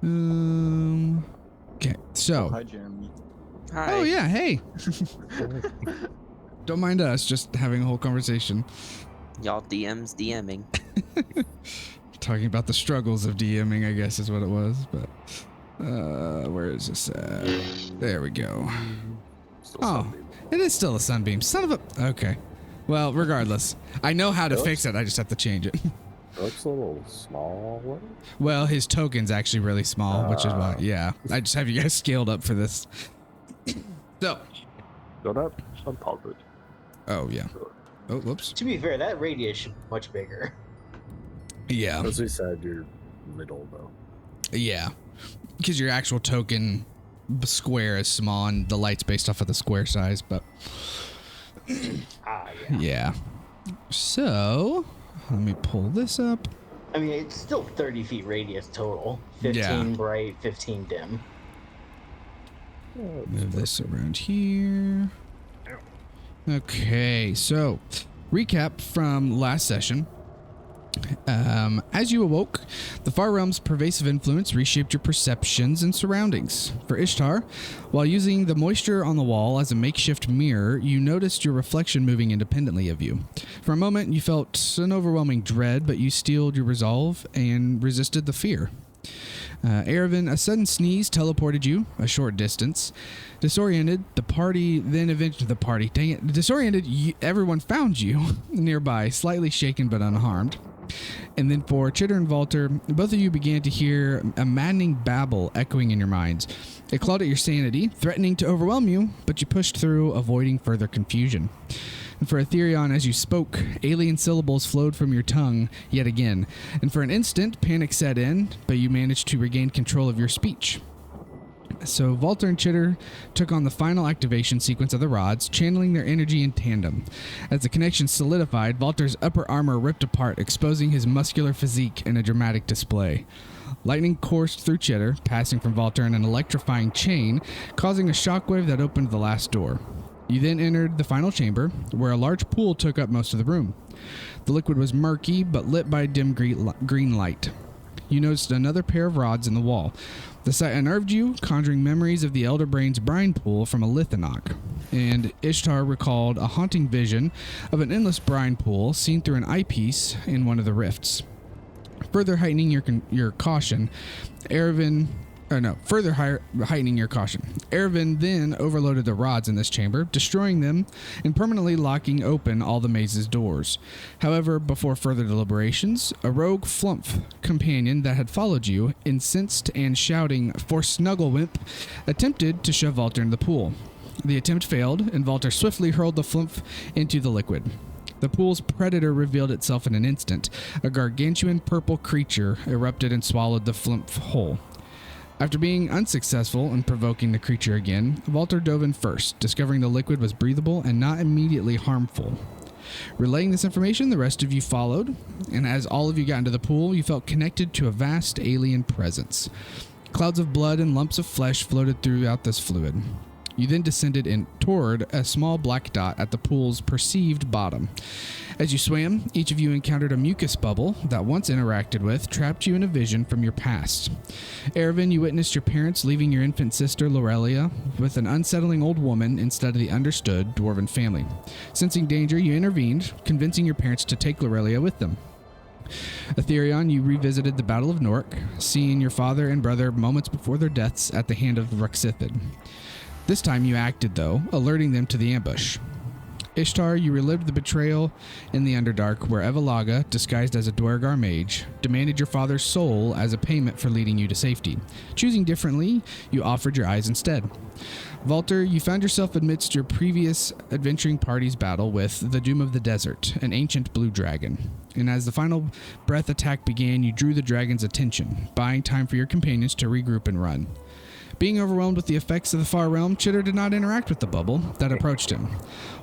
Okay, so. Oh, hi, Jeremy. Hi. Oh, yeah, hey. Don't mind us, just having a whole conversation. Y'all DMing. Talking about the struggles of DMing, I guess is what it was, but where is this at? There we go. Oh, it is still a sunbeam. Son of a... Okay. Well, regardless. I know how to fix it, I just have to change it. It looks a little small. Well, his token's actually really small, which is why, yeah. I just have you guys scaled up for this. So. So that unpause it. Oh, yeah. Oh, whoops. To be fair, that radius should be much bigger. Yeah. As we said, you're middle, though. Yeah. Because your actual token square is small and the light's based off of the square size, but... Yeah. So, let me pull this up. I mean, it's still 30 feet radius total. 15 bright, 15 dim. Move this around here. Okay, so recap from last session. As you awoke, the Far Realm's pervasive influence reshaped your perceptions and surroundings. For Ishtar, while using the moisture on the wall as a makeshift mirror, you noticed your reflection moving independently of you. For a moment, you felt an overwhelming dread, but you steeled your resolve and resisted the fear. Erevan, a sudden sneeze teleported you a short distance. Disoriented, the party then eventually the party. Dang it! Disoriented, everyone found you nearby, slightly shaken but unharmed. And then for Chitter and Valter, both of you began to hear a maddening babble echoing in your minds. It clawed at your sanity, threatening to overwhelm you, but you pushed through, avoiding further confusion. And for Aetherion, as you spoke, alien syllables flowed from your tongue yet again. And for an instant, panic set in, but you managed to regain control of your speech. So Valter and Chitter took on the final activation sequence of the rods, channeling their energy in tandem. As the connection solidified, Valter's upper armor ripped apart, exposing his muscular physique in a dramatic display. Lightning coursed through Chitter, passing from Valter in an electrifying chain, causing a shockwave that opened the last door. You then entered the final chamber, where a large pool took up most of the room. The liquid was murky, but lit by dim green light. You noticed another pair of rods in the wall. The sight unnerved you, conjuring memories of the Elder Brain's brine pool from a Lithinok. And Ishtar recalled a haunting vision of an endless brine pool seen through an eyepiece in one of the rifts. Further heightening your caution, heightening your caution. Erevan then overloaded the rods in this chamber, destroying them and permanently locking open all the maze's doors. However, before further deliberations, a rogue flumph companion that had followed you, incensed and shouting for Snugglewimp, attempted to shove Valter into the pool. The attempt failed, and Valter swiftly hurled the flumph into the liquid. The pool's predator revealed itself in an instant. A gargantuan purple creature erupted and swallowed the flumph whole. After being unsuccessful in provoking the creature again, Valter dove in first, discovering the liquid was breathable and not immediately harmful. Relaying this information, the rest of you followed, and as all of you got into the pool, you felt connected to a vast alien presence. Clouds of blood and lumps of flesh floated throughout this fluid. You then descended toward a small black dot at the pool's perceived bottom. As you swam, each of you encountered a mucus bubble that, once interacted with, trapped you in a vision from your past. Erevan, you witnessed your parents leaving your infant sister, Lorelia, with an unsettling old woman instead of the understood dwarven family. Sensing danger, you intervened, convincing your parents to take Lorelia with them. Aetherion, you revisited the Battle of Nork, seeing your father and brother moments before their deaths at the hand of Ruxithid. This time you acted, though, alerting them to the ambush. Ishtar, you relived the betrayal in the Underdark, where Evalaga, disguised as a Dwergar mage, demanded your father's soul as a payment for leading you to safety. Choosing differently, you offered your eyes instead. Valter, you found yourself amidst your previous adventuring party's battle with the Doom of the Desert, an ancient blue dragon. And as the final breath attack began, you drew the dragon's attention, buying time for your companions to regroup and run. Being overwhelmed with the effects of the far realm, Chitter did not interact with the bubble that approached him.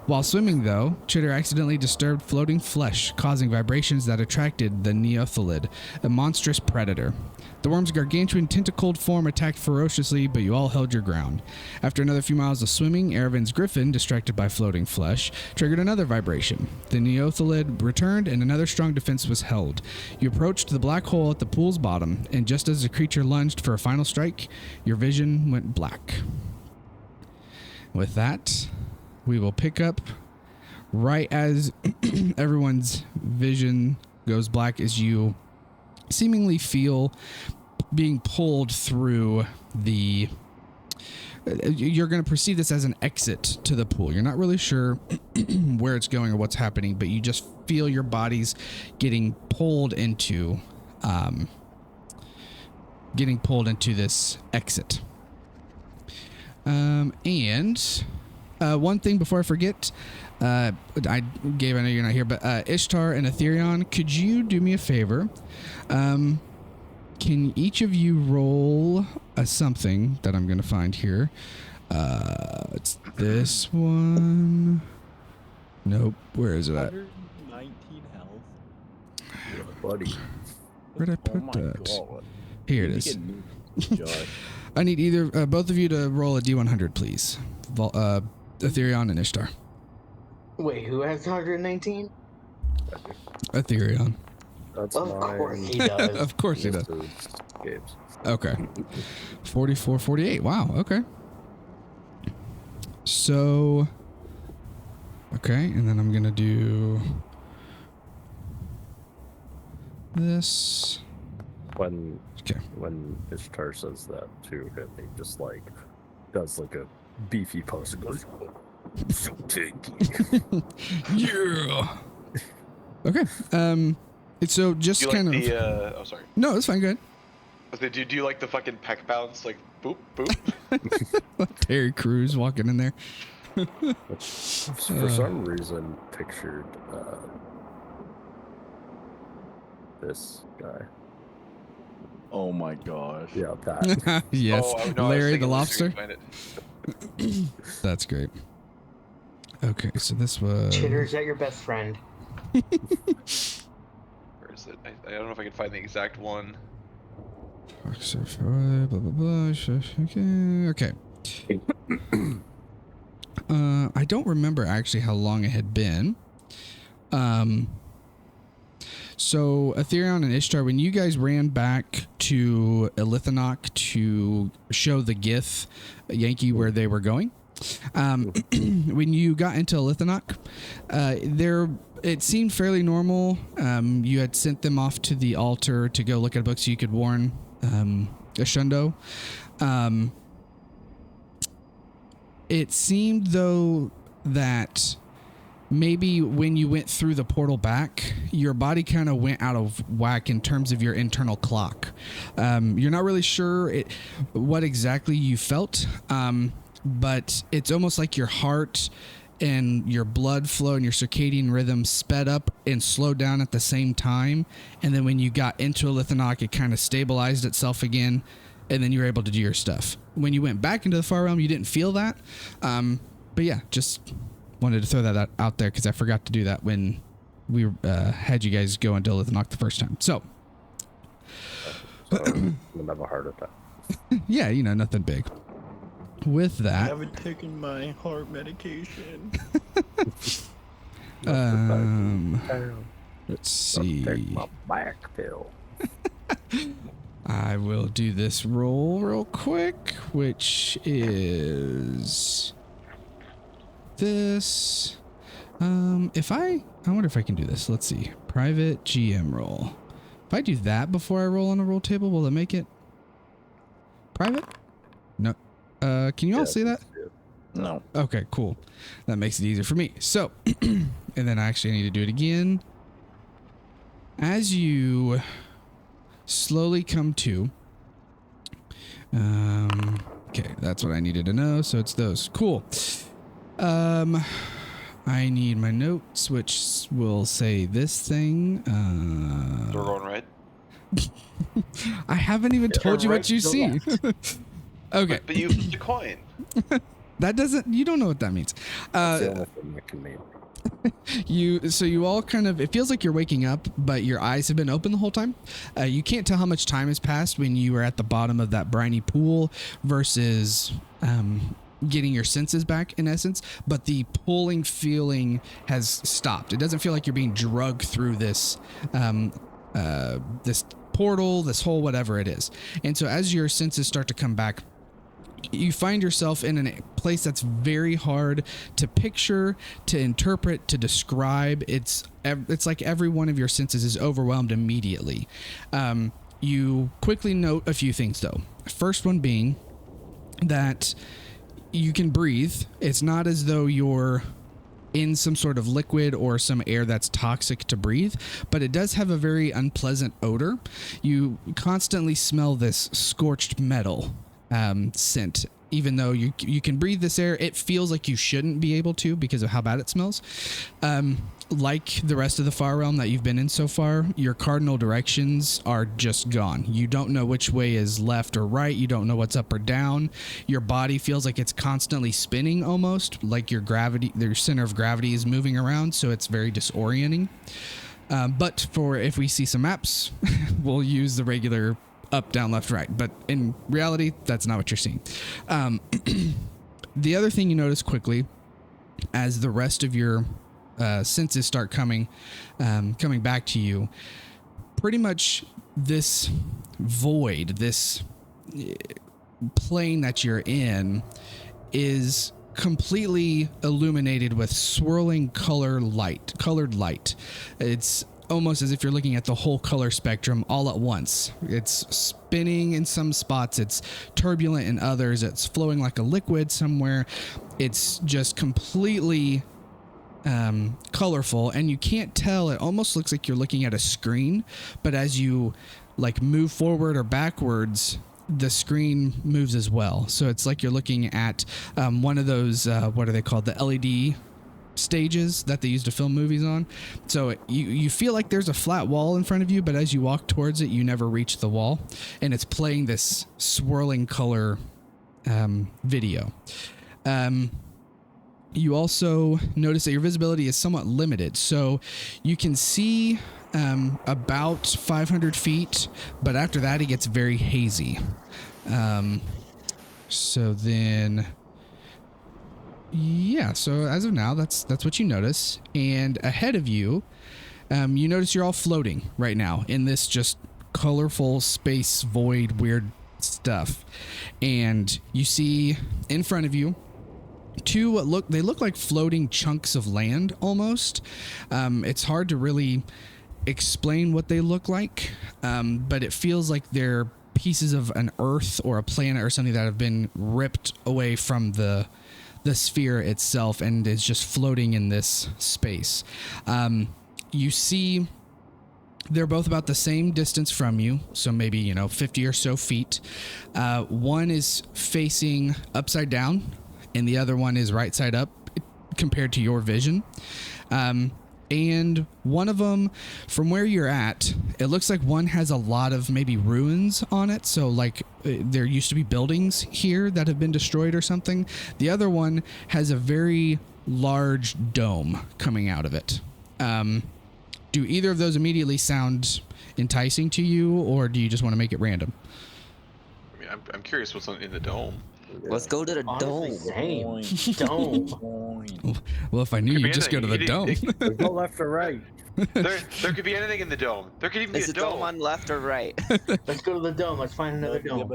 While swimming, though, Chitter accidentally disturbed floating flesh, causing vibrations that attracted the Neothelid, a monstrous predator. The worm's gargantuan tentacled form attacked ferociously, but you all held your ground. After another few miles of swimming, Erevin's griffin, distracted by floating flesh, triggered another vibration. The Neothelid returned, and another strong defense was held. You approached the black hole at the pool's bottom, and just as the creature lunged for a final strike, your vision went black. With that, we will pick up right as everyone's vision goes black as you seemingly feel being pulled through the... You're going to perceive this as an exit to the pool. You're not really sure where it's going or what's happening, but you just feel your bodies getting pulled into this exit. And one thing before I forget, I know you're not here, but Ishtar and Aetherion, could you do me a favor? Can each of you roll a something that I'm going to find here? It's this one. Nope. Where is it at? 119 health. Yeah, buddy. Where'd I put that? God. Here it is. I need either both of you to roll a D100, please. Aetherion and Ishtar. Wait, who has 119? Aetherion. That's Of mine. course he does. Of course he This does. is Gabe's. Okay. 44, 48. Wow. Okay. So. Okay, and then I'm gonna do this. When Okay. when Ishtar says that too, and he just like does like a beefy pose and goes, so tanky. Yeah. Okay. So just Do you like kind of. the, oh, sorry. No, it's fine. Good. I was gonna do you like the fucking peck bounce? Like, boop, boop? Terry Crews walking in there. For some reason, pictured this guy. Oh my gosh. Yeah, that. Yes. Oh, no, I was Larry thinking the Lucy lobster. would find it. That's great. Okay, so this was. Chitter, is that your best friend? Where is it? I don't know if I can find the exact one. Blah blah blah. Okay. I don't remember actually how long it had been. So Aetherion and Ishtar, when you guys ran back to Elithanok to show the Gith Yankee where they were going, when you got into Elithanok, it seemed fairly normal. You had sent them off to the altar to go look at a book so you could warn Ashundo. It seemed, though, that maybe when you went through the portal back, your body kind of went out of whack in terms of your internal clock. You're not really sure what exactly you felt, but it's almost like your heart and your blood flow and your circadian rhythm sped up and slowed down at the same time. And then when you got into Elithanok, it kind of stabilized itself again, and then you were able to do your stuff. When you went back into the Far Realm, you didn't feel that. But yeah, just wanted to throw that out there because I forgot to do that when we had you guys go into Elithanok the first time. So I'm gonna have a heart attack. yeah, nothing big. With I that, haven't taken my heart medication. let's see. Take my back pill. I will do this roll real quick, which is this. I wonder if I can do this. Let's see. Private GM roll. If I do that before I roll on a roll table, will it make it private? No. Can you all see that? No. Okay, cool. That makes it easier for me. So, and then I actually need to do it again. As you slowly come to. Okay, that's what I needed to know. So it's those. Cool. I need my notes, which will say this thing. We're going right. I haven't even told you what you see. Okay. But you flipped a coin. That doesn't. You don't know what that means. That's the only thing that can mean. You all kind of, it feels like you're waking up, but your eyes have been open the whole time. You can't tell how much time has passed when you were at the bottom of that briny pool versus getting your senses back, in essence, but the pulling feeling has stopped. It doesn't feel like you're being drugged through this this portal, this hole, whatever it is. And so as your senses start to come back, you find yourself in a place that's very hard to picture, to interpret, to describe. It's like every one of your senses is overwhelmed immediately. You quickly note a few things, though. First one being that you can breathe. It's not as though you're in some sort of liquid or some air that's toxic to breathe, but it does have a very unpleasant odor. You constantly smell this scorched metal scent. Even though you can breathe this air, it feels like you shouldn't be able to because of how bad it smells. Like the rest of the Far Realm that you've been in so far, your cardinal directions are just gone. You don't know which way is left or right. You don't know what's up or down. Your body feels like it's constantly spinning, almost like your center of gravity is moving around, so it's very disorienting. But for if we see some maps, we'll use the regular up, down, left, right. But in reality, that's not what you're seeing. The other thing you notice quickly, as the rest of your senses start coming back to you, pretty much this void, this plane that you're in, is completely illuminated with swirling colored light. It's almost as if you're looking at the whole color spectrum all at once. It's spinning in some spots, it's turbulent in others, it's flowing like a liquid somewhere. It's just completely colorful, and you can't tell. It almost looks like you're looking at a screen, but as you like move forward or backwards, the screen moves as well. So it's like you're looking at one of those what are they called, the LED stages that they use to film movies on. So you feel like there's a flat wall in front of you, but as you walk towards it, you never reach the wall, and it's playing this swirling color video. You also notice that your visibility is somewhat limited, so you can see about 500 feet, but after that it gets very hazy. So then, yeah, so as of now, that's what you notice. And ahead of you, you notice you're all floating right now in this just colorful space void weird stuff. And you see in front of you two they look like floating chunks of land almost. It's hard to really explain what they look like, but it feels like they're pieces of an Earth or a planet or something that have been ripped away from the sphere itself and is just floating in this space. You see they're both about the same distance from you, so maybe 50 or so feet. One is facing upside down and the other one is right side up compared to your vision. And one of them, from where you're at, it looks like one has a lot of maybe ruins on it. So like there used to be buildings here that have been destroyed or something. The other one has a very large dome coming out of it. Do either of those immediately sound enticing to you, or do you just want to make it random? I mean, I'm curious what's in the dome. Let's go to the Honestly, dome. same. Dome. Well, if I knew, Could be you'd just go to the anything. dome. Go left or right. There could be anything in the dome. There could even Is be a the dome on left or right? Let's go to the dome. Let's find another dome.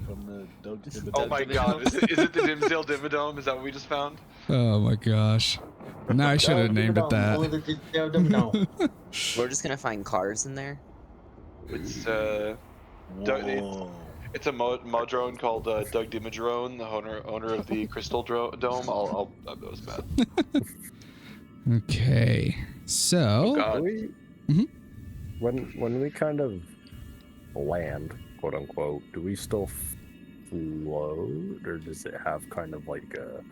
From the Doug Oh my god, is it the Dimsdale Dimmadome? Is that what we just found? Oh my gosh. No, I should have named it that. We're just gonna find cars in there. It's Whoa. it's a modrone called Doug Dimmadrone, the owner of the Crystal Dome. That was bad. Okay, so God. When we kind of land, quote unquote, do we still float, or does it have kind of like a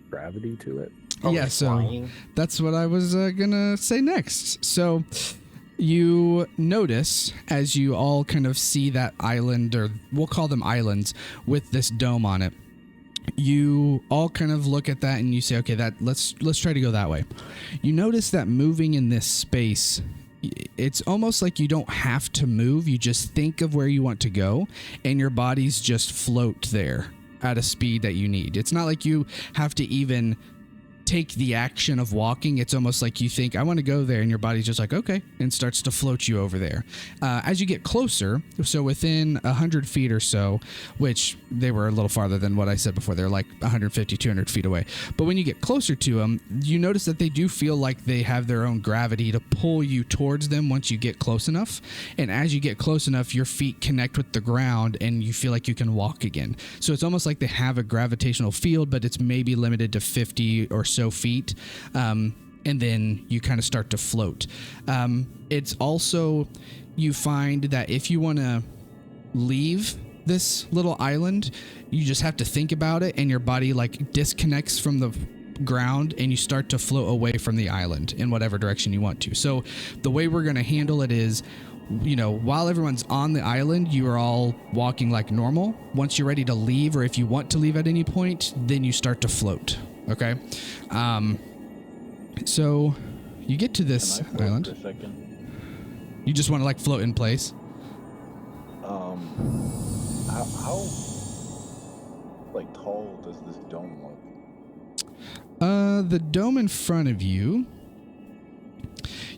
gravity to it? yeah, so Flying. that's what I was gonna say next. So You notice as you all kind of see that island, or we'll call them islands, with this dome on it. You all kind of look at that and you say, okay, let's try to go that way. You notice that moving in this space, it's almost like you don't have to move. You just think of where you want to go and your bodies just float there at a speed that you need. It's not like you have to even take the action of walking. It's almost like you think, I want to go there, and your body's just like, okay, and starts to float you over there. As you get closer, so within 100 feet or so, which they were a little farther than what I said before, they're like 150, 200 feet away. But when you get closer to them, you notice that they do feel like they have their own gravity to pull you towards them once you get close enough. And as you get close enough, your feet connect with the ground and you feel like you can walk again. So it's almost like they have a gravitational field, but it's maybe limited to 50 or so feet, and then you kind of start to float. It's also, you find that if you want to leave this little island, you just have to think about it, and your body like disconnects from the ground and you start to float away from the island in whatever direction you want to. So the way we're going to handle it is, you know, while everyone's on the island, you are all walking like normal. Once you're ready to leave, or if you want to leave at any point, then you start to float. Okay. So you get to this Can I float island. for a second? You just want to like float in place. How like tall does this dome look? The dome in front of you.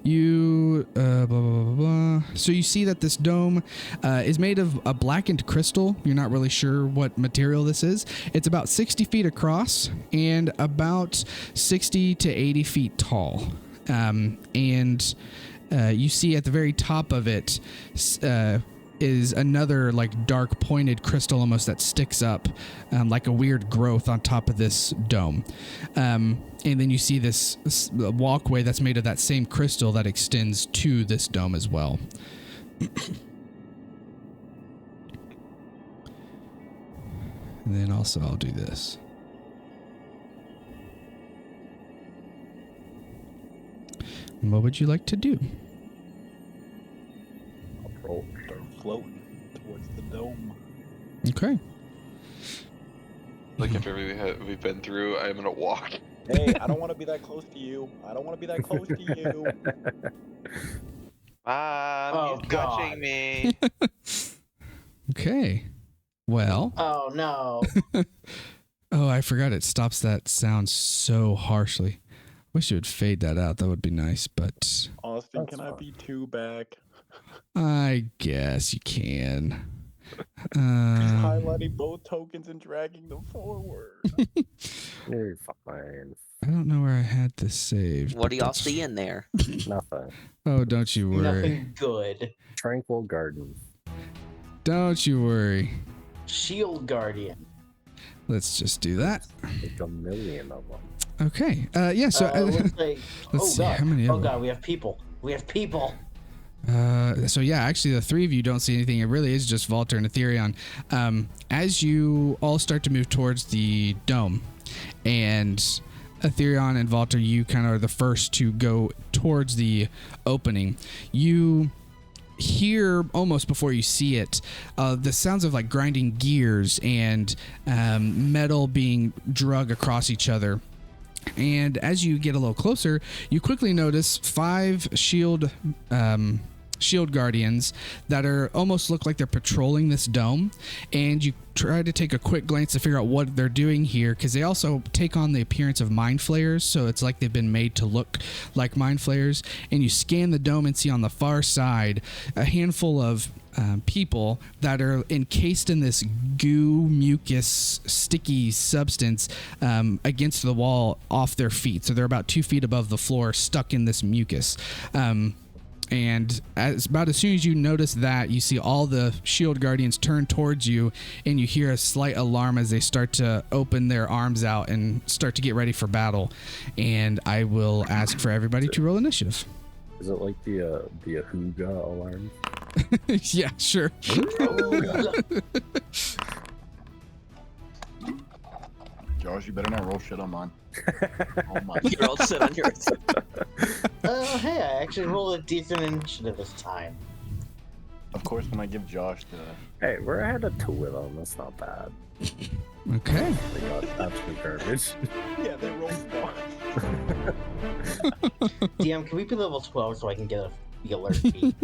You blah, blah, blah, blah, blah. So you see that this dome is made of a blackened crystal. You're not really sure what material this is. It's about 60 feet across and about 60 to 80 feet tall. And you see at the very top of it is another like dark pointed crystal almost that sticks up like a weird growth on top of this dome. And then you see this walkway that's made of that same crystal that extends to this dome as well. And then also I'll do this. And what would you like to do? I'll start floating towards the dome. Okay. Like if we've been through, I'm gonna walk. Hey, I don't want to be that close to you. I don't want to be that close to you. Oh, He's God. touching me. Okay. Well. Oh no. Oh, I forgot it stops that sound so harshly. Wish it would fade that out. That would be nice, but Austin, can I be two back? I guess you can. He's highlighting both tokens and dragging them forward. You're fine. I don't know where I had this saved. What but do y'all that's- see in there? Nothing. Oh, don't you worry. Nothing good. Tranquil garden. Don't you worry. Shield Guardian. Let's just do that. Like a million of them. Okay. Yeah. So Looks like, let's oh see god. how many of Oh them. god, we have people. We have people. So yeah, actually the three of you don't see anything. It really is just Volter and Ethereon. As you all start to move towards the dome, and Ethereon and Volter, you kind of are the first to go towards the opening. You hear almost before you see it the sounds of like grinding gears and metal being drug across each other. And as you get a little closer, you quickly notice 5 shield guardians that are almost look like they're patrolling this dome. And you try to take a quick glance to figure out what they're doing here, because they also take on the appearance of mind flayers. So it's like they've been made to look like mind flayers. And you scan the dome and see on the far side a handful of people that are encased in this goo, mucus, sticky substance against the wall off their feet. So they're about 2 feet above the floor, stuck in this mucus. And about as soon as you notice that, you see all the shield guardians turn towards you, and you hear a slight alarm as they start to open their arms out and start to get ready for battle. And I will ask for everybody to roll initiative. Is it like the Ahuga alarm? Yeah, sure. Josh, you better not roll shit on mine. Oh my You rolled shit on yours. Oh, hey, I actually rolled a decent initiative this time. Of course, when I give Josh the Hey, we're ahead of 2 of them. That's not bad. Okay. They got absolute garbage. yeah, they rolled one. DM, can we be level 12 so I can get the alert feed?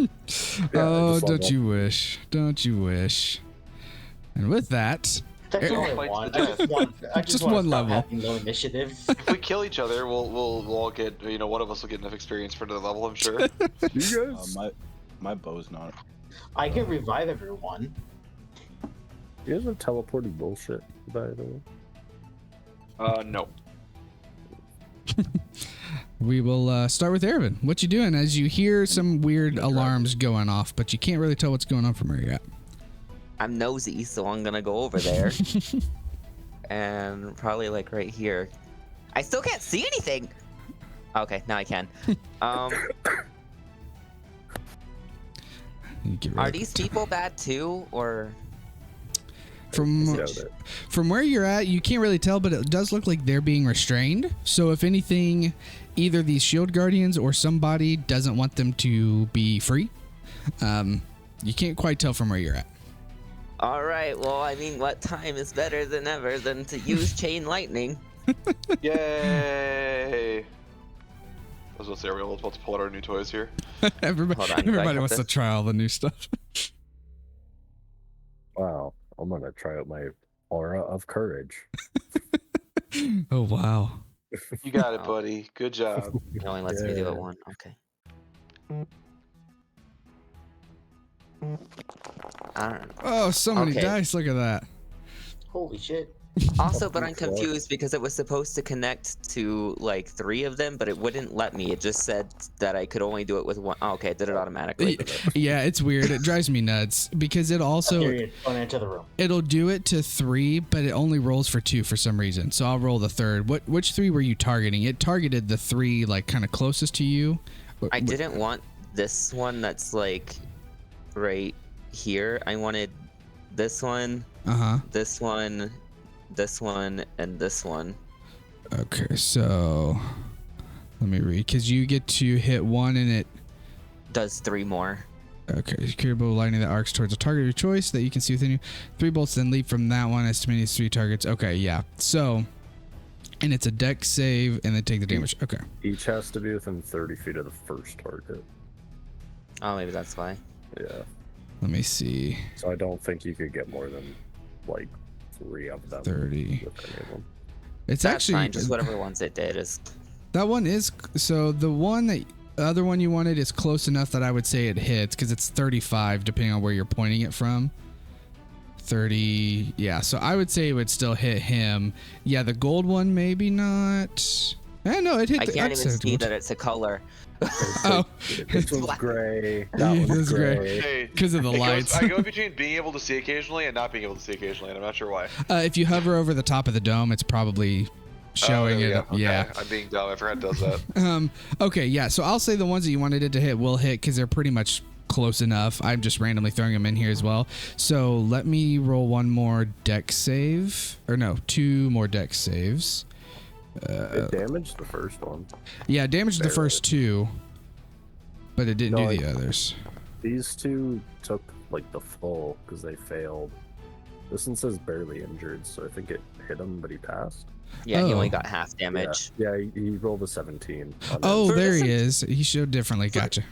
Oh, just don't level. you wish? Don't you wish? And with that, That's Eric- all I Fights want. to I just want. I just, Just want one to stop level. having low initiatives. If we kill each other, we'll all get, one of us will get enough experience for the level, I'm sure. You guys? My bow's not. I can revive everyone. You guys are teleporting bullshit, by the way. No. we will start with Ervin. What you doing as you hear some weird alarms going off, but you can't really tell what's going on from where you're at? I'm nosy, so I'm gonna go over there. And probably like right here. I still can't see anything. Okay, now I can. You get rid Are of these the- people bad too, or? from Doubt it. from where you're at? You can't really tell, but it does look like they're being restrained. So if anything, either these shield guardians or somebody doesn't want them to be free. You can't quite tell from where you're at. All right. Well, I mean, what time is better than ever than to use chain lightning? Yay! I was about to say, are we all about to pull out our new toys here? Everybody, Hold on, do I everybody have wants to this? try all the new stuff. Wow. I'm gonna try out my aura of courage. Oh wow. You got it, Oh. buddy. Good job. It only lets me do Yeah. it one. Okay. I don't know. Oh, so many Okay. dice. Look at that. Holy shit. Also, but I'm Fuck. confused because it was supposed to connect to like 3 of them, but it wouldn't let me. It just said that I could only do it with one. Oh, okay, it did it automatically. Yeah, it's weird. It drives me nuts because it also Period. Going into the room. it'll do it to 3, but it only rolls for 2 for some reason. So I'll roll the third. Which 3 were you targeting? It targeted the 3 like kind of closest to you. I didn't want this one that's like right here. I wanted this one, this one, this one, and this one. Okay, so let me read because you get to hit 1 and it. Does 3 more. Okay, secure bolt of lightning that arcs towards a target of your choice that you can see within you. 3 bolts then leap from that one, estimating it's 3 targets. Okay, yeah. So, and it's a dex save and then take the damage. Okay. Each has to be within 30 feet of the first target. Oh, maybe that's why. Yeah. Let me see. So I don't think you could get more than like 3 of them. 30. With any of them. It's That's actually fine. Just whatever ones it did is. that one is so the other one you wanted is close enough that I would say it hits because it's 35 depending on where you're pointing it from. 30, yeah. So I would say it would still hit him. Yeah, the gold one maybe not. No, it hit. I can't that's even a see gold. that it's a color. Oh, This one's gray. Yeah, That one's this is gray. gray. Hey, because of the lights. I go between being able to see occasionally and not being able to see occasionally, and I'm not sure why. If you hover over the top of the dome, it's probably showing there we it. go. Okay, Yeah. I'm being dumb. I forgot it does that. Okay, yeah. So I'll say the ones that you wanted it to hit will hit because they're pretty much close enough. I'm just randomly throwing them in here as well. So let me roll one more dex save. Or no, 2 more dex saves. It damaged the first one. Yeah, it damaged the first 2, but it didn't No, do the others. These 2 took like the full because they failed. This one says barely injured, so I think it hit him, but he passed. Yeah, he only Oh. got half damage. Yeah, he rolled a 17. on Oh, For there this he one- is. He showed differently. Gotcha.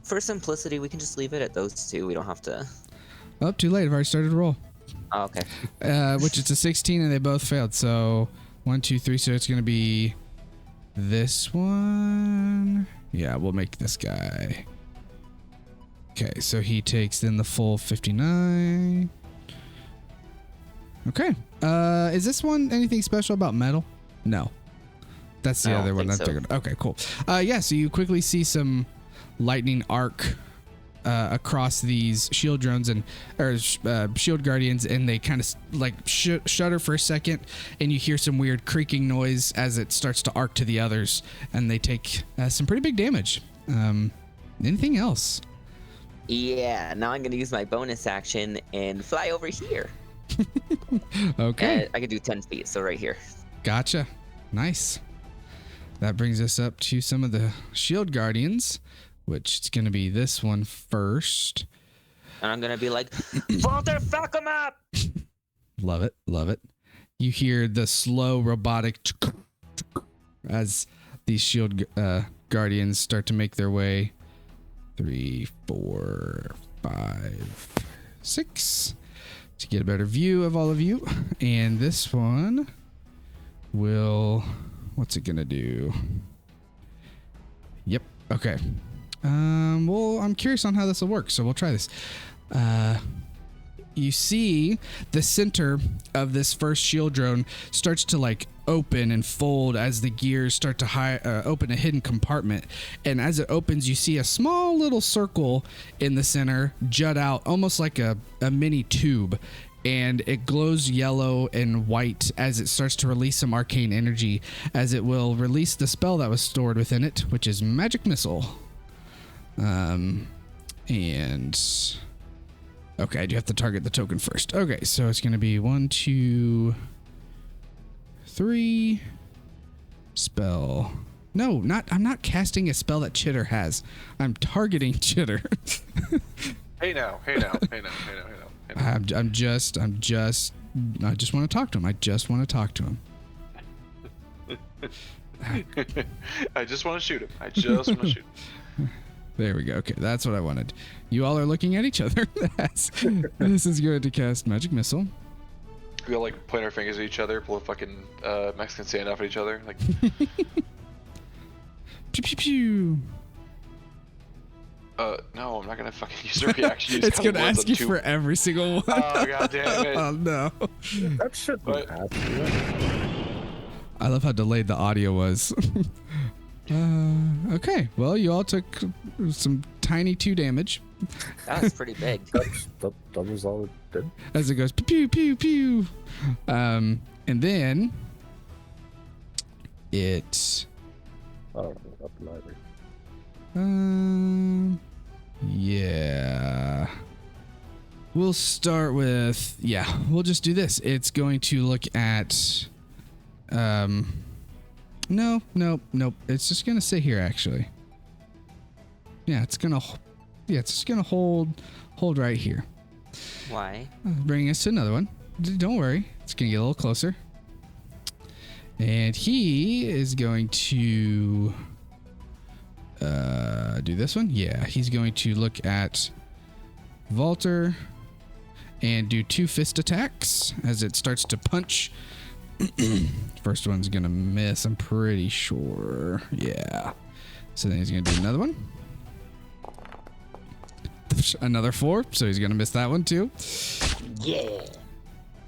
For simplicity, we can just leave it at those 2. We don't have to. Oh, too late. I've already started to roll. Oh, okay. Which it's a 16 and they both failed. So 1, 2, 3. So it's going to be this one. Yeah, we'll make this guy. Okay, so he takes then the full 59. Okay. Is this one anything special about metal? No. That's the I don't other one. think I so. figured. Okay, cool. Yeah, so you quickly see some lightning arc across these shield drones or shield guardians, and they kind of like shudder for a second, and you hear some weird creaking noise as it starts to arc to the others, and they take some pretty big damage. Anything else? Yeah, now I'm gonna use my bonus action and fly over here. Okay, And I can do 10 feet, so right here. gotcha. Nice. That brings us up to some of the shield guardians, which is going to be this one first. And I'm going to be like, Walter, fuck him up! Love it. Love it. You hear the slow robotic as these shield guardians start to make their way. 3, 4, 5, 6 to get a better view of all of you. And this one will, what's it gonna do? Yep. Okay. Well, I'm curious on how this will work, so we'll try this. You see the center of this first shield drone starts to like open and fold as the gears start to open a hidden compartment. And as it opens, you see a small little circle in the center jut out almost like a mini tube. And it glows yellow and white as it starts to release some arcane energy, as it will release the spell that was stored within it, which is Magic Missile. Okay, I do have to target the token first. Okay, so it's going to be 1, 2, 3. Spell. No, I'm not casting a spell that Chitter has. I'm targeting Chitter. Hey now. I just want to talk to him. I just want to talk to him. I just want to shoot him. There we go. Okay, that's what I wanted. You all are looking at each other. This is going to cast Magic Missile. We all like point our fingers at each other, pull a fucking Mexican standoff at each other. Like, Pew pew pew. no, I'm not gonna fucking use a reaction. It's gonna ask you for every single one. Oh god damn it! Oh no. That shouldn't happen. I love how delayed the audio was. Okay, well, you all took some tiny 2 damage. That was pretty big. That was all it did. As it goes pew pew pew. And then it. Oh, up neither. Yeah. We'll start with, we'll just do this. It's going to look at, nope. It's just going to sit here, actually. Yeah, it's just going to hold right here. Why? Bringing us to another one. Don't worry. It's going to get a little closer. And he is going to do this one. Yeah, he's going to look at Walter and do 2 fist attacks as it starts to punch. First one's going to miss, I'm pretty sure. Yeah. So then he's going to do another one. Another 4, so he's going to miss that one too. Yeah.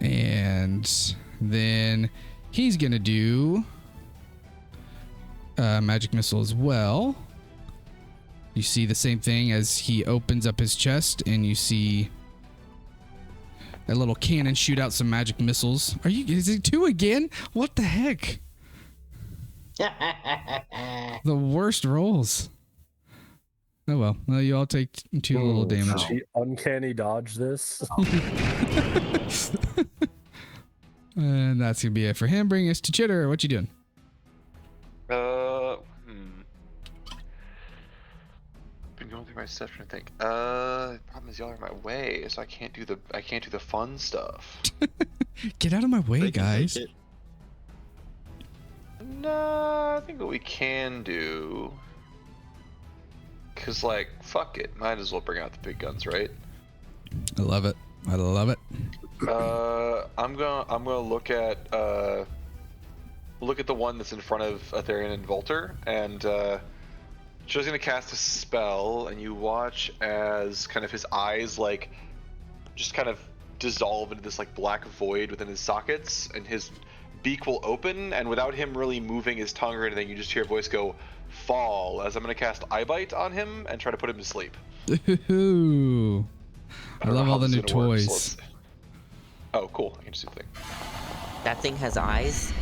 And then he's going to do Magic Missile as well. You see the same thing as he opens up his chest, and you see a little cannon shoot out some magic missiles. Is it 2 again? What the heck? The worst rolls. Oh well. Well, you all take 2 little damage. She uncanny dodge this. And that's gonna be it for him. Bring us to Chitter. What you doing? Been going through my stuff trying to think. The problem is y'all are in my way, so I can't do the fun stuff. Get out of my way, guys. No, I think what we can do, cause like fuck it, might as well bring out the big guns, right? I love it. I love it. I'm gonna look at the one that's in front of Aetherian and Volter, and she's gonna cast a spell, and you watch as kind of his eyes like just kind of dissolve into this like black void within his sockets, and his beak will open, and without him really moving his tongue or anything, you just hear a voice go, "Fall," as I'm gonna cast Eye Bite on him and try to put him to sleep. Ooh. I love all the new toys. Oh, cool. I can just do the thing. That thing has eyes?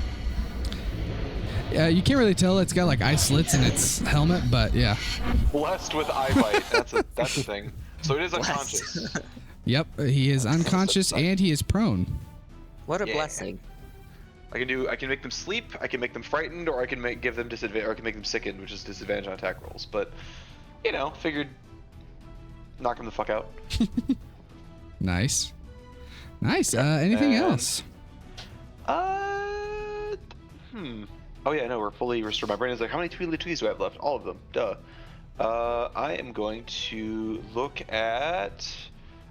Yeah, you can't really tell. It's got like eye slits in its helmet, but yeah. Blessed with Eye Bite. That's a thing. So it is unconscious. Yep, he is unconscious and he is prone. What a blessing. I can make them sleep, I can make them frightened, or I can give them disadvantage, or I can make them sickened, which is disadvantage on attack rolls. But, figured knock them the fuck out. Nice. Anything else? Oh yeah, no, we're fully restored. My brain is like, how many tweets do I have left? All of them. Duh. I am going to look at.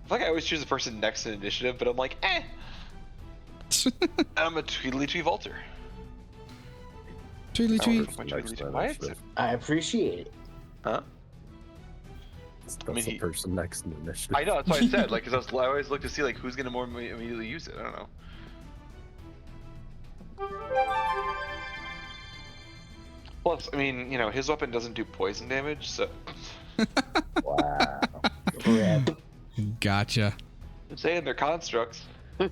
I feel like I always choose the person next in initiative, but I'm like, I'm a Tweedly Vaulter. Tweedly. I appreciate it. Huh? That's the person next in the initiative. I know, that's why I said, like, because I always look to see, like, who's going to more immediately use it. I don't know. Plus, I mean, his weapon doesn't do poison damage, so. Wow. Rip. Gotcha. I'm saying they're constructs. All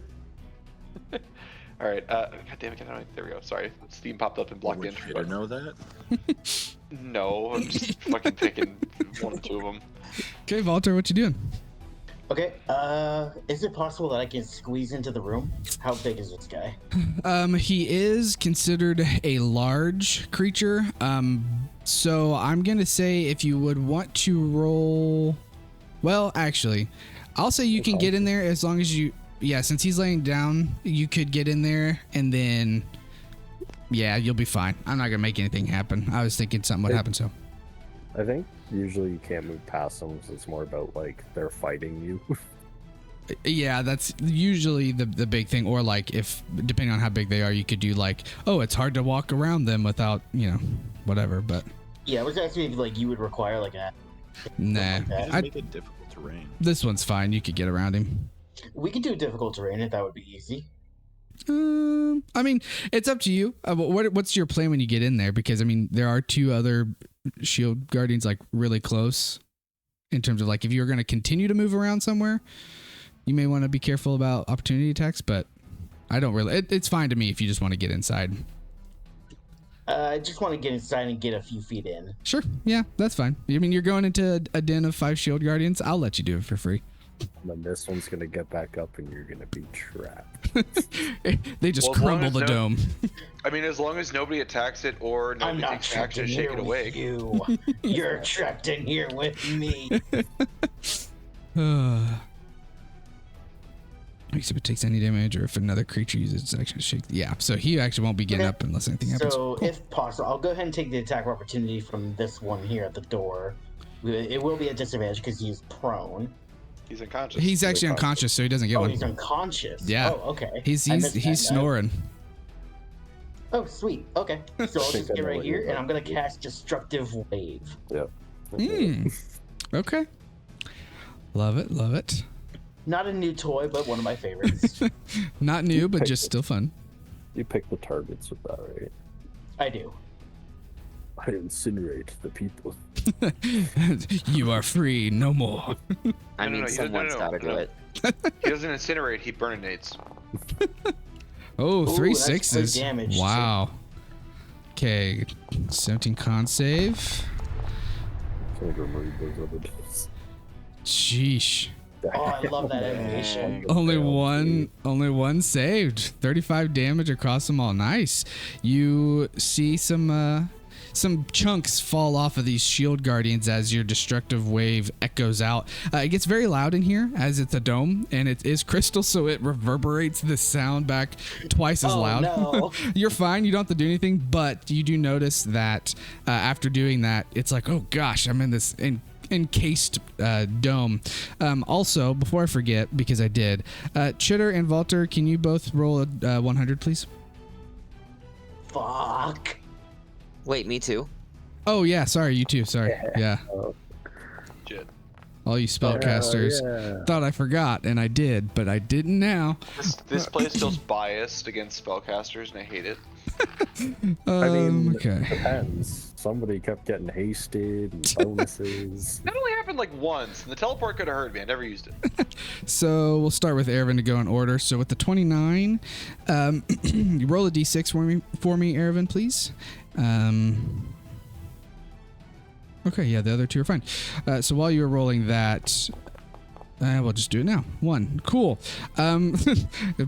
right. God damn it! There we go. Sorry, Steam popped up and blocked the entry. I know that. No, I'm just fucking picking one or two of them. Okay, Walter, what you doing? Okay, is it possible that I can squeeze into the room? How big is this guy? He is considered a large creature. So I'm gonna say if you would want to roll, well, actually, I'll say you can get in there as long as you, since he's laying down, you could get in there and then, you'll be fine. I'm not gonna make anything happen. I was thinking something would happen, so. I think usually you can't move past them because it's more about like they're fighting you. Yeah, that's usually the big thing. Or like if, depending on how big they are, you could do like, oh, it's hard to walk around them without, whatever. But yeah, I was asking if like you would require like a. nah, Just make it difficult terrain. This one's fine. You could get around him. We could do difficult terrain if that would be easy. I mean, it's up to you. What's your plan when you get in there? Because I mean, there are two other shield guardians like really close. In terms of like, if you're going to continue to move around somewhere, you may want to be careful about opportunity attacks. But I don't really. It's fine to me if you just want to get inside. I just want to get inside and get a few feet in. Sure. Yeah, that's fine. I mean, you're going into a den of 5 shield guardians. I'll let you do it for free. And then this one's gonna get back up, and you're gonna be trapped. They just crumble the dome. I mean, as long as nobody attacks it or nobody takes action to shake it away. You. You're trapped in here with me. Except it takes any damage, or if another creature uses its action to shake. Yeah, so he actually won't be getting up unless anything happens. So, if possible, I'll go ahead and take the attack of opportunity from this one here at the door. It will be a disadvantage because he's prone. He's unconscious. He's actually unconscious, so he doesn't get one. Oh, he's unconscious. Yeah. Oh, okay. He's snoring. Oh, sweet. Okay. So I'll just get right here, and I'm gonna cast Destructive Wave. Yeah. Okay. Love it. Not a new toy, but one of my favorites. Not new, but just still fun. You pick the targets with that, right? I do. I incinerate the people. You are free, no more. I mean, someone's gotta do it. He doesn't incinerate, he burninates. Oh, 3 that's good 6s. damage, Wow. Okay, 17 con save. So remove those other dice. Sheesh. Oh, I love that animation. Only one saved. 35 damage across them all. Nice. You see some chunks fall off of these shield guardians as your destructive wave echoes out. It gets very loud in here as it's a dome, and it is crystal, so it reverberates the sound back twice as loud. No. You're fine. You don't have to do anything, but you do notice that after doing that, it's like, oh gosh, I'm in this encased dome. Also, before I forget, because I did, Chitter and Walter, can you both roll a 100, please? Fuck. Wait, me too. Oh yeah, sorry, you too. Sorry. Yeah. Shit. All you spellcasters thought I forgot, and I did, but I didn't now. This place feels biased against spellcasters, and I hate it. I mean, okay. Depends. Somebody kept getting hasted and bonuses. That only happened like once, and the teleport could have hurt me. I never used it. So we'll start with Ervin to go in order. So with the 29, you roll a d6 for me, Ervin, please. Okay, yeah, the other two are fine. So while you were rolling that, We'll just do it now. 1. Cool.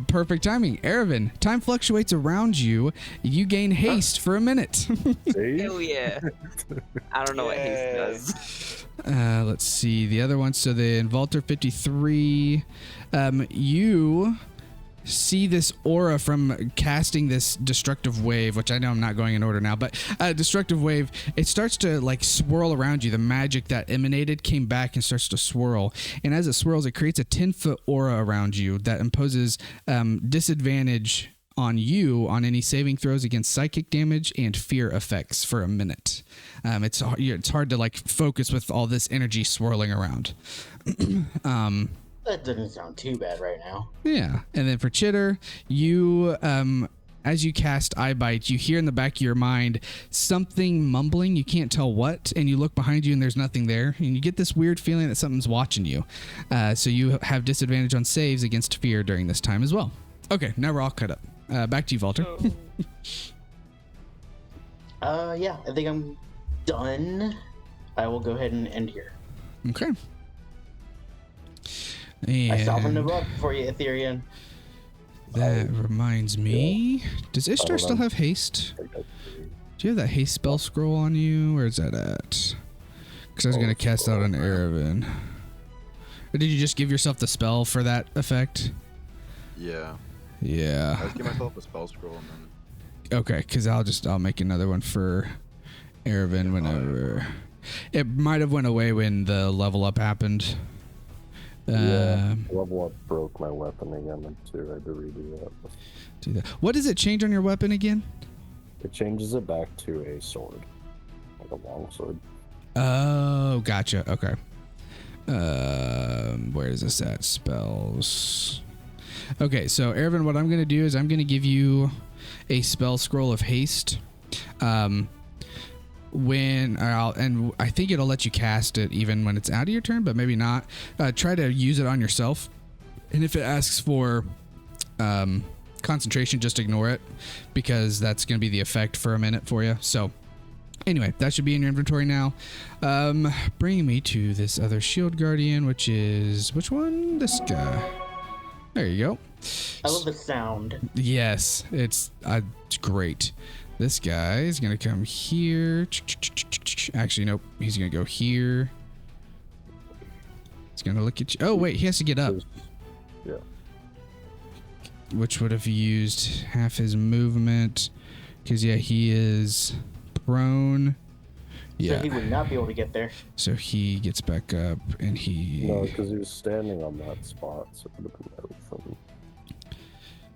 Perfect timing. Erevan, time fluctuates around you. You gain haste for a minute. Hell yeah. I don't know what haste does. Let's see the other one. So the Involter 53. You see this aura from casting this destructive wave, which I know I'm not going in order now, but destructive wave, it starts to like swirl around you. The magic that emanated came back and starts to swirl, and as it swirls, it creates a 10-foot aura around you that imposes disadvantage on you on any saving throws against psychic damage and fear effects for a minute. It's hard to like focus with all this energy swirling around. That doesn't sound too bad right now. Yeah. And then for Chitter, you, as you cast Eye Bite, you hear in the back of your mind something mumbling. You can't tell what. And you look behind you and there's nothing there. And you get this weird feeling that something's watching you. So you have disadvantage on saves against fear during this time as well. Okay. Now we're all cut up. Back to you, Walter. Yeah, I think I'm done. I will go ahead and end here. Okay. And I softened him up for you, Ethereum. that reminds me, does Ishtar still have haste? Do you have that haste spell scroll on you? Where is that at? Because I was going to cast that on Erevan. Or did you just give yourself the spell for that effect? Yeah. Yeah. I just give myself a spell scroll and then. Okay, because I'll make another one for Erevan whenever. It might have went away when the level up happened. Yeah, level up broke my weapon again too. I had to redo that. Do that. What does it change on your weapon again? It changes it back to a sword, like a long sword. Oh, gotcha. Okay. Where is this at? Spells. Okay, so Erevan, what I'm going to do is I'm going to give you a spell scroll of haste. And I think it'll let you cast it even when it's out of your turn, but maybe not. Try to use it on yourself, and if it asks for concentration, just ignore it, because that's going to be the effect for a minute for you. So anyway, that should be in your inventory now. Bringing me to this other shield guardian, which is which one? This guy. There you go. I love the sound. Yes, it's great. This guy is going to come here. Actually, nope. He's going to go here. He's going to look at you. Oh, wait. He has to get up. Yeah. Which would have used half his movement. Because, yeah, he is prone. Yeah. So he would not be able to get there. So he gets back up and he... No, because he was standing on that spot. So it would have been everything.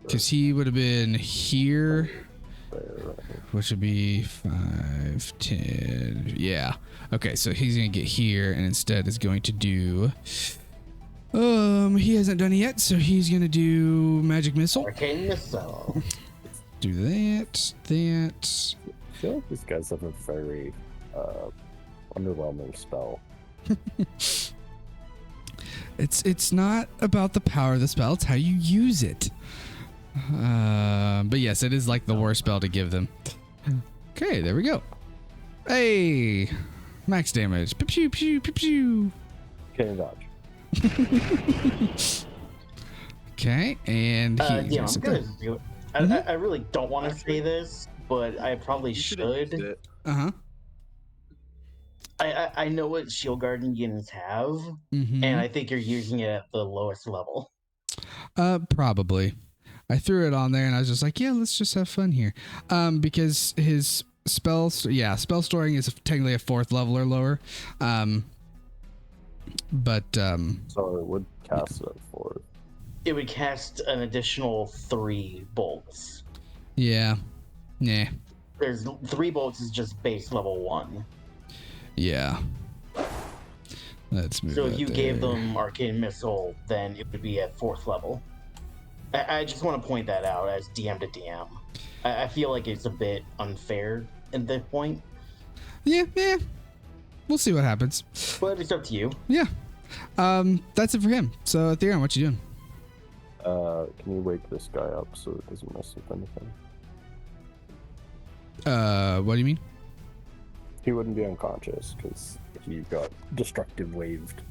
Because he would have been here... which would be 5, 10. Yeah. Okay, so he's going to get here and instead is going to do... he hasn't done it yet, so he's going to do Magic Missile. Arcane Missile. Do that. I feel like these guys have a very underwhelming spell. It's not about the power of the spell, it's how you use it. But yes, it is like the worst spell to give them. Okay, there we go. Hey, max damage. Pew pew pew pew. Can't dodge. Okay, and yeah, I'm gonna do it. I really don't want to say this, but I probably should. Uh-huh. I know what shield guardians have, and I think you're using it at the lowest level. Probably. I threw it on there and I was just like, yeah, let's just have fun here. Because his spell storing is technically a 4th level or lower. But so it would cast it at 4th. It would cast an additional 3 bolts. Yeah. Nah. There's 3 bolts is just base level 1. Yeah. Let's move. So if you gave them Arcane Missile, then it would be at 4th level. I just want to point that out as DM to DM. I feel like it's a bit unfair at this point. Yeah. We'll see what happens. But it's up to you. Yeah. That's it for him. So, Theron, what you doing? Can you wake this guy up so it doesn't mess with anything? What do you mean? He wouldn't be unconscious because he got destructive waved.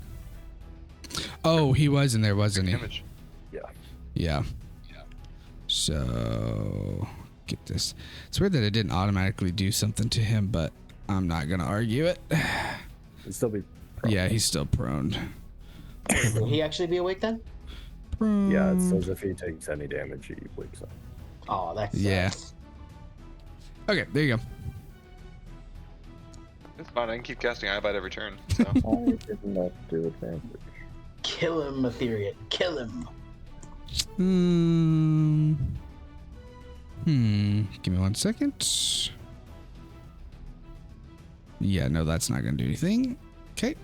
Oh, he was in there, wasn't he? Damage. Yeah. So, get this. It's weird that it didn't automatically do something to him, but I'm not gonna argue it. He'd still be prone. Yeah, he's still prone. Will he actually be awake then? Prone. Yeah, it says if he takes any damage, he wakes up. Oh, that's Yeah. Okay, there you go. It's fine. I can keep casting Eye Bite every turn. So. I did not do advantage. Kill him, Ethereum. Kill him. Give me 1 second. Yeah, no, that's not gonna do anything. Okay.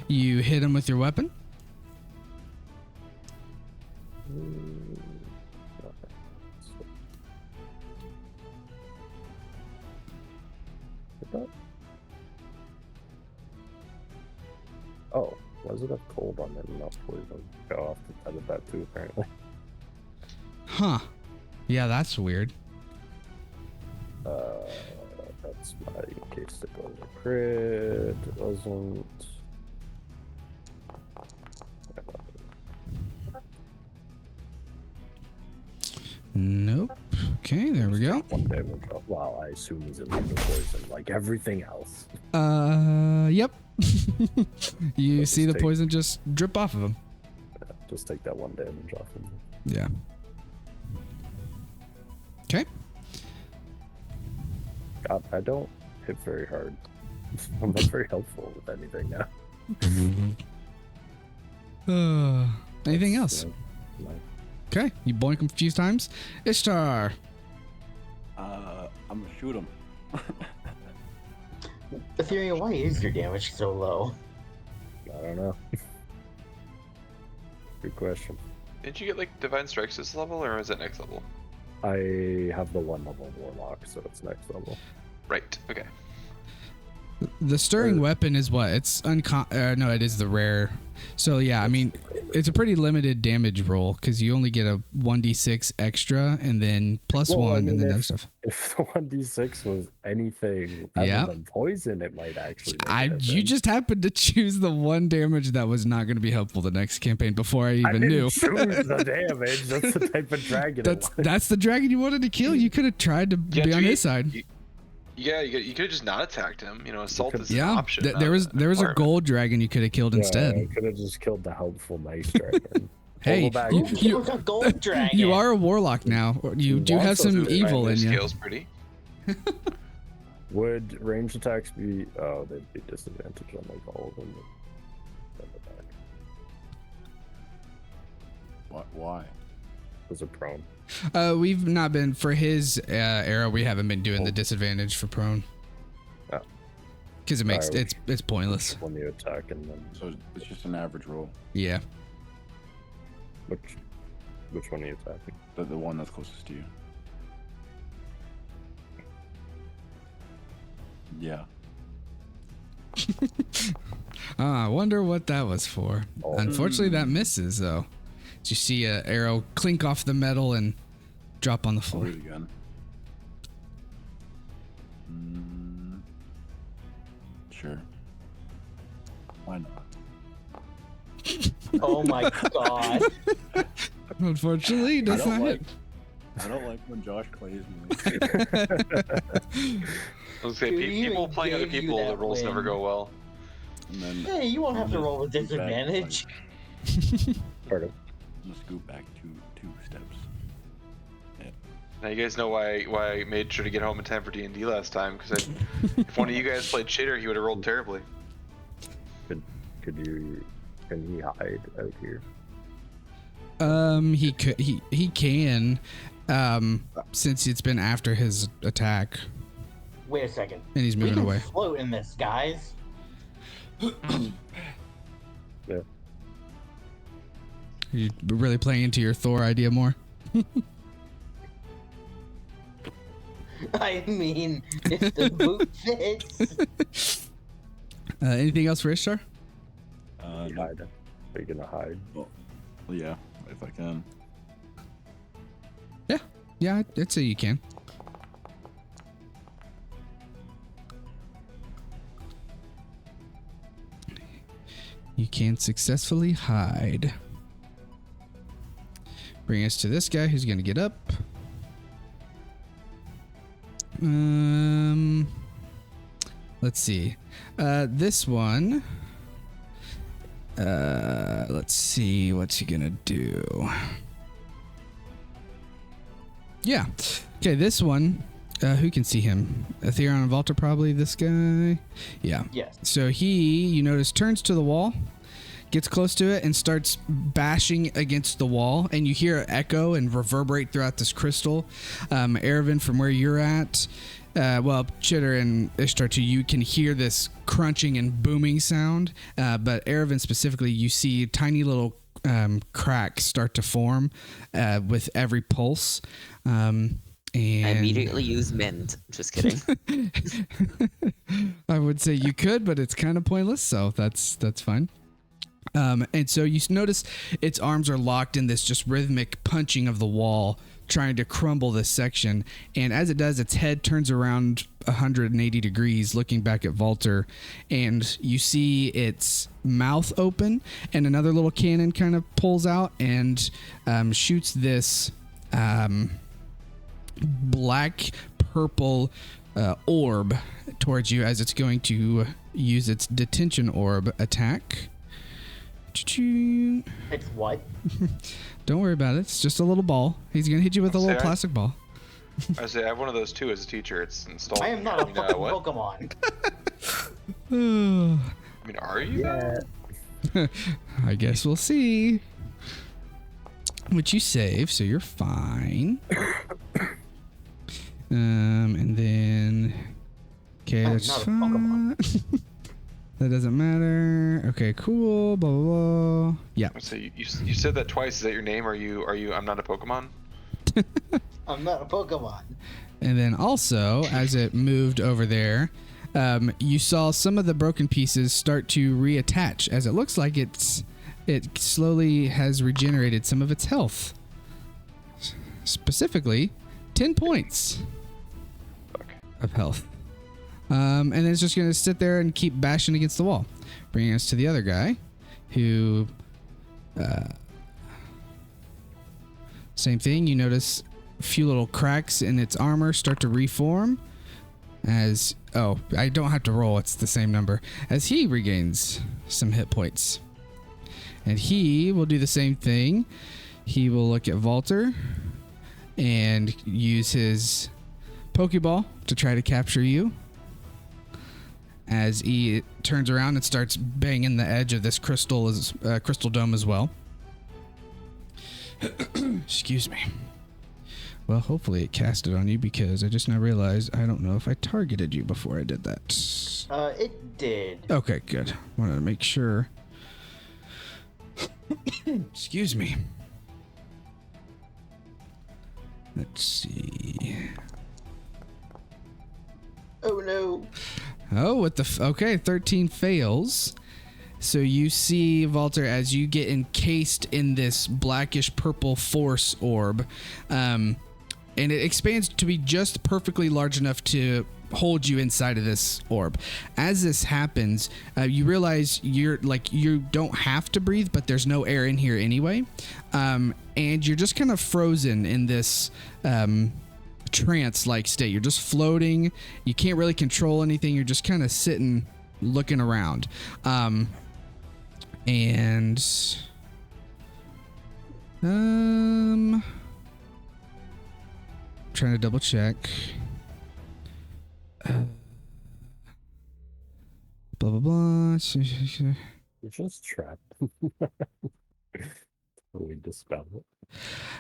You hit him with your weapon. Oh, was it a cold on it? Not poison. Go off the side of that too, apparently. Huh. Yeah, that's weird. That's my case it was a crit. It wasn't. Nope. Okay, there we go. One damage off. Wow, I assume he's immune to poison, like everything else. Yep. You Let's see the take- poison just drip off of him. Just take that one damage off him. Yeah. Okay. God, I don't hit very hard. I'm not very helpful with anything now. Anything else? No. Okay, you boink him a few times. Ishtar. I'm gonna shoot him. Ethereum, why is your damage so low? I don't know. Good question. Didn't you get like Divine Strikes this level, or is it next level? I have the 1 level Warlock, so it's next level. Right. Okay. The stirring weapon is what? It's no, it is the rare. So yeah, I mean, it's a pretty limited damage roll because you only get a 1d6 extra and then plus Well, I one mean, and then if- other stuff. If the 1d6 was anything other Yeah. than poison, it might actually make a You difference. just happened to choose the one damage that was not going to be helpful the next campaign before I I even didn't knew. choose the damage. That's the type of dragon it was. That's the dragon you wanted to kill. You could have tried to Yeah, be on dude, his side. You could have just not attacked him. You know, assault is an Yeah, option. there was a requirement. gold dragon you could have killed I instead. could have just killed the helpful nice dragon. Hey, Hold back. Who you- killed a gold dragon? You are a warlock now. You You do want have those some to evil Their in you. scale's pretty. Would range attacks be? Oh, they'd be disadvantaged on like all of them. Why? Those are prone. We've not been for his arrow. We haven't been doing the disadvantage for prone. Oh. Because it makes Alright, it's pointless. When you attack and then So it's just an average roll. Yeah. which one are you attacking? The one that's closest to you. Yeah. I wonder what that was for. Oh. Unfortunately, that misses though. You see a arrow clink off the metal and drop on the I'll floor. do it again. Sure. Why not? Oh my god. Unfortunately, that's not it. I don't like when Josh plays me. I was gonna say, Dude, even people playing other gave you people, that the rolls never win. go well. And then Hey, you won't have to roll with Scoot back, disadvantage. Pardon? I'm gonna scoot back two steps. Now you guys know why I made sure to get home in time for D&D last time, because if one of you guys played Shader, he would have rolled terribly. Can he hide out here? He could. He can. Since it's been after his attack Wait a second. and he's We moving can away. float in this, guys. Yeah. You really playing into your Thor idea more? I mean, if the boot fits. Anything else for Ishtar? You No. hide. Are you gonna hide? Well, yeah, if I can. Yeah, I'd say you can. you can successfully hide. Bring us to this guy who's going to get up. Let's see. This one. Let's see. What's he going to do? Yeah. Okay, this one. Who can see him? Theron and Volta, probably this guy. Yeah. Yes. So he, you notice, turns to the wall, gets close to it, and starts bashing against the wall. And you hear it echo and reverberate throughout this crystal. Erevan, from where you're at, Chitter and Ishtar too, you can hear this crunching and booming sound. But Erevan specifically, you see tiny little cracks start to form with every pulse. And I immediately use mend. Just kidding. I would say you could, but it's kind of pointless, so that's fine. And so you notice its arms are locked in this just rhythmic punching of the wall, trying to crumble this section. And as it does, its head turns around 180 degrees, looking back at Volter, and you see its mouth open, and another little cannon kind of pulls out and shoots this black purple orb towards you as it's going to use its detention orb attack. It's what? Don't worry about it. It's just a little ball. He's going to hit you with a little plastic ball. I say I have one of those too as a teacher. It's installed. I am not a fucking Pokemon. I mean, are you? Yeah. I guess we'll see. Which you save, so you're fine. And then... Okay, I'm that's not a fine. That doesn't matter. Okay, cool. Blah, blah, blah. Yeah. So you said that twice. Is that your name? Are you? I'm not a Pokemon. I'm not a Pokemon. And then also, as it moved over there, you saw some of the broken pieces start to reattach, as it looks like it slowly has regenerated some of its health. Specifically, 10 points of health. And then it's just going to sit there and keep bashing against the wall. Bringing us to the other guy, who... same thing. You notice a few little cracks in its armor start to reform. As... Oh, I don't have to roll. It's the same number. As he regains some hit points. And he will do the same thing. He will look at Volter and use his Pokeball to try to capture you. As he turns around and starts banging the edge of this crystal dome as well. Excuse me. Well, hopefully it casted on you, because I just now realized I don't know if I targeted you before I did that. It did. Okay, good. Wanted to make sure. Excuse me. Let's see. Oh no. Oh, okay, 13 fails. So you see, Volter, as you get encased in this blackish purple force orb, and it expands to be just perfectly large enough to hold you inside of this orb. As this happens, you realize you don't have to breathe, but there's no air in here anyway, and you're just kind of frozen in this trance-like state. You're just floating. You can't really control anything. You're just kind of sitting, looking around. Trying to double check. Blah blah blah. You're just trapped. We dispel it.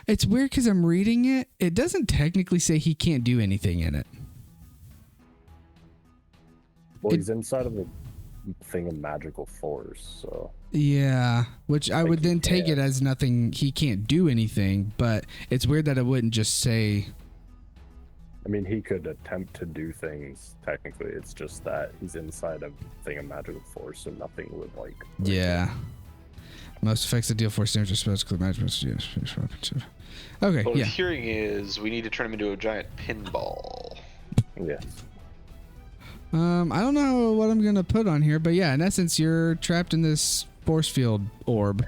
It's weird because I'm reading it. It doesn't technically say he can't do anything in it. Well, he's inside of a thing of magical force, so... Yeah, which I would then take it can't. as nothing. He can't do anything, but it's weird that it wouldn't just say... I mean, he could attempt to do things, technically. It's just that he's inside a thing of magical force, so nothing would, like... Yeah. Most effects that deal force damage are spells, include magic. Okay, What yeah. I'm hearing is we need to turn him into a giant pinball. Yes. I don't know what I'm gonna put on here, but yeah, in essence, you're trapped in this force field orb.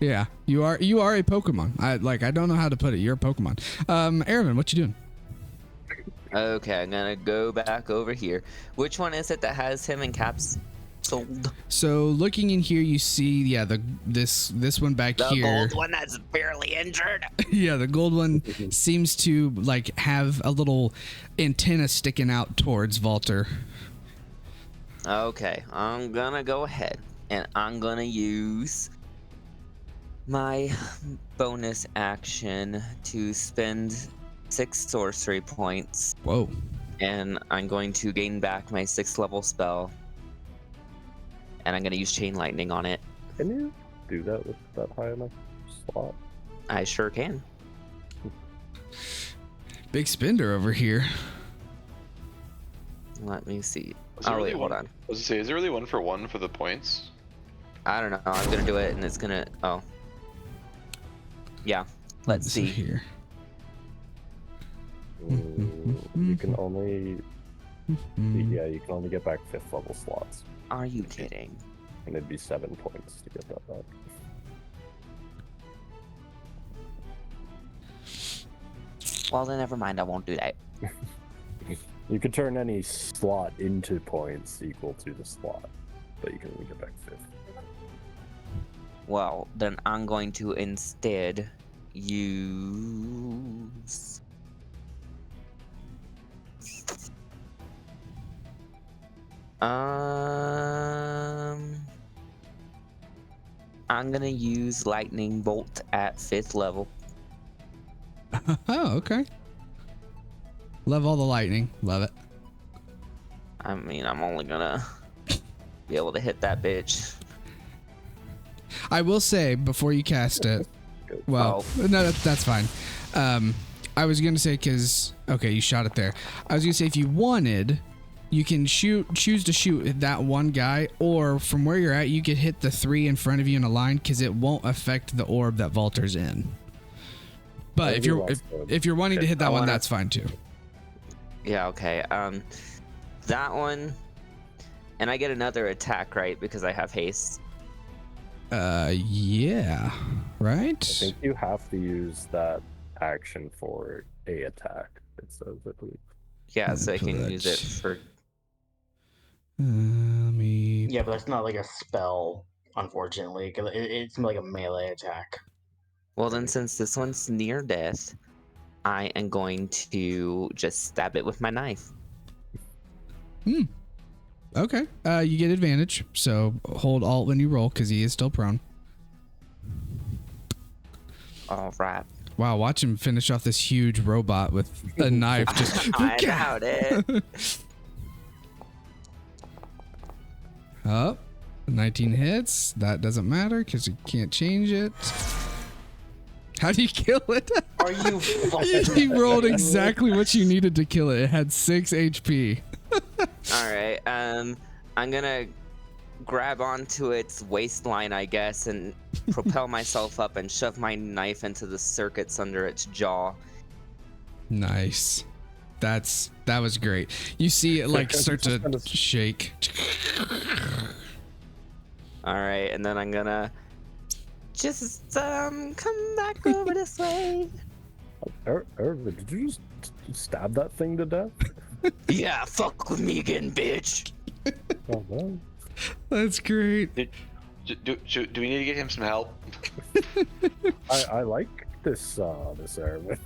Yeah, you are a Pokemon. I don't know how to put it. You're a Pokemon. Aramin, what you doing? Okay, I'm gonna go back over here. Which one is it that has him and Caps sold? So looking in here, you see, this one back The here. gold one that's barely injured. Yeah, the gold one seems to like have a little antenna sticking out towards Valter. Okay, I'm gonna go ahead and I'm gonna use my bonus action to spend 6 sorcery points. Whoa. And I'm going to gain back my 6th level spell. And I'm going to use Chain Lightning on it. Can you do that with that high enough slot? I sure can. Big spender over here. Let me see. Is it Oh, really wait, hold one- on. I was gonna say, is it really 1-for-1 for the points? I don't know. I'm going to do it and it's going to... Oh. Yeah. Let's see. Here. You can only... Yeah, you can only get back 5th level slots. Are you kidding? And it'd be 7 points to get that back. Well, then never mind. I won't do that. You could turn any slot into points equal to the slot, but you can only get back 5th. Well, then I'm going to instead use... I'm gonna use Lightning Bolt at 5th level. Oh, okay. Love all the lightning. Love it. I mean, I'm only gonna be able to hit that bitch. I will say before you cast it. Well, no, that's fine. I was gonna say because okay, you shot it there. I was gonna say if you wanted, you can choose to shoot that one guy, or from where you're at, you could hit the 3 in front of you in a line because it won't affect the orb that Valter's in. But if you're wanting to hit that one, that's fine too. Yeah, okay. That one, and I get another attack, right? Because I have haste. Yeah, right. I think you have to use that action for a attack. It says, I believe. Yeah, so I can use it for... Yeah, but that's not like a spell, unfortunately. 'Cause it's like a melee attack. Well, then since this one's near death, I am going to just stab it with my knife. Okay. You get advantage, so hold Alt when you roll because he is still prone. All right. Wow, watch him finish off this huge robot with a knife. Just I doubt it. Oh, 19 hits. That doesn't matter because you can't change it. How do you kill it? Are you fucking... He rolled exactly what you needed to kill it. It had 6 HP. All right. I'm gonna grab onto its waistline, I guess, and propel myself up and shove my knife into the circuits under its jaw. Nice. That was great. You see it like start to shake. All right, and then I'm gonna just come back over this way. Did you just stab that thing to death? Yeah, fuck with me again, bitch. Oh, no. That's great. Do we need to get him some help? I like this Aramin.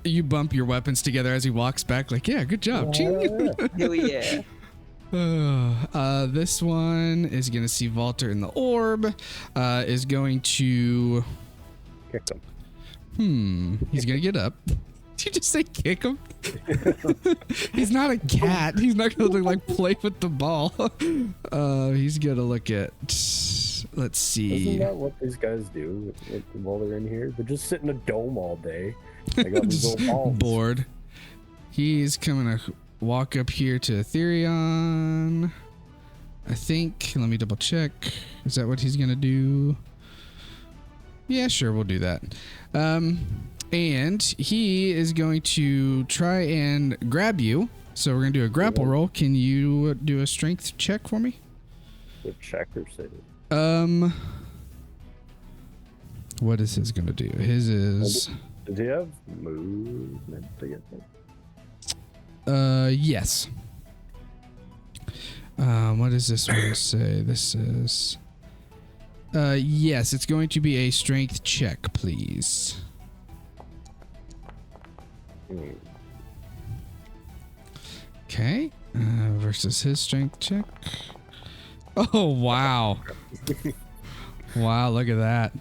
You bump your weapons together as he walks back. Like, yeah, good job. Ching. Hell yeah. This one is gonna see Valter in the orb. Is going to Kick him. He's gonna get up. Did you just say kick him? He's not a cat. He's not gonna like play with the ball. He's gonna look at. Let's see. Isn't that what these guys do while they're in here? They just sit in a dome all day. They got these little balls. Bored. He's coming to walk up here to Ethereon. I think. Let me double check. Is that what he's gonna do? Yeah, sure, we'll do that. And he is going to try and grab you. So we're gonna do a grapple roll. Can you do a strength check for me? The checker save. What is his gonna do? His is. Does he have movement to get there? Yes. What does this one say? This is. Yes, it's going to be a strength check, please. Okay. Versus his strength check. Oh, wow. Wow, look at that.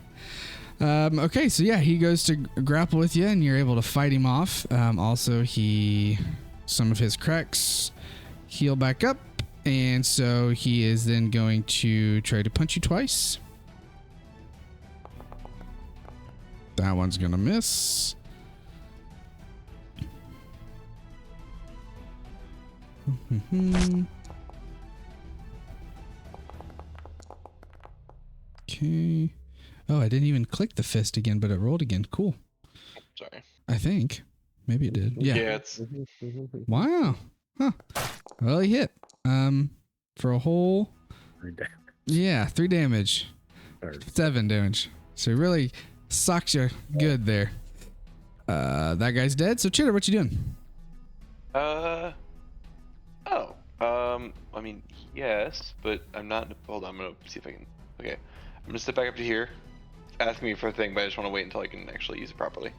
Okay, so yeah, he goes to grapple with you and you're able to fight him off. Also, some of his cracks heal back up. And so he is then going to try to punch you twice. That one's going to miss. Okay. Oh, I didn't even click the fist again, but it rolled again. Cool. Sorry. I think. Maybe it did. Yeah. Yeah, it's Wow. Huh. Well, he hit. For a whole. 3 damage. Yeah, 3 damage. Or 7 damage. So he really socked you good there. That guy's dead. So Chitter, what you doing? I mean, yes, but I'm not. Hold on, I'm gonna see if I can. Okay, I'm gonna step back up to here. It's asking me for a thing, but I just want to wait until I can actually use it properly.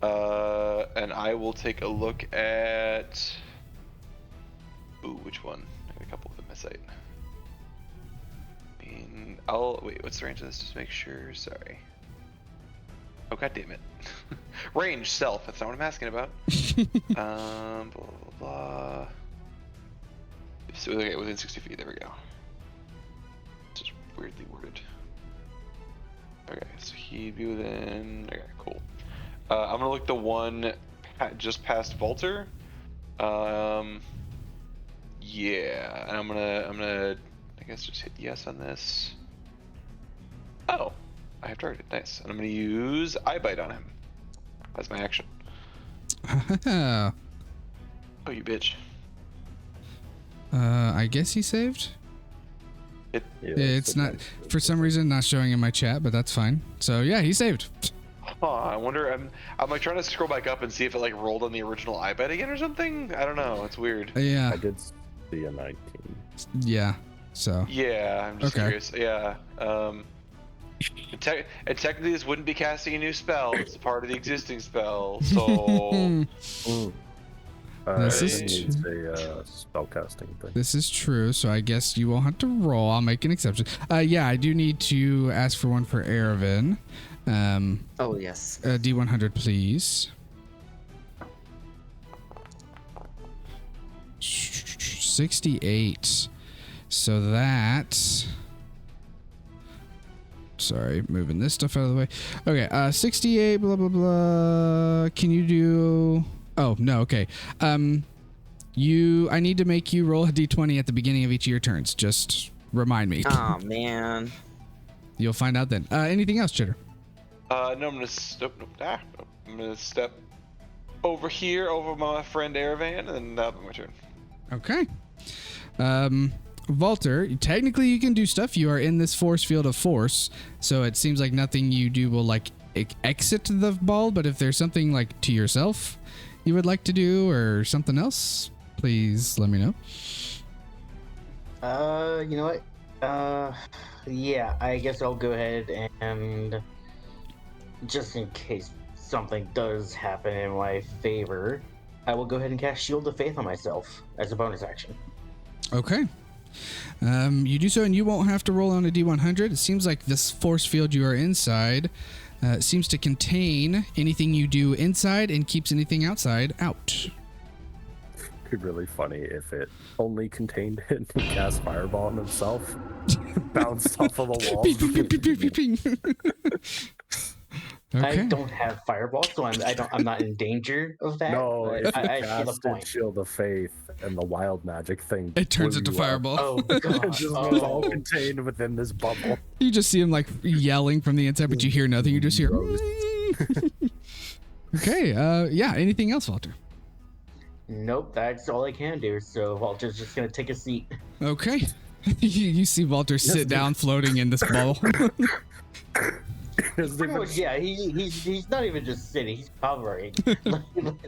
And I will take a look at. Ooh, which one? I got a couple of my sight. I mean, wait. What's the range of this? Just to make sure. Sorry. Oh, god damn it. Range, self. That's not what I'm asking about. Blah, blah, blah. So, okay, within 60 feet. There we go. Just weirdly worded. Okay, so he'd be within. Okay, cool. I'm gonna look the one just past Volter. Yeah, and I'm gonna, I guess just hit yes on this. Oh, I have targeted. Nice. And I'm gonna use Eye Bite on him. That's my action. Oh, you bitch. I guess he saved. It's not, for some reason, not showing in my chat, but that's fine. So yeah, he saved. I wonder. I'm like trying to scroll back up and see if it like rolled on the original Eye Bite again or something. I don't know. It's weird. Yeah. I did see a 19. Yeah. So. Yeah, I'm just curious. Yeah. And technically, this wouldn't be casting a new spell. It's a part of the existing spell. So. This is a spellcasting thing. This is true, so I guess you won't have to roll. I'll make an exception. Yeah, I do need to ask for one for Eravin. Oh, yes. D100, please. 68. So that... Sorry, moving this stuff out of the way. Okay, 68, blah, blah, blah. Can you do... Oh, no, okay. I need to make you roll a d20 at the beginning of each of your turns. Just remind me. Oh, man. You'll find out then. Anything else, Chitter? No, I'm gonna step. I'm gonna step over here, over my friend Erevan, and then that'll be my turn. Okay. Volter, technically you can do stuff. You are in this force field of force, so it seems like nothing you do will like exit the ball. But if there's something like to yourself you would like to do, or something else, please let me know. You know what? Yeah, I guess I'll go ahead and, just in case something does happen in my favor, I will go ahead and cast Shield of Faith on myself as a bonus action. Okay. You do so and you won't have to roll on a D100. It seems like this force field you are inside seems to contain anything you do inside and keeps anything outside out. It'd be really funny if it only contained it and cast Fireball on himself. Bounced off of the wall. Okay. I don't have Fireball, so I'm not in danger of that. No, if I you feel the casted point. Shield of Faith and the wild magic thing, It turns blew into you up. Fireball. Oh It god! just was all contained within this bubble. You just see him like yelling from the inside, but you hear nothing. You just hear. Okay. Yeah. Anything else, Walter? Nope, that's all I can do. So Walter's just gonna take a seat. Okay. You see Walter sit down, floating in this bubble. Pretty much, yeah. He's not even just sitting; he's hovering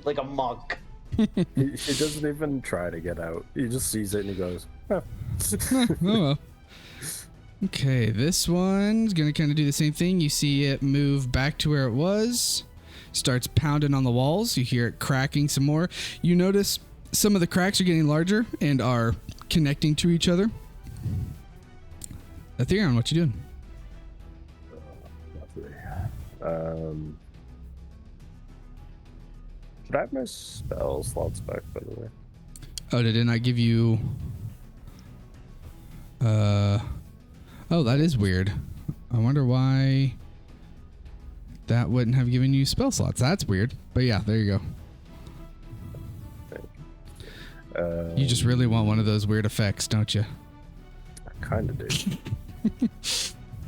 like a monk. He doesn't even try to get out. He just sees it and he goes, "Huh." Oh well. Okay, this one's gonna kind of do the same thing. You see it move back to where it was, starts pounding on the walls. You hear it cracking some more. You notice some of the cracks are getting larger and are connecting to each other. Ethereon, what you doing? Should I have my spell slots back, by the way? Oh, did it not give you... Oh, that is weird. I wonder why that wouldn't have given you spell slots. That's weird. But yeah, there you go. You just really want one of those weird effects, don't you? I kind of do.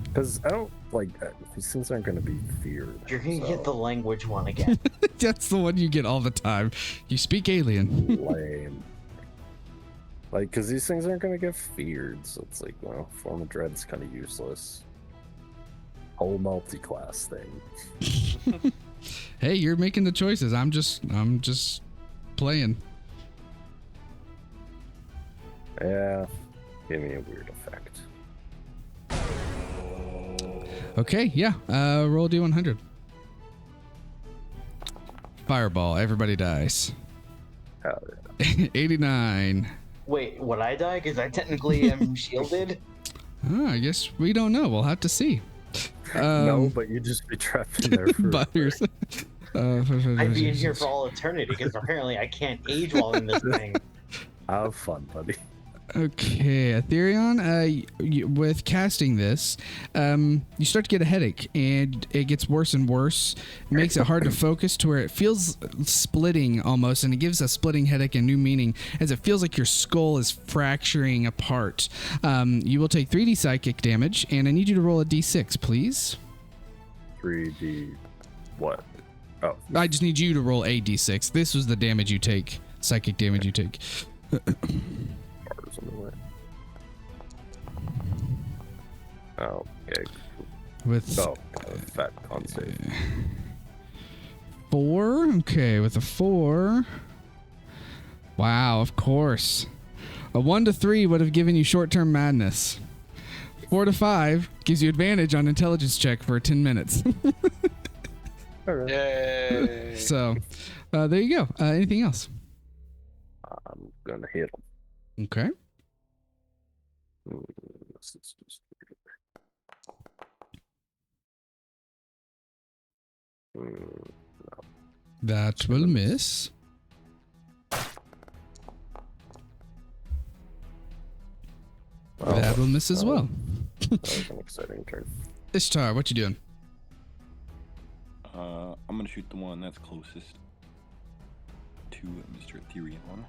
Because I don't like these things aren't going to be feared. You're gonna get the language one again. That's the one you get all the time. You speak alien. Lame. Like, because these things aren't going to get feared, so it's like, well, Form of Dread's kind of useless. Whole multi-class thing. Hey, you're making the choices. I'm just playing. Yeah, give me a weird effect. Okay, yeah. Roll D100. Fireball. Everybody dies. Hell yeah. 89. Wait, would I die? Because I technically am shielded. Oh, I guess we don't know. We'll have to see. No, but you'd just be trapped in there for but here's, I'd be in here for all eternity because apparently I can't age while in this thing. Have fun, buddy. Okay, Ethereon, with casting this, you start to get a headache, and it gets worse and worse. It makes it hard to focus to where it feels splitting almost, and it gives a splitting headache a new meaning, as it feels like your skull is fracturing apart. You will take 3d psychic damage, and I need you to roll a d6, please. 3D... what? Oh. I just need you to roll a d6. This was the damage you take, psychic damage you take. On the way. Oh, yeah. With fat con save. 4. Okay, with a 4. Wow, of course. A 1 to 3 would have given you short-term madness. 4 to 5 gives you advantage on intelligence check for 10 minutes. Alright. Yay! So, there you go. Anything else? I'm gonna hit him. Okay. No. That will miss. That will miss as well. That was an exciting turn. Ishtar, what you doing? I'm gonna shoot the one that's closest to Mr. Ethereon.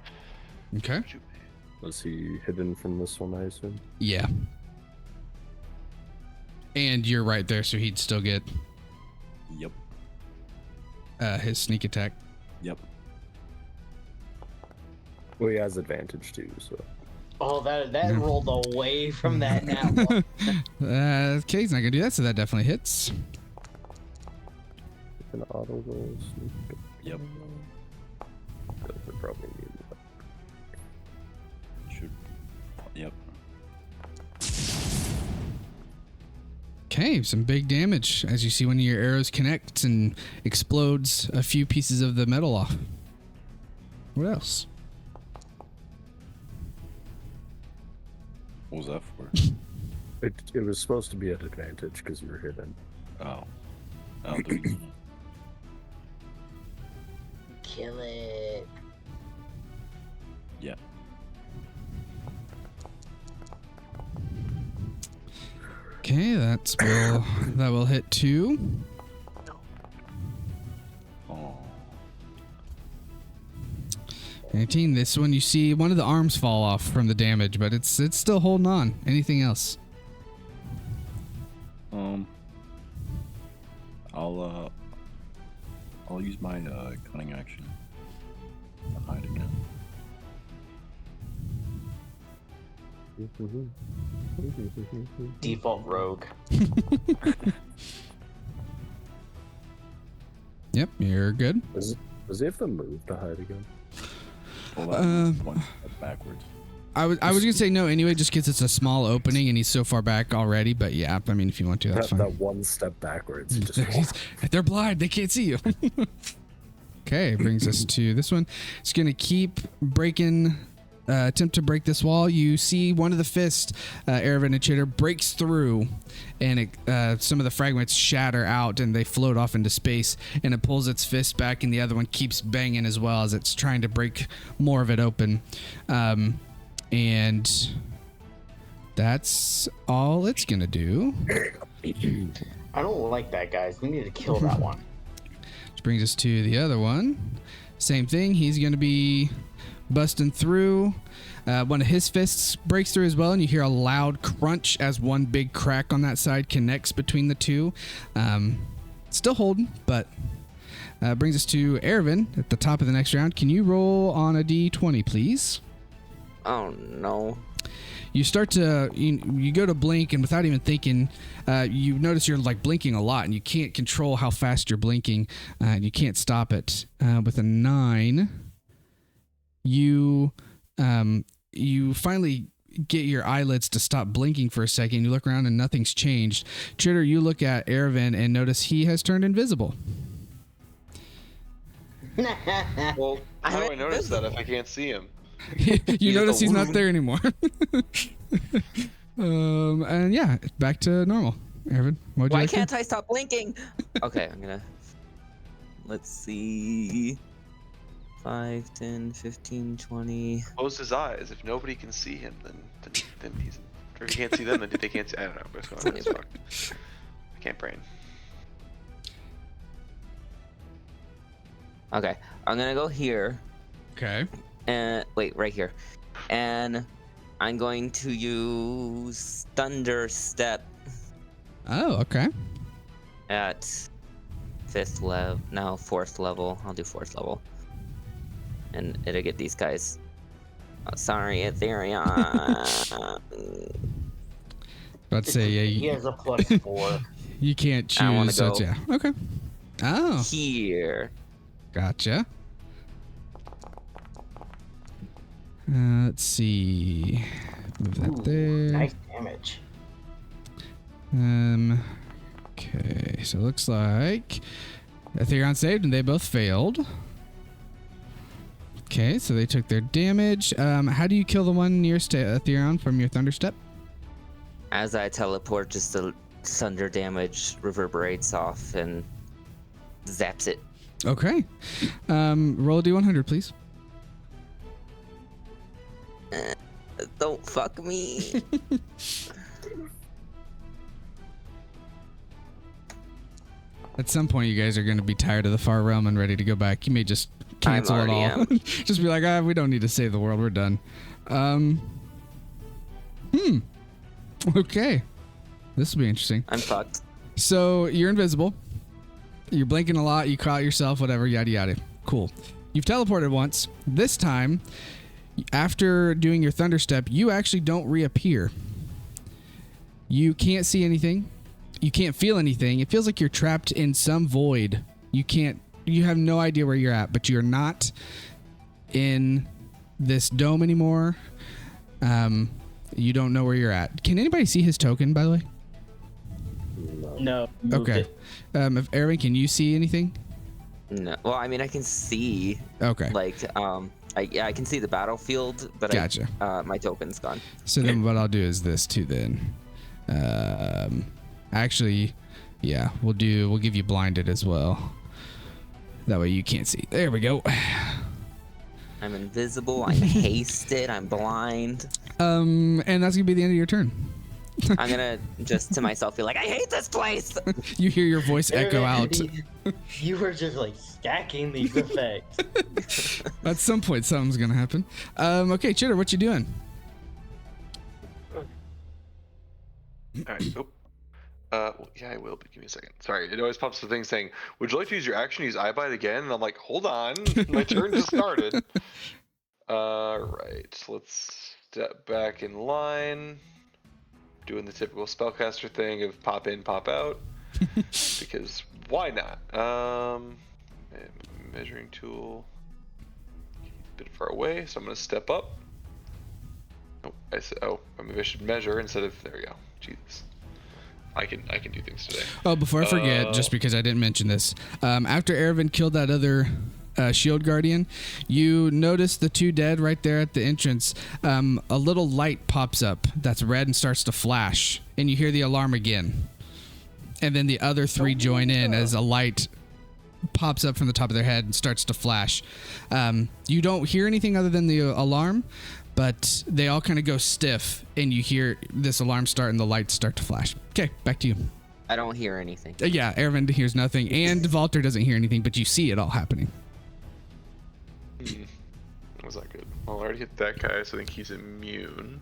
Okay. Was he hidden from this one, I assume? Yeah. And you're right there, so he'd still get Yep. His sneak attack. Yep. Well, he has advantage too, so. Oh, that rolled away from that now. Okay, he's not gonna do that, so that definitely hits. An auto roll. Yep. Doesn't probably need that. Should. Yep. Okay, some big damage as you see one of your arrows connects and explodes a few pieces of the metal off. What else? What was that for? It was supposed to be at advantage because you were hidden. Oh. Oh, there you go. Kill it. Yeah. Okay, that will hit 2. Oh. 18. This one you see one of the arms fall off from the damage, but it's still holding on. Anything else? I'll use my cunning action to hide again. Default rogue. Yep, you're good. Does he have to move to hide again? One step backwards. I was gonna say no anyway, just because it's a small opening and he's so far back already. But yeah, I mean, if you want to, that's fine. That one step backwards. They're blind; they can't see you. Okay, brings us to this one. It's gonna keep breaking. Attempt to break this wall. You see one of the fists, Erevan and Chitter, breaks through, and some of the fragments shatter out and they float off into space. And it pulls its fist back, and the other one keeps banging as well as it's trying to break more of it open. And that's all it's gonna do. I don't like that, guys. We need to kill that one. Which brings us to the other one. Same thing. He's gonna be busting through. One of his fists breaks through as well, and you hear a loud crunch as one big crack on that side connects between the two. Still holding, but brings us to Erevan at the top of the next round. Can you roll on a d20, please? Oh no. You start to you go to blink, and without even thinking, you notice you're like blinking a lot, and you can't control how fast you're blinking, and you can't stop it. With a 9, you finally get your eyelids to stop blinking for a second. You look around and nothing's changed. Chitter, you look at Erevan and notice he has turned invisible. Well, how do I notice that if I can't see him? You notice he's not there anymore. And yeah, back to normal. Erevan, what'd you Why like can't to? I stop blinking? Okay, I'm gonna. Let's see. 5, 10, 15, 20. Close his eyes. If nobody can see him, then he's. Or if you can't see them, then they can't see. I don't know what's going on. It's fucked. I can't brain. Okay, I'm gonna go here. Okay. And wait, right here. And I'm going to use Thunder Step Oh, okay. at 5th level. No, 4th level. I'll do 4th level. And it'll get these guys. Oh, sorry, Ethereum. I'd say yeah. He has a +4. You can't I wanna choose. So it's- go yeah. Okay. Oh, Here. gotcha. Let's see. Move that Ooh, there. nice damage. Okay, so it looks like Ethereum saved and they both failed. Okay, so they took their damage. How do you kill the one nearest to Ethereum from your Thunder Step? As I teleport, just the thunder damage reverberates off and zaps it. Okay. Roll a d100, please. Don't fuck me. At some point, you guys are going to be tired of the Far Realm and ready to go back. You may just cancel it all. am. Just be like, we don't need to save the world. We're done. Okay. This will be interesting. I'm fucked. So you're invisible. You're blinking a lot. You caught yourself, whatever, yada, yada. Cool. You've teleported once. This time, after doing your Thunder Step, you actually don't reappear. You can't see anything. You can't feel anything. It feels like you're trapped in some void. You have no idea where you're at, but you're not in this dome anymore. You don't know where you're at. Can anybody see his token, by the way? No. moved Okay. it. If Aaron, can you see anything? No. Well, I mean, I can see. Okay. Like, I can see the battlefield, but Gotcha. my token's gone. So then what I'll do is this too then. Actually, yeah, we'll give you blinded as well. That way you can't see. There we go. I'm invisible. I'm hasted. I'm blind. And that's gonna be the end of your turn. I'm gonna just to myself be like, I hate this place. You hear your voice echo out. You were just like stacking these effects. At some point, something's gonna happen. Okay, Chitter, what you doing? All right. Oh. Yeah, I will, but give me a second. Sorry, it always pops up the thing saying, would you like to use your action to use iBite again? And I'm like, hold on, my turn just started. Right, let's step back in line, doing the typical spellcaster thing of pop in, pop out, because why not? Measuring tool, a bit far away, so I'm gonna step up. Oh, maybe I should measure instead of, there we go. Jesus. I can do things today. Oh, before I forget, just because I didn't mention this, after Erevan killed that other shield guardian, you notice the two dead right there at the entrance. A little light pops up that's red and starts to flash, and you hear the alarm again. And then the other three join in as a light pops up from the top of their head and starts to flash. You don't hear anything other than the alarm, but they all kind of go stiff, and you hear this alarm start and the lights start to flash. Okay, back to you. I don't hear anything. Yeah, Erevan hears nothing, and Valter doesn't hear anything, but you see it all happening. Was that good? Well, I already hit that guy, so I think he's immune.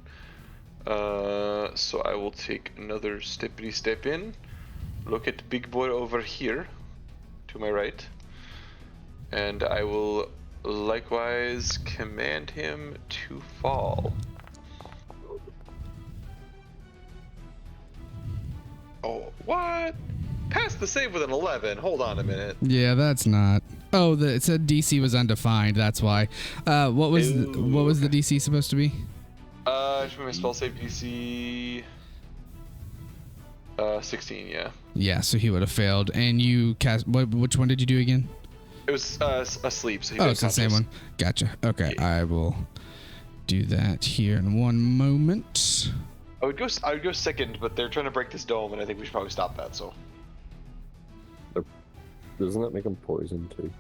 So I will take another steppity step in. Look at big boy over here, to my right. And I will likewise command him to fall. Oh, what? Passed the save with an 11. Hold on a minute. Yeah, that's not. Oh, it said DC was undefined. That's why. What was the DC supposed to be? Should be my spell save DC. 16. Yeah. Yeah, so he would have failed. And you cast. Which one did you do again? It was asleep. So it's the same one. Gotcha. Okay, yeah. I will do that here in one moment. I would go second, but they're trying to break this dome, and I think we should probably stop that. So. Doesn't that make them poison too?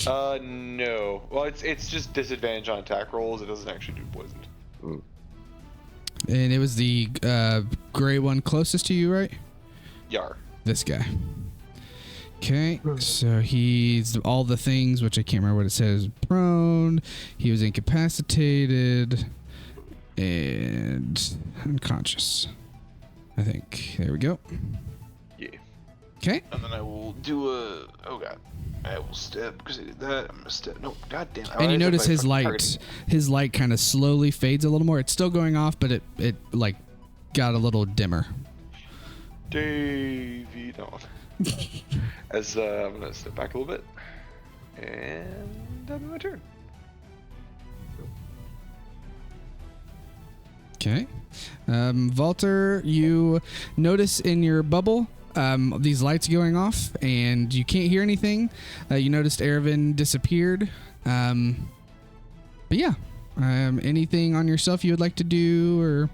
No. Well, it's just disadvantage on attack rolls. It doesn't actually do poison. Mm. And it was the gray one closest to you, right? Yar. This guy. Okay, so he's all the things, which I can't remember what it says. Prone. He was incapacitated and unconscious, I think. There we go. Yeah. Okay. And then I will do a. Oh god. I will step because I did that. I'm gonna step. No, god damn. And you notice his light kind of slowly fades a little more. It's still going off, but it like got a little dimmer. Davey Dawn. As I'm gonna step back a little bit, and that'll be my turn. Okay. Valter, you notice in your bubble these lights going off, and you can't hear anything. You noticed Erevan disappeared. But yeah, anything on yourself you would like to do, or?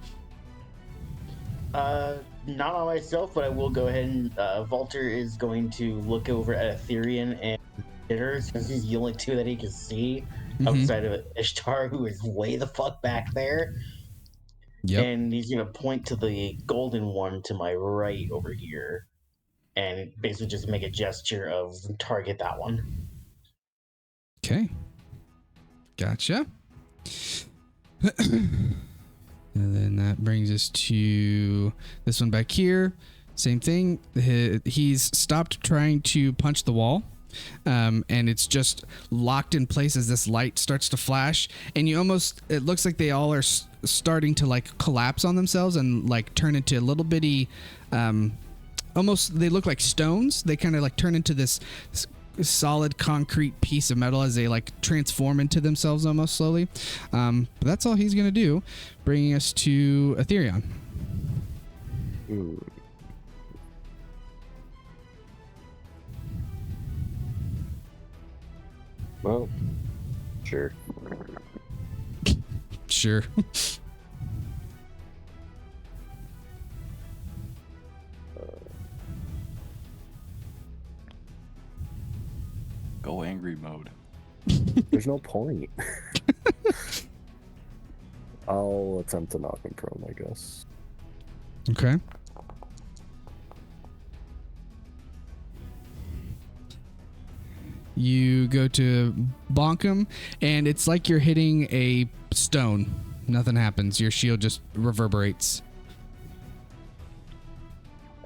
Not on myself, but I will go ahead and Valter is going to look over at Ethereum and Jitter, since he's the only two that he can see outside of Ishtar, who is way the fuck back there. Yep. And he's gonna point to the golden one to my right over here, and basically just make a gesture of target that one. Okay. Gotcha. And then that brings us to this one back here. Same thing. He's stopped trying to punch the wall. And it's just locked in place as this light starts to flash. And it looks like they all are starting to like collapse on themselves and like turn into little bitty, almost, they look like stones. They kind of like turn into this solid concrete piece of metal as they like transform into themselves almost slowly. But that's all he's gonna do, bringing us to Ethereum. Well, sure. Sure. Go angry mode. There's no point. I'll attempt to knock him prone, I guess. Okay. You go to bonk him, and it's like you're hitting a stone. Nothing happens. Your shield just reverberates.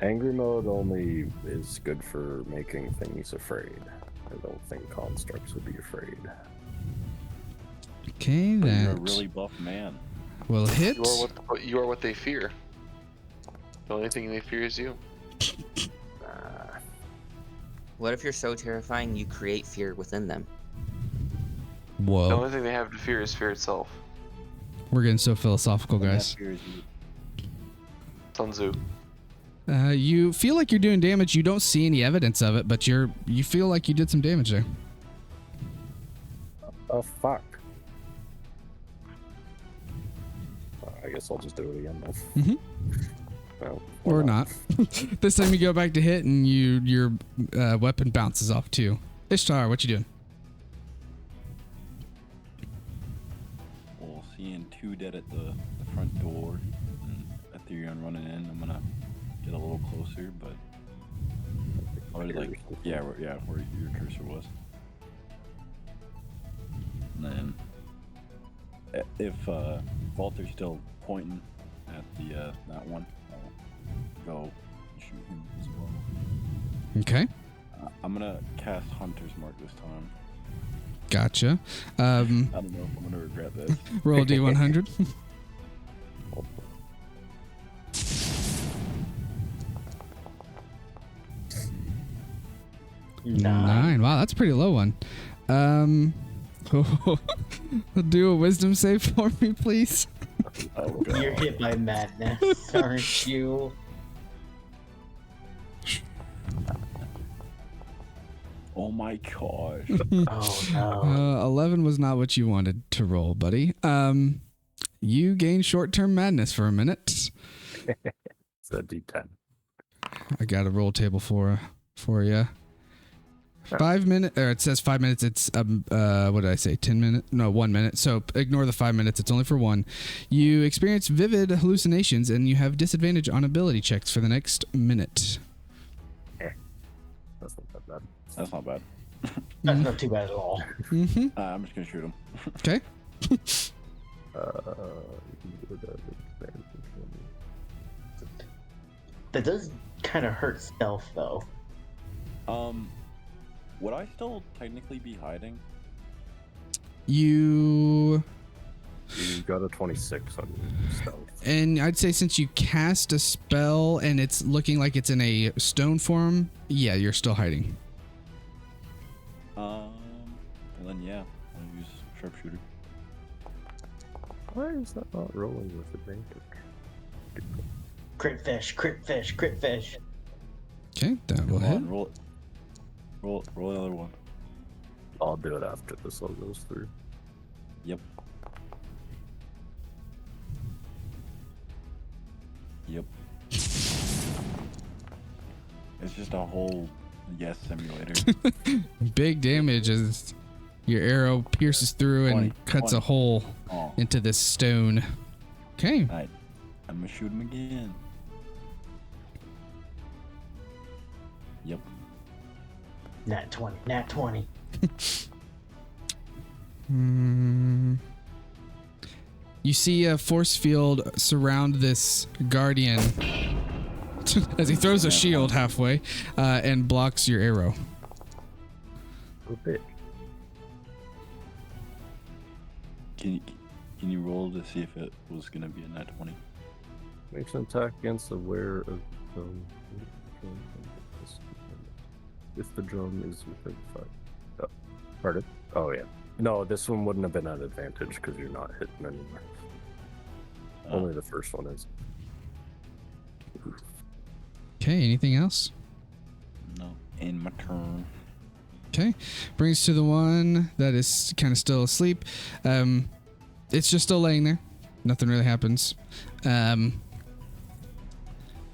Angry mode only is good for making things afraid. I don't think constructs would be afraid. Okay, You're a that really buff man. will hit. You are what they fear. The only thing they fear is you. What if you're so terrifying you create fear within them? The Whoa, only thing they have to fear is fear itself. we're getting so philosophical, And that guys. fear is you. Sun Tzu. You feel like you're doing damage. You don't see any evidence of it, but you feel like you did some damage there. Oh, fuck. I guess I'll just do it again then. Mhm. Well, Or not. This time you go back to hit and your weapon bounces off too. Ishtar, what you doing? Well, seeing 2 dead at the front door and Ethereum running in, I'm gonna get a little closer, but or like where your cursor was. And then if Walter's still pointing at the that one, I'll go and shoot him as well. Okay, I'm gonna cast Hunter's Mark this time. gotcha. I don't know if I'm gonna regret this. Roll a D100. Nine. Wow, that's a pretty low one. Do a wisdom save for me, please. Oh god. You're hit by madness, aren't you? Oh my gosh. Oh no. 11 was not what you wanted to roll, buddy. You gain short-term madness for a minute. It's a D10. I got a roll table for you. 5 minutes, or it says 5 minutes. It's what did I say? 10 minutes? No, 1 minute. So ignore the 5 minutes. It's only for 1. You experience vivid hallucinations, and you have disadvantage on ability checks for the next minute. That's not that bad. That's not bad. That's not too bad at all. Mm-hmm. I'm just gonna shoot him. Okay. That does kind of hurt stealth, though. Would I still technically be hiding? You got a 26 on your stealth. and I'd say since you cast a spell and it's looking like it's in a stone form, yeah, you're still hiding. Well then yeah, I'll use sharpshooter. Why is that not rolling with advantage? Crit fish, crit fish, crit fish. Okay, that will Come hit. on, roll another one. I'll do it after this all goes through. Yep. It's just a whole yes simulator. Big damage as your arrow pierces through and 20, cuts 20. a hole Oh, into this stone. Okay. alright. I'm gonna shoot him again. Yep. Nat 20, nat 20. You see a force field surround this guardian as he throws a shield halfway and blocks your arrow. A bit. Can you roll to see if it was gonna be a nat 20? Makes an attack against the wearer of the if the drum is within 5. Oh, pardon? Oh yeah. No, this one wouldn't have been at advantage because you're not hitting anymore. Only the first one is. Okay, anything else? No. In my turn. Okay, brings to the one that is kind of still asleep. It's just still laying there. Nothing really happens.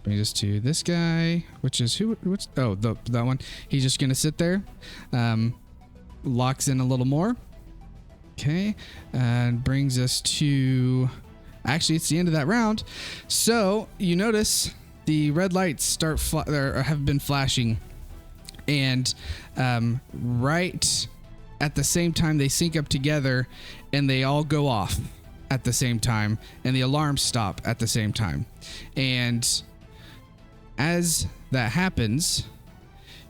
Brings us to this guy, which is who? That one. He's just gonna sit there. Locks in a little more. Okay, and brings us to. Actually, it's the end of that round. So you notice the red lights have been flashing, and right at the same time they sync up together, and they all go off at the same time, and the alarms stop at the same time. And as that happens,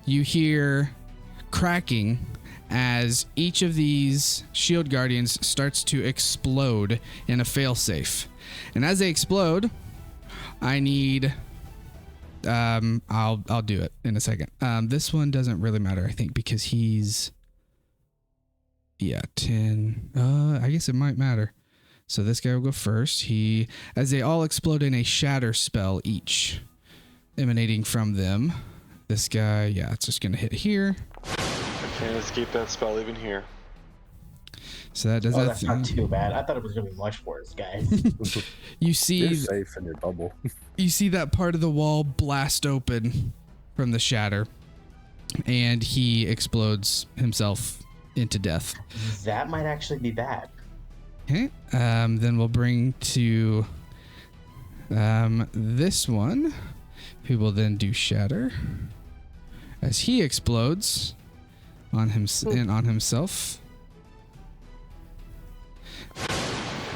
you hear cracking as each of these shield guardians starts to explode in a failsafe. And as they explode, I need I'll do it in a second. This one doesn't really matter, I think, because he's 10. I guess it might matter. So this guy will go first. As they all explode in a shatter spell each, emanating from them. This guy, it's just gonna hit here. I can't escape that spell even here. So that does that. That's not too bad. I thought it was gonna be much worse, guys. You see, You're safe in your bubble. You see that part of the wall blast open from the shatter, and he explodes himself into death. That might actually be bad. Okay. Then we'll bring to this one, who will then do shatter as he explodes on himself.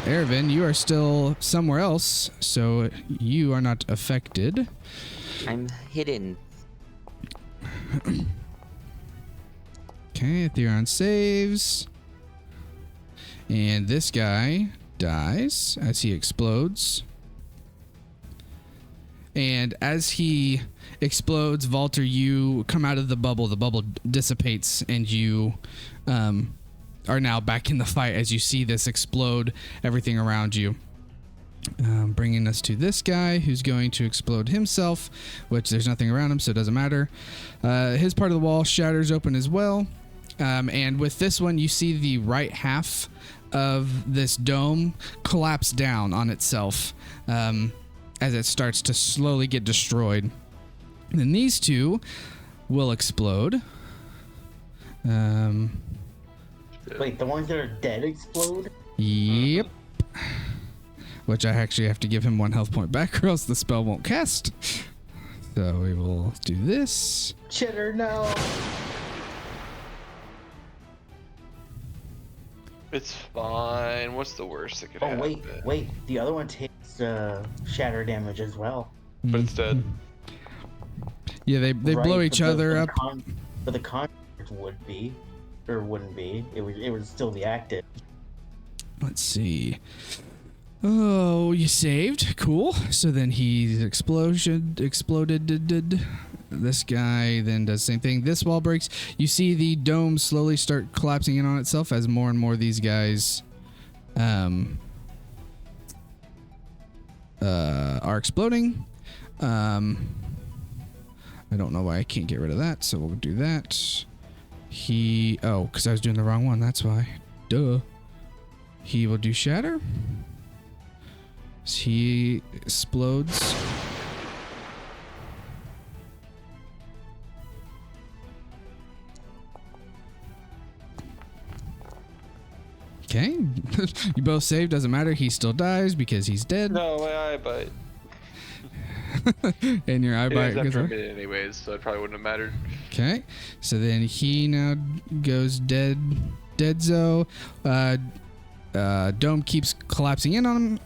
Ervin, you are still somewhere else, so you are not affected. I'm hidden. Okay, Theron saves. And this guy dies as he explodes. And as he explodes, Walter, you come out of the bubble. The bubble dissipates, and you are now back in the fight as you see this explode everything around you. Bringing us to this guy who's going to explode himself, which there's nothing around him, so it doesn't matter. His part of the wall shatters open as well. And with this one, you see the right half of this dome collapse down on itself as it starts to slowly get destroyed. And then these two will explode. Wait, the ones that are dead explode? Yep. Which I actually have to give him 1 health point back, or else the spell won't cast. So we will do this. Chitter, no. It's fine. What's the worst that could happen? Wait. The other one takes shatter damage as well. But it's dead. Yeah, they blow each other up. But the contract would be, or wouldn't be. It would still be active. Let's see. Oh, you saved. Cool. So then he's exploded. This guy then does the same thing. This wall breaks. You see the dome slowly start collapsing in on itself as more and more of these guys are exploding. I don't know why I can't get rid of that, so we'll do that. Because I was doing the wrong one. That's why. Duh. He will do shatter. He explodes. Okay. You both saved. Doesn't matter. He still dies because he's dead. No, my eye bite. And your eye bite goes goes after a minute anyways, so it probably wouldn't have mattered. Okay. So then he now goes dead. Deadzo. Dome keeps collapsing in on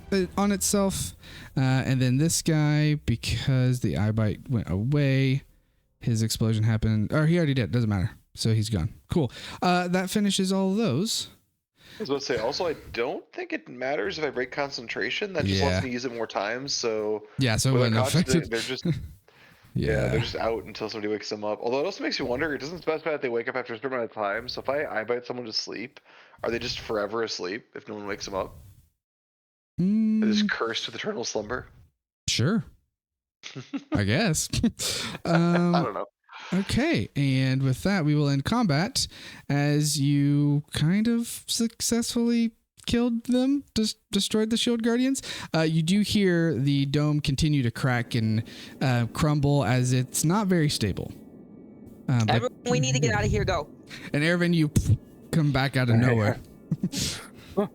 itself. And then this guy, because the eye bite went away, his explosion happened. Or he already did. Doesn't matter. So he's gone. Cool. That finishes all of those. I was about to say, also, I don't think it matters if I break concentration. That just lets me use it more times. So yeah, so when affected, they're just they're just out until somebody wakes them up. Although it also makes you wonder, it doesn't specify that they wake up after a certain amount of time. So if I bite someone to sleep, are they just forever asleep if no one wakes them up? They're just cursed with eternal slumber? Sure. I guess. I don't know. Okay, and with that, we will end combat as you kind of successfully killed them, destroyed the shield guardians. You do hear the dome continue to crack and crumble as it's not very stable. Everyone, we need to get out of here. Go. And Ervin, you come back out of nowhere. You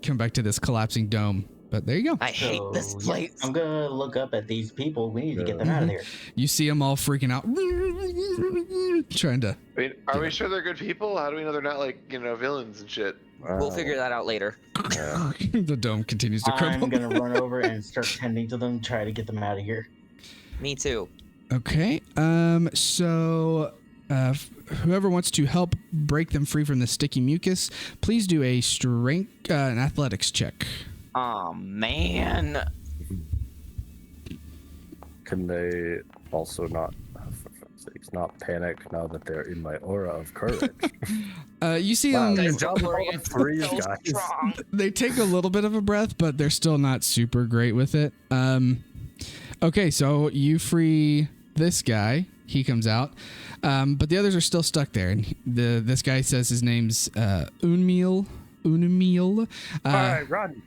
come back to this collapsing dome. But there you go. I hate this place. I'm gonna look up at these people. We need to get them out of here. You see them all freaking out, trying to. I mean, are we sure they're good people? How do we know they're not like villains and shit? We'll figure that out later. The dome continues to crumble. I'm gonna run over and start tending to them, try to get them out of here. Me too. Okay. So whoever wants to help break them free from the sticky mucus, please do a strength, an athletics check. Oh man. Can they also not, for fuck's sakes, not panic now that they're in my aura of courage? You see Wow, them. Guys, don't worry, it's Three so guys. strong. They take a little bit of a breath, but they're still not super great with it. Okay, so you free this guy. He comes out, but the others are still stuck there. And this guy says his name's Unmeal. All right, run.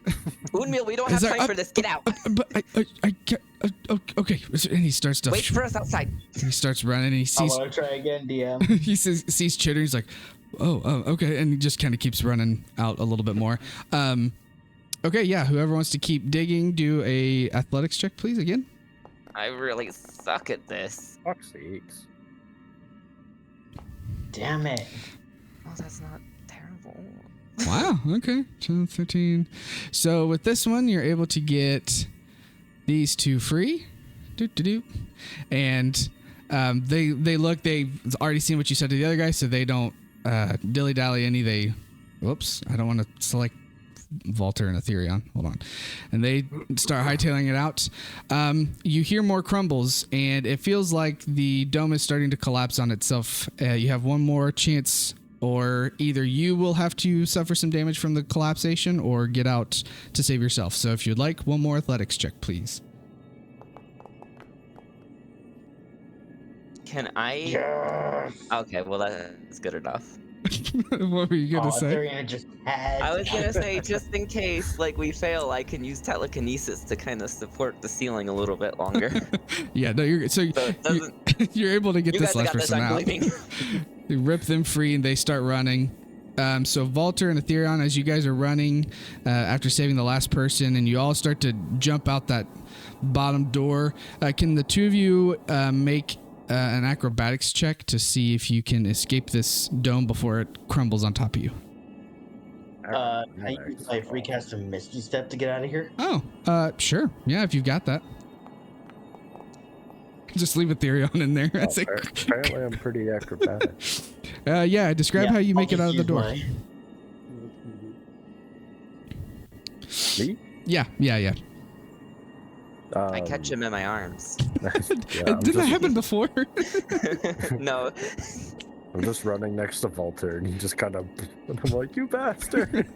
Unmeal, we don't have time for this. Get out. But I can't. Okay, and he starts to Wait for us outside. He starts running, and he I sees. want to try again, DM. He sees Chitter. He's like, oh, okay, and he just kind of keeps running out a little bit more. Okay, yeah. Whoever wants to keep digging, do a athletics check, please. Again. I really suck at this. Fuck's sakes. Damn it. Oh, that's not terrible. Wow. Okay. 12, 13. So with this one, you're able to get these two free. And they look. They've already seen what you said to the other guy, so they don't dilly dally any. Whoops. I don't want to select Volter and Ethereon. Hold on. And they start hightailing it out. You hear more crumbles, and it feels like the dome is starting to collapse on itself. You have one more chance, or either you will have to suffer some damage from the collapsation or get out to save yourself. So if you'd like, one more athletics check, please. Can I? Yes. Okay, well that's good enough. What were you gonna say? They're just had I was gonna say, just in case like we fail, I can use telekinesis to kind of support the ceiling a little bit longer. Yeah, no, you're so it doesn't- you're able to get You this guys last got this, person I'm out. believing. You rip them free and they start running. So Volter and Ethereon, as you guys are running after saving the last person, and you all start to jump out that bottom door, can the two of you make an acrobatics check to see if you can escape this dome before it crumbles on top of you? I use my free cast a Misty Step to get out of here. Oh, sure. Yeah, if you've got that. Just leave Ethereon in there. That's it. Apparently, I'm pretty acrobatic. Yeah, describe how you make it out of the door. Me? Yeah. I catch him in my arms. Didn't that happen before? No. I'm just running next to Volter, and he just kind of, I'm like, you bastard!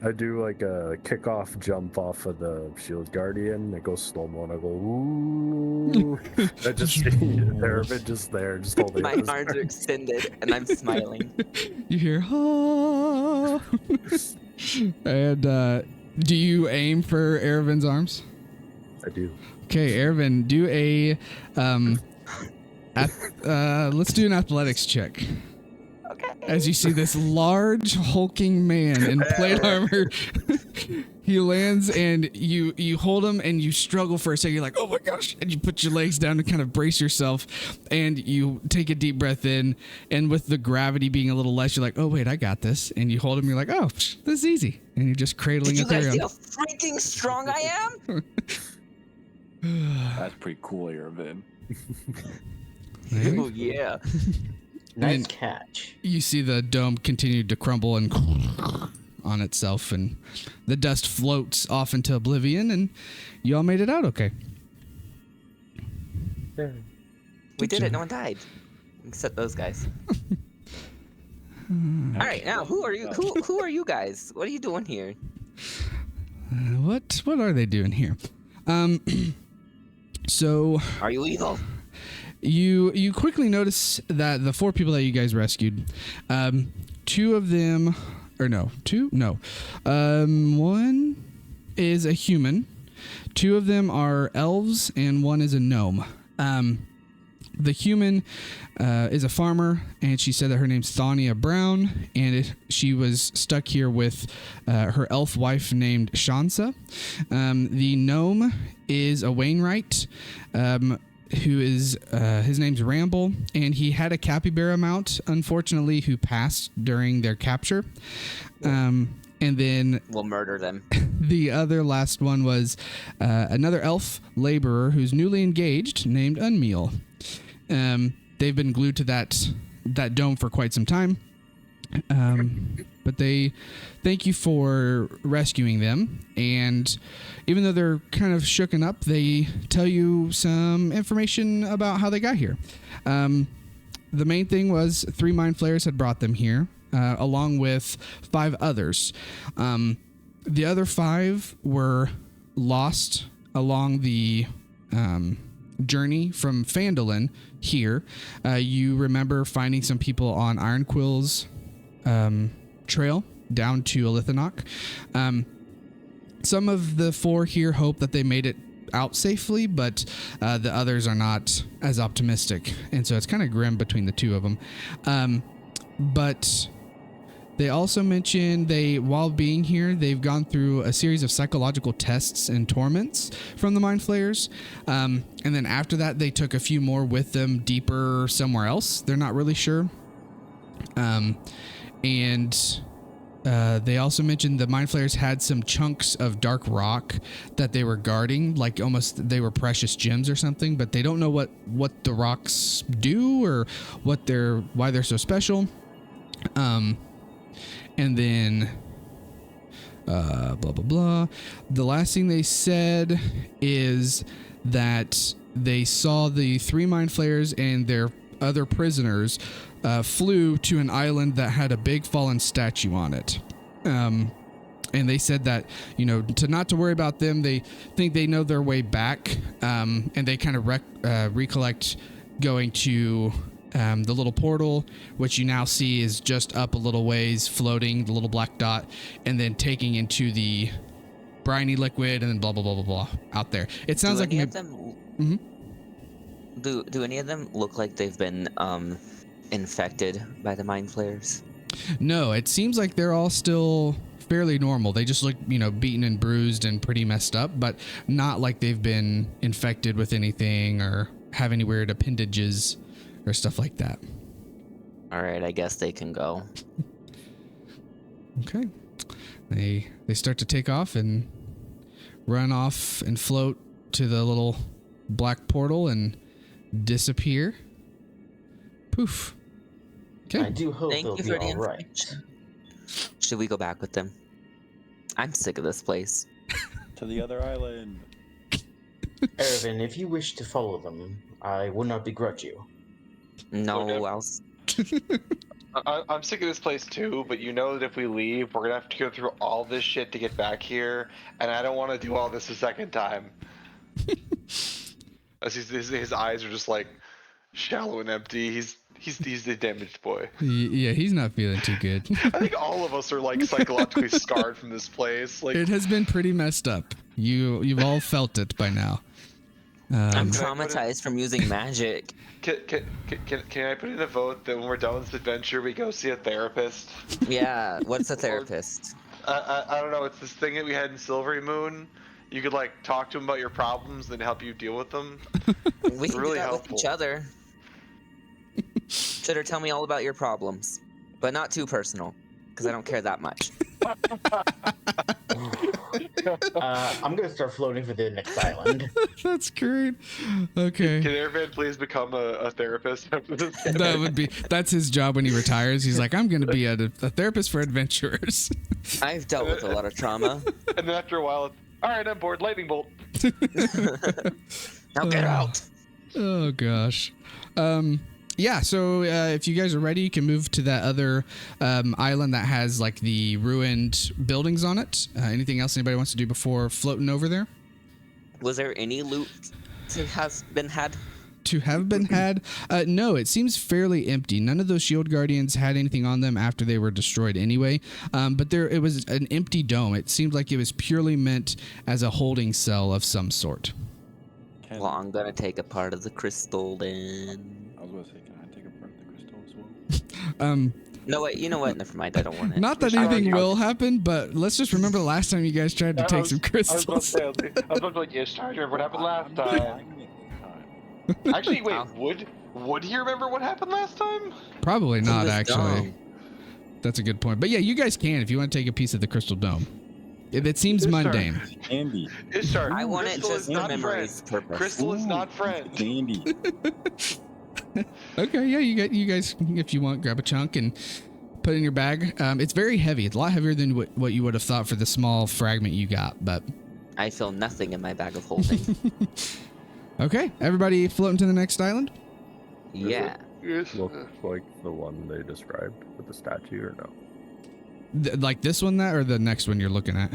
I do like a kickoff jump off of the Shield Guardian. It goes slow-mo, and I go, ooh. I just see Aravid just there, just holding My his arms are extended, and I'm smiling. You hear, ah. And do you aim for Aravin's arms? I do. Okay, Aravin, do a let's do an athletics check. Okay. As you see this large hulking man in plate armor, he lands and you hold him and you struggle for a second. You're like, oh my gosh, and you put your legs down to kind of brace yourself, and you take a deep breath in, and with the gravity being a little less, you're like, oh wait, I got this, and you hold him. You're like, oh, this is easy, and you're just cradling Did you guys Ethereum. see how freaking strong I am? That's pretty cool, Aravid. Oh yeah. Nice And catch. you see the dome continue to crumble and on itself, and the dust floats off into oblivion, and you all made it out okay. We did it. No one died, except those guys. All right, now who are you? Who are you guys? What are you doing here? What are they doing here? So Are you evil? you quickly notice that the four people that you guys rescued, two of them, or no, two? No. One is a human, two of them are elves, and one is a gnome. The human is a farmer, and she said that her name's Thania Brown, and she was stuck here with her elf wife named Shansa. The gnome is a Wainwright, who is his name's Ramble, and he had a capybara mount, unfortunately, who passed during their capture. And then We'll murder them. the other last one was another elf laborer who's newly engaged named Unmeal. They've been glued to that dome for quite some time. But they thank you for rescuing them, and even though they're kind of shooken up, they tell you some information about how they got here. The main thing was 3 mind flayers had brought them here, along with 5 others. The other 5 were lost along the journey from Phandalin here. You remember finding some people on Ironquill's trail down to Elithanok. Some of the 4 here hope that they made it out safely, but the others are not as optimistic, and so it's kind of grim between the 2 of them. But they also mentioned while being here, they've gone through a series of psychological tests and torments from the mind flayers, and then after that they took a few more with them deeper somewhere else. They're not really sure. And they also mentioned the mind flayers had some chunks of dark rock that they were guarding, like almost they were precious gems or something, but they don't know what the rocks do or why they're so special. And then blah blah blah. The last thing they said is that they saw the 3 mind flayers and their other prisoners flew to an island that had a big fallen statue on it. And they said that, not to worry about them. They think they know their way back. And they kind of recollect going to the little portal, which you now see is just up a little ways, floating, the little black dot, and then taking into the briny liquid, and then blah, blah, blah, blah, blah, out there. It sounds like... Mm-hmm. Do any of them look like they've been infected by the mind flayers? No, it seems like they're all still fairly normal. They just look, beaten and bruised and pretty messed up, but not like they've been infected with anything or have any weird appendages or stuff like that. All right, I guess they can go. Okay. They start to take off and run off and float to the little black portal and disappear. Poof. Okay. I do hope they'll be all right. Should we go back with them? I'm sick of this place. To the other island. Ervin, if you wish to follow them, I would not begrudge you. No, I'm sick of this place too, but you know that if we leave, we're gonna have to go through all this shit to get back here, and I don't want to do all this a second time. As his eyes are just like shallow and empty. He's the damaged boy. Yeah, he's not feeling too good. I think all of us are like psychologically scarred from this place. Like, it has been pretty messed up. You've all felt it by now. I'm traumatized from using magic. Can I put in a vote that when we're done with this adventure, we go see a therapist? Yeah, what's a therapist? I don't know. It's this thing that we had in Silvery Moon. You could like talk to them about your problems, then help you deal with them. We can really do that helpful. with each other. Shitter, tell me all about your problems, but not too personal, because I don't care that much. I'm gonna start floating for the next island. That's great. Okay. Can Airman please become a therapist after this? That's his job when he retires. He's like, I'm gonna be a therapist for adventurers. I've dealt with a lot of trauma. And then after a while, all right, I'm bored. Lightning bolt. Now get out. Oh gosh. Yeah, so if you guys are ready, you can move to that other island that has like the ruined buildings on it. Anything else anybody wants to do before floating over there? Was there any loot to have been had? To have been had? No, it seems fairly empty. None of those shield guardians had anything on them after they were destroyed anyway. But it was an empty dome. It seemed like it was purely meant as a holding cell of some sort. Well, I'm gonna take a part of the crystal then. I was gonna say, can I take a part of the crystal as well? No, wait, you know what? Never mind, I don't want it. Not that anything will happen, but let's just remember the last time you guys tried to take some crystals. I was about to like, yes, I remember what happened last time. Actually, wait, would he remember what happened last time? Probably not, actually. Dumb. That's a good point. But yeah, you guys can if you want to take a piece of the crystal dome. It seems mundane. Andy. Ishtar, I want it Crystal just is for not memories friend. purpose. Crystal is not friend. Andy. Okay, yeah, you guys, if you want, grab a chunk and put it in your bag. It's very heavy. It's a lot heavier than what you would have thought for the small fragment you got, but... I feel nothing in my bag of holding. Okay, everybody floating to the next island? Yeah. Look like the one they described with the statue, or no? Like this one, or the next one you're looking at?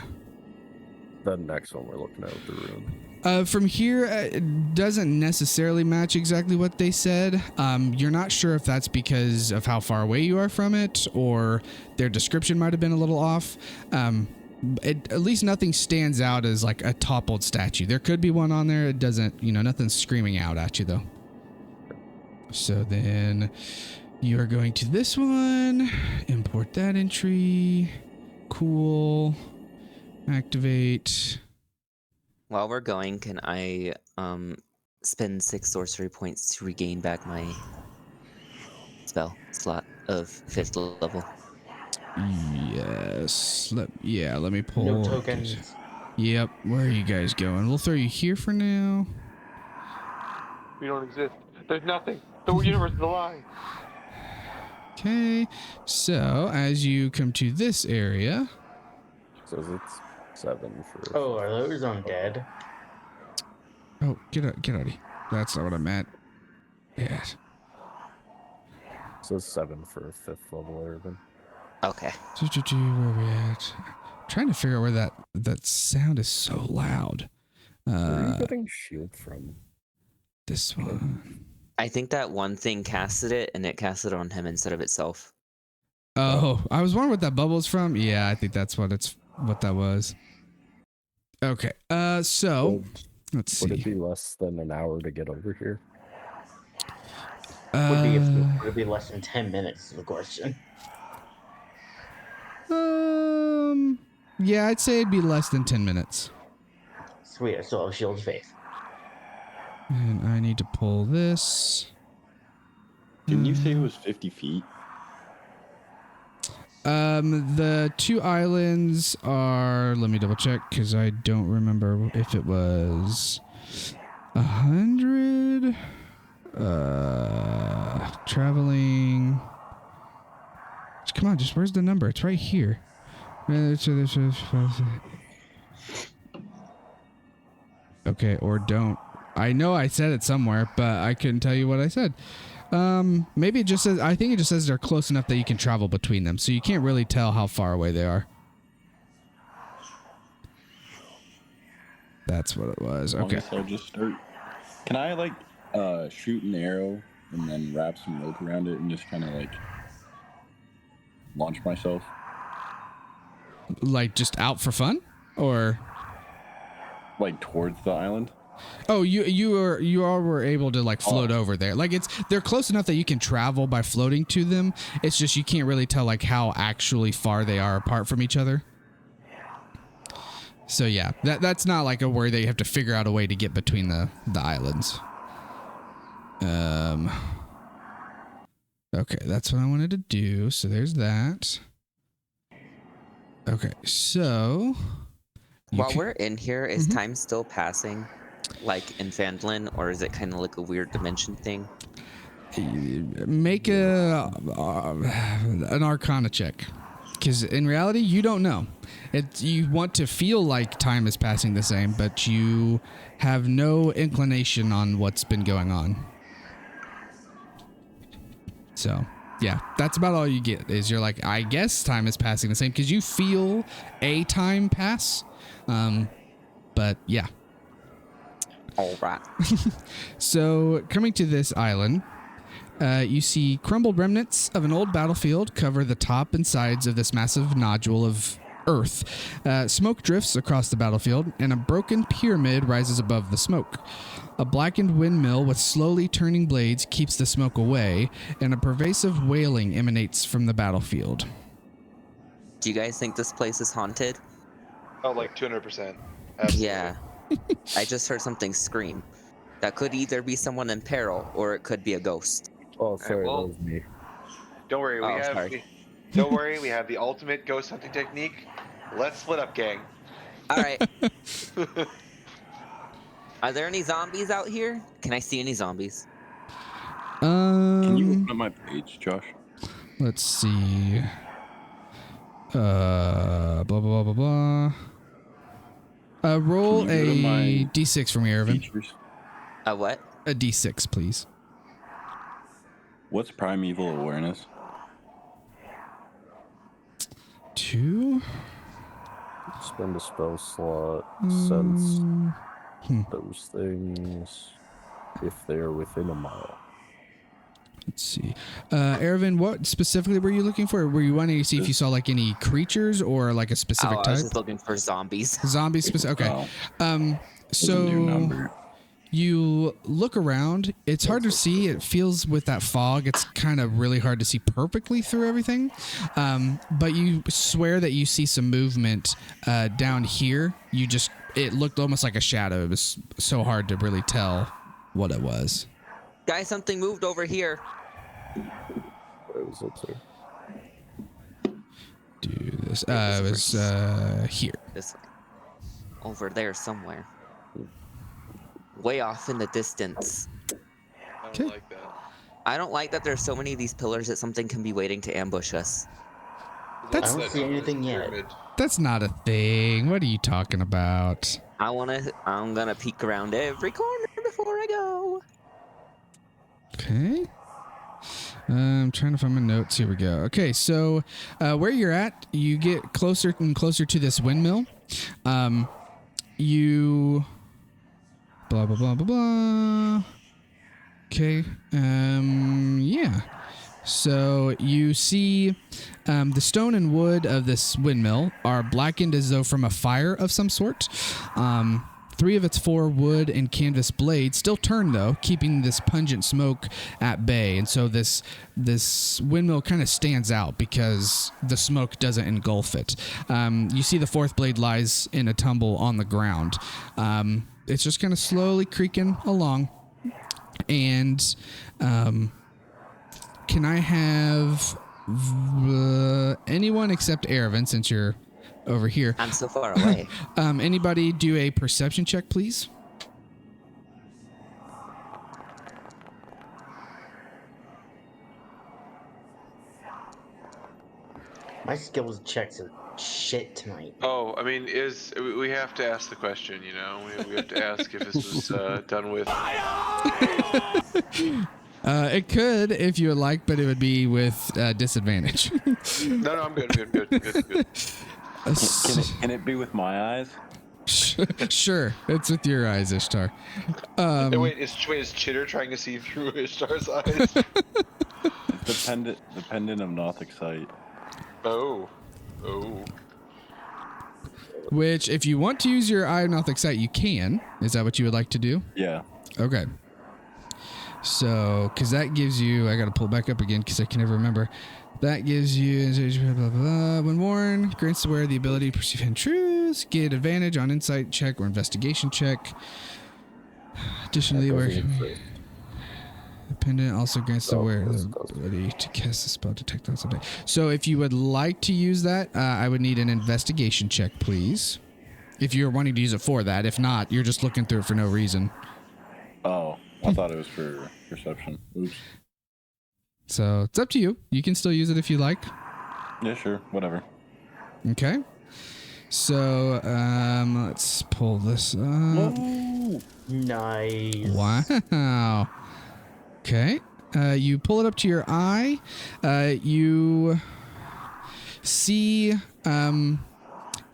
The next one we're looking at with the rune. From here, it doesn't necessarily match exactly what they said. You're not sure if that's because of how far away you are from it, or their description might have been a little off. At least nothing stands out as like a toppled statue. There could be one on there. It doesn't, nothing's screaming out at you though. So then you are going to this one, import that entry, cool, activate. While we're going, can I spend 6 sorcery points to regain back my spell slot of 5th level? Yes. Let me pull. No tokens. Yep. Where are you guys going? We'll throw you here for now. We don't exist. There's nothing. The universe is a lie. Okay. So as you come to this area. Says it's 7 for. Oh, are those undead? Oh, get out of here. That's not what I meant. Yeah. Says 7 for 5th level urban. Okay. Where are we at? I'm trying to figure out where that sound is so loud. Where are you getting shield from? This one. I think that one thing casted it, and it casted on him instead of itself. Oh, I was wondering what that bubble is from. Yeah, I think that's what that was. Okay. So let's see. Would it be less than an hour to get over here? Would it be less than 10 minutes is the question. Yeah, I'd say it'd be less than 10 minutes. Sweet, I still have Shield of Faith. And I need to pull this. Didn't you say it was 50 feet? The 2 islands are, let me double check because I don't remember if it was 100. Traveling. Come on, just where's the number? It's right here. Okay, or don't. I know I said it somewhere, but I couldn't tell you what I said. Maybe it just says, I think it just says they're close enough that you can travel between them, so you can't really tell how far away they are. That's what it was. Okay. I'll just start. Can I like shoot an arrow and then wrap some rope around it and just kind of like launch myself? Like just out for fun, or like towards the island? Oh, you were able to like float over there. Like they're close enough that you can travel by floating to them. It's just you can't really tell like how actually far they are apart from each other. So yeah, that's not like a worry that you have to figure out a way to get between the islands. Okay, that's what I wanted to do. So there's that. Okay, so while we're in here, is time still passing, like in Phandalin, or is it kind of like a weird dimension thing? Make an Arcana check, because in reality you don't know. You want to feel like time is passing the same, but you have no inclination on what's been going on. So yeah, that's about all you get. Is you're like, I guess time is passing the same because you feel a time pass. But yeah. All right. So coming to this island, you see crumbled remnants of an old battlefield cover the top and sides of this massive nodule of earth. Smoke drifts across the battlefield, and a broken pyramid rises above the smoke. A blackened windmill with slowly turning blades keeps the smoke away, and a pervasive wailing emanates from the battlefield. Do you guys think this place is haunted? Oh, like 200%. Yeah. I just heard something scream. That could either be someone in peril, or it could be a ghost. Oh, sorry, well, that was me. Don't worry, don't worry, we have the ultimate ghost hunting technique. Let's split up, gang. All right. Are there any zombies out here? Can I see any zombies? Can you open up my page, Josh? Let's see. Blah blah blah blah blah. Roll Can you go to a my d6 for me, Irvin. Features. A what? A d6, please. What's primeval awareness? 2. Spend a spell slot, sense those things if they're within a mile. Let's see. Ervin, what specifically were you looking for? Were you wanting to see if you saw like any creatures or like a specific I type? was just looking for zombies. Zombies specific. Okay. Oh. So New number. you look around. It's hard to see. It feels with that fog. It's kind of really hard to see perfectly through everything. But you swear that you see some movement down here. It looked almost like a shadow. It was so hard to really tell what it was. Guys, something moved over here. Where was it, sir? Do this. It was here. This way. Over there somewhere. Way off in the distance. I Okay. don't like that. I don't like that there's so many of these pillars that something can be waiting to ambush us. I That's- don't see anything yet. Pyramid. That's not a thing. What are you talking about? I'm gonna peek around every corner before I go. Okay. I'm trying to find my notes. Here we go. Okay, so where you're at, you get closer and closer to this windmill. You blah blah blah blah blah. Okay. Yeah. So you see the stone and wood of this windmill are blackened as though from a fire of some sort. 3 of its 4 wood and canvas blades still turn, though, keeping this pungent smoke at bay. And so this windmill kind of stands out because the smoke doesn't engulf it. You see the 4th blade lies in a tumble on the ground. It's just kind of slowly creaking along. And can I have anyone except Ervin, since you're over here? I'm so far away. Anybody do a perception check, please? My skills checks are shit tonight. Oh, I mean, we have to ask the question, you know? We have to ask if this was done with. It could, if you would like, but it would be with disadvantage. No, I'm good. Can it be with my eyes? Sure, it's with your eyes, Ishtar. Hey, wait, is Chitter trying to see through Ishtar's eyes? It's dependent of Nothic sight. Oh. Which, if you want to use your Eye of Nothic Sight, you can. Is that what you would like to do? Yeah. Okay. So, because that gives you, I got to pull back up again because I can never remember. That gives you, blah, blah, blah. When warned, grants the wearer the ability to perceive hidden truths, get advantage on insight check or investigation check. Additionally, where dependent also grants the wearer the ability to cast a spell, detect thoughts of day. So, if you would like to use that, I would need an investigation check, please. If you're wanting to use it for that. If not, you're just looking through it for no reason. Oh, I thought it was for perception. Oops. So it's up to you. You can still use it if you like. Yeah, sure. Whatever. Okay. So let's pull this up. Whoa. Nice. Wow. Okay. You pull it up to your eye. You see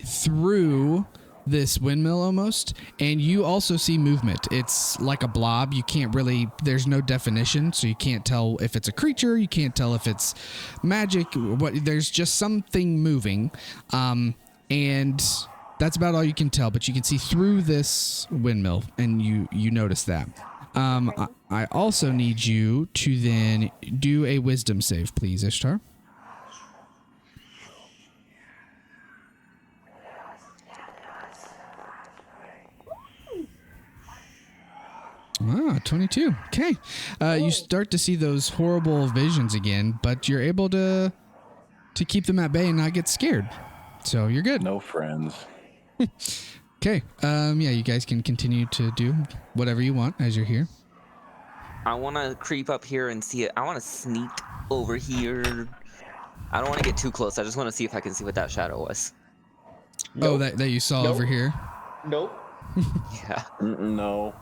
through this windmill almost, and you also see movement. It's like a blob. You can't really, there's no definition, so you can't tell if it's a creature, you can't tell if it's magic, there's just something moving, and that's about all you can tell, but you can see through this windmill, and you notice that. I also need you to then do a wisdom save, please, Ishtar. 22. Okay. You start to see those horrible visions again, but you're able to keep them at bay and not get scared. So you're good. No friends. Okay. Yeah, you guys can continue to do whatever you want as you're here. I want to creep up here and see it. I want to sneak over here. I don't want to get too close. I just want to see if I can see what that shadow was. Oh, Nope. that you saw Nope. over here. Nope. Yeah. No,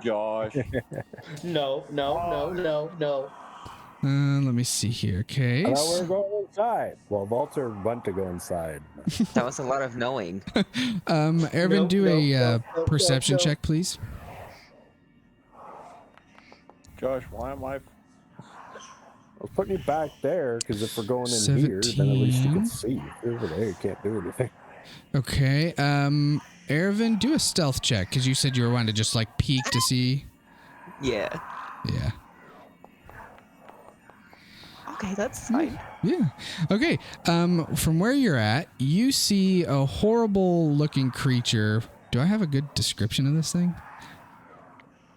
Josh. No. Let me see here. Okay. I thought we were going inside. Well, Walter went to go inside. That was a lot of knowing. Ervin, Nope, do a nope, perception nope. check, please. Josh, why am I? I was putting you back there because if we're going in here, then at least you 17. can see. Over there, you can't do anything. Okay. Ervin, do a stealth check because you said you were wanting to just like peek to see. Yeah. Yeah. Okay, that's fine. Yeah. Okay. From where you're at, you see a horrible looking creature. Do I have a good description of this thing?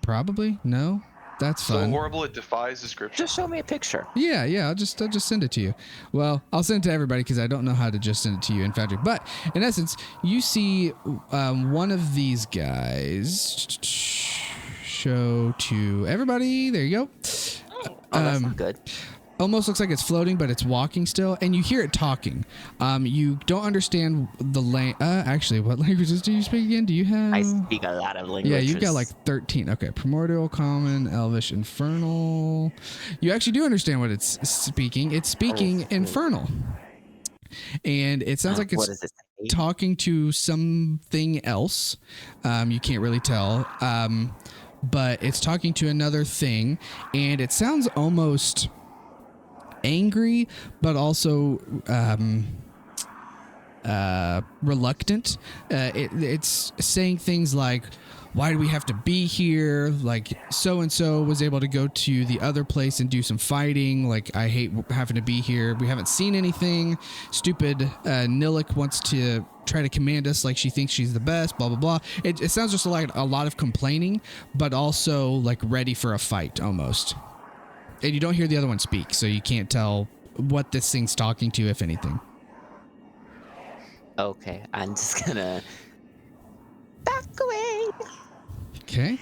Probably. No. That's So fun. horrible it defies description. Just show me a picture. Yeah. I'll just send it to you. Well, I'll send it to everybody because I don't know how to just send it to you in Foundry. But in essence, you see one of these guys. Show to everybody. There you go. Oh, that's not good. Almost looks like it's floating, but it's walking still, and you hear it talking. You don't understand the actually, what languages do you speak again? Do you have? I speak a lot of languages. Yeah, you've got like 13. Okay, Primordial, Common, Elvish, Infernal. You actually do understand what it's speaking. It's speaking Infernal, and it sounds like What it's does it say? talking to something else. You can't really tell, but it's talking to another thing, and it sounds almost angry, but also reluctant. It's saying things like, why do we have to be here? Like, so and so was able to go to the other place and do some fighting. Like, I hate having to be here. We haven't seen anything. Stupid Nilik wants to try to command us like she thinks she's the best, blah blah blah. It sounds just like a lot of complaining, but also like ready for a fight almost. And you don't hear the other one speak, so you can't tell what this thing's talking to, if anything. Okay, I'm just gonna back away. Okay.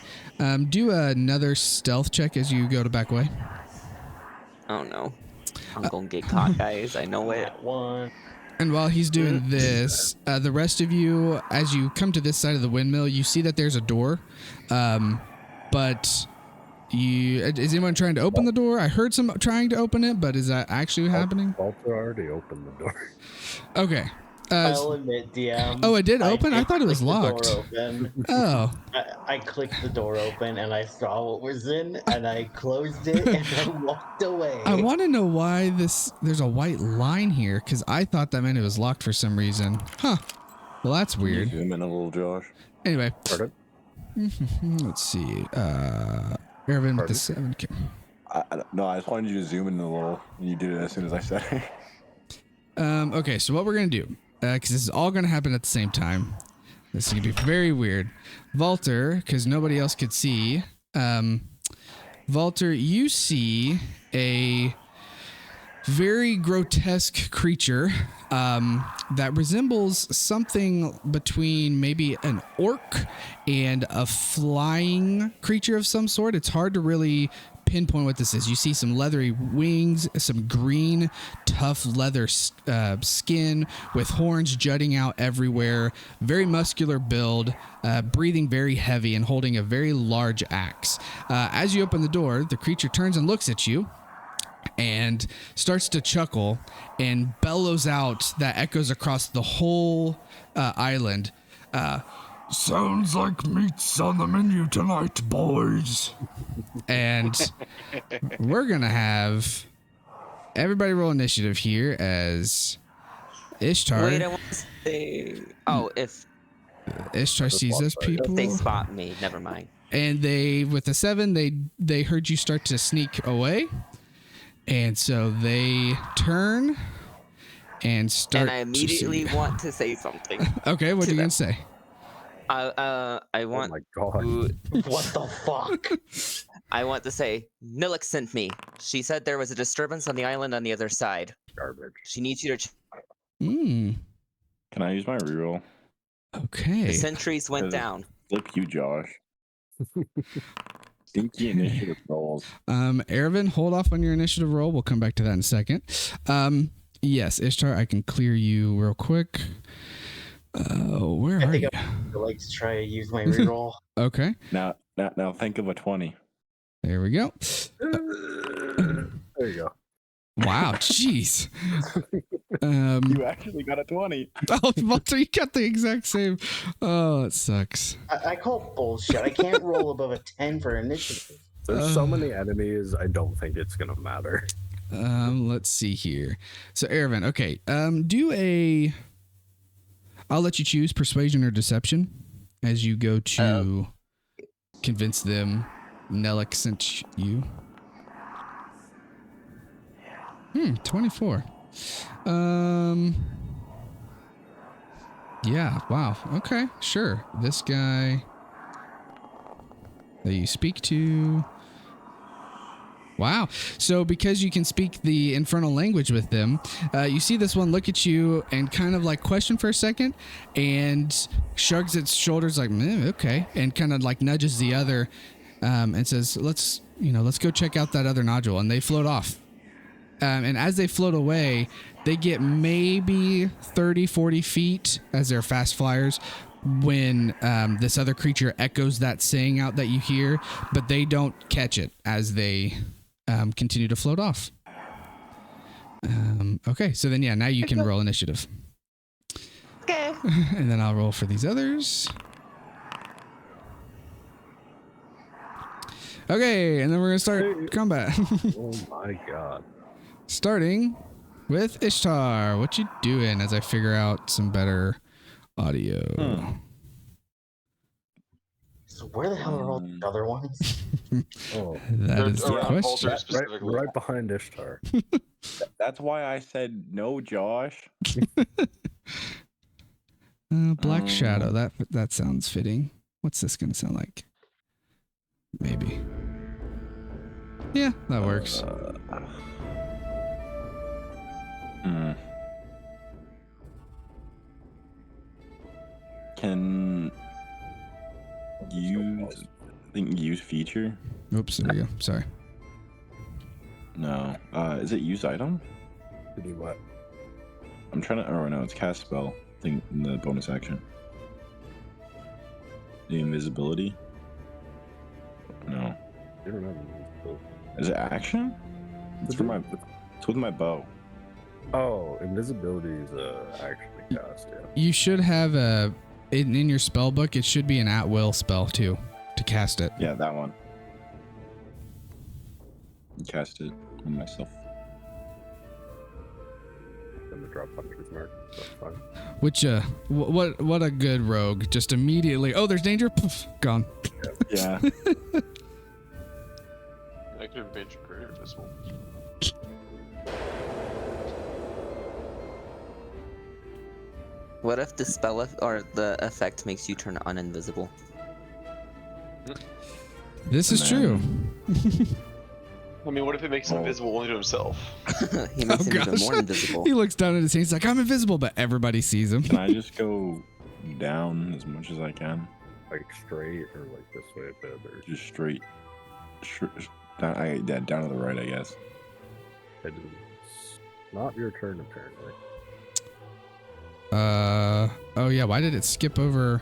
Do another stealth check as you go to back away. Oh no. I'm gonna get caught, guys. I know it. That one. And while he's doing this, the rest of you, as you come to this side of the windmill, you see that there's a door. But is anyone trying to open the door? I heard some trying to open it, but is that actually happening? Walter already opened the door. Okay. I'll admit, DM. Oh, it did open? I thought it was clicked the locked. door open. Oh. I clicked the door open and I saw what was in and I closed it and I walked away. I want to know why there's a white line here, because I thought that meant it was locked for some reason. Huh. Well, that's weird. Zoom in a little, Josh. Anyway. Pardon? Let's see. Ervin with the 7. No, I just wanted you to zoom in a little, and you did it as soon as I said it. Okay, so what we're going to do, because this is all going to happen at the same time. This is going to be very weird. Walter, because nobody else could see. Walter, you see a very grotesque creature that resembles something between maybe an orc and a flying creature of some sort. It's hard to really pinpoint what this is. You see some leathery wings, some green, tough leather skin with horns jutting out everywhere, very muscular build, breathing very heavy and holding a very large axe. As you open the door, the creature turns and looks at you and starts to chuckle and bellows out that echoes across the whole island. Sounds like meat's on the menu tonight, boys. And we're gonna have everybody roll initiative here as Ishtar. Wait, I want to say. Oh, if Ishtar sees those people. they spot me, never mind. And they, with the 7, they heard you start to sneak away. And so they turn and start. And I immediately want to say something. Okay, what are you gonna say? I want. Oh my god. What the fuck? I want to say Nilik sent me. She said there was a disturbance on the island on the other side. Garbage. She needs you to. Hmm. Can I use my reroll? Okay. The sentries went down. Flip you, Josh. Stinky initiative rolls. Ervin, hold off on your initiative roll. We'll come back to that in a second. Yes, Ishtar, I can clear you real quick. Where I are think you? I would like to try to use my reroll. Okay, Now think of a 20. there we go. There you go. Wow, jeez. You actually got a 20. Oh, Walter, you got the exact same. Oh, it sucks. I call bullshit. I can't roll above a 10 for initiative. There's so many enemies, I don't think it's gonna matter. Let's see here. So, Ervin, okay. I'll let you choose persuasion or deception as you go to convince them Nellick sent you. 24. Yeah, wow. Okay, sure. This guy that you speak to. Wow. So because you can speak the infernal language with them, you see this one look at you and kind of like question for a second and shrugs its shoulders like, okay, and kind of like nudges the other and says, let's go check out that other nodule. And they float off. And as they float away, they get maybe 30, 40 feet as they're fast flyers when this other creature echoes that saying out that you hear, but they don't catch it as they continue to float off. Okay, so then, yeah, now you can roll initiative. Okay. And then I'll roll for these others. Okay, and then we're going to start combat. Oh my god. Starting with Ishtar. What you doing as I figure out some better audio? So where the hell are all the other ones? Oh, That is the around question. Volter specifically. right behind Ishtar. That's why I said no, Josh. Black Shadow. That sounds fitting. What's this going to sound like? Maybe. Yeah, that works. Can use feature? Oops, there you go. Sorry. No. Is it use item? To do what? I'm trying to. Oh no, it's cast spell. I think in the bonus action. The invisibility. No. I don't know. Is it action? It's for my. It's with my bow. Oh, invisibility is actually cast. Yeah. You should have in your spell book. It should be an at-will spell too to cast it. Yeah, that one. Cast it on myself. And the drop puncher's mark. That's fine. Which what a good rogue! Just immediately. Oh, there's danger. Poof, gone. Yeah. I could have made you greater visible. What if the spell or the effect makes you turn uninvisible? This is true. I mean, what if it makes him invisible only to himself? He makes him even more invisible. He looks down at his hand. He's like, I'm invisible, but everybody sees him. Can I just go down as much as I can? Like straight or like this way a bit or Just straight. Down, down to the right, I guess. it is not your turn apparently. Oh yeah, why did it skip over?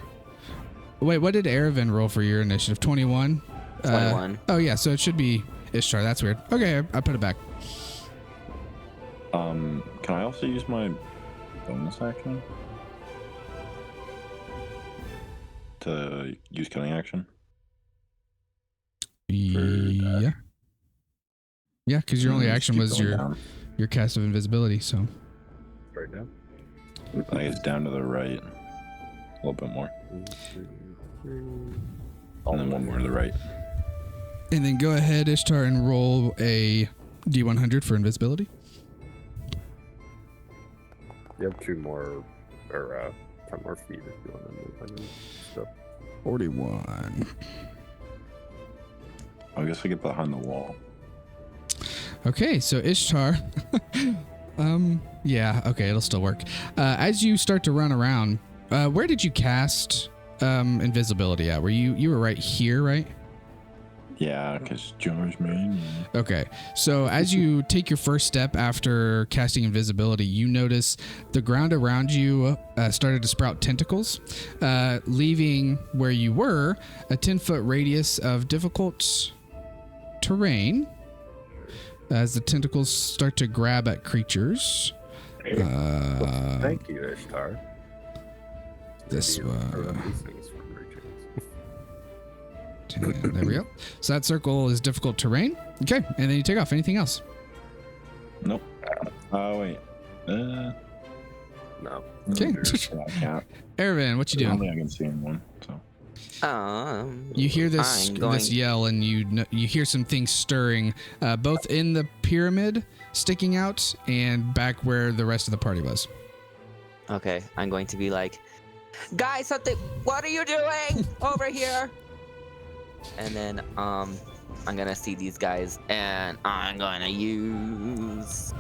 Wait, what did Erevin roll for your initiative? 21? 21. Oh yeah, so it should be Ishtar. That's weird. Okay, I put it back. Can I also use my bonus action? To use cutting action? Yeah. Yeah, because your only Just action keep was going your down. cast of invisibility, so. Right now. I think it's down to the right. A little bit more. 1, 2, 3. And then one more to the right. And then go ahead, Ishtar, and roll a D100 for invisibility. You have 2 more or 10 more feet if you want to move any stuff. 41. I guess I get behind the wall. Okay, so Ishtar. Yeah, okay, it'll still work. As you start to run around, where did you cast invisibility at? You were right here, right? Yeah, because Joe's main. Okay, so as you take your first step after casting invisibility, you notice the ground around you started to sprout tentacles, leaving where you were a 10-foot radius of difficult terrain as the tentacles start to grab at creatures. Thank you, Ishtar. This Maybe one. prevent these things from reaching us. 10, there we go. So that circle is difficult terrain. Okay, and then you take off. Anything else? Nope. Oh wait. No. Okay. I can't. Ervin, what you I don't doing? think I can see anyone. So. You hear this yell, and you hear some things stirring, both in the pyramid sticking out and back where the rest of the party was. Okay, I'm going to be like, guys, what are you doing over here? And then I'm gonna see these guys, and I'm gonna use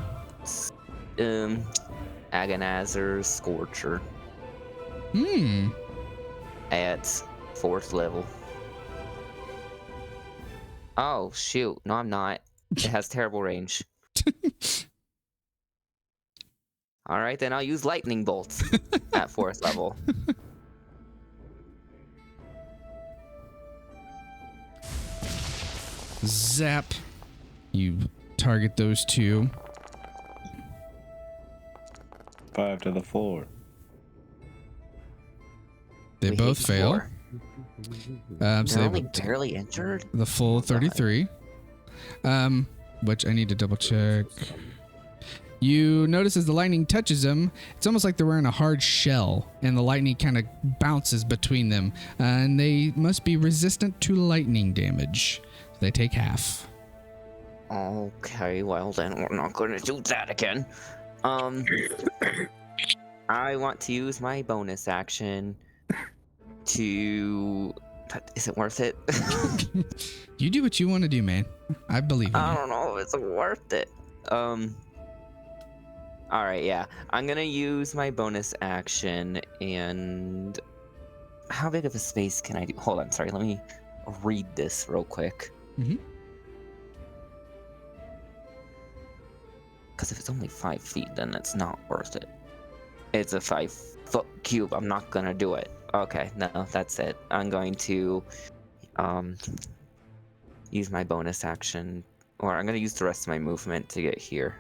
Agonizer's Scorcher at 4th level. Oh shoot, no I'm not. It has terrible range. Alright, then I'll use Lightning Bolts at 4th level. Zap. You target those two. 5 to the floor. They We both hit fail. 4. So They're they only barely injured. the full 33. Which I need to double check. You notice as the lightning touches them, it's almost like they're wearing a hard shell, and the lightning kind of bounces between them, and they must be resistant to lightning damage. They take half. Okay, well then we're not gonna do that again. I want to use my bonus action to... Is it worth it? You do what you want to do, man. I believe in I you. don't know if it's worth it. Alright, yeah. I'm gonna use my bonus action, and... How big of a space can I do? Hold on, sorry, let me read this real quick. Mm-hmm. Because if it's only 5 feet, then it's not worth it. It's a 5-foot cube. I'm not gonna do it. Okay, no, that's it. I'm going to use my bonus action, or I'm gonna use the rest of my movement to get here,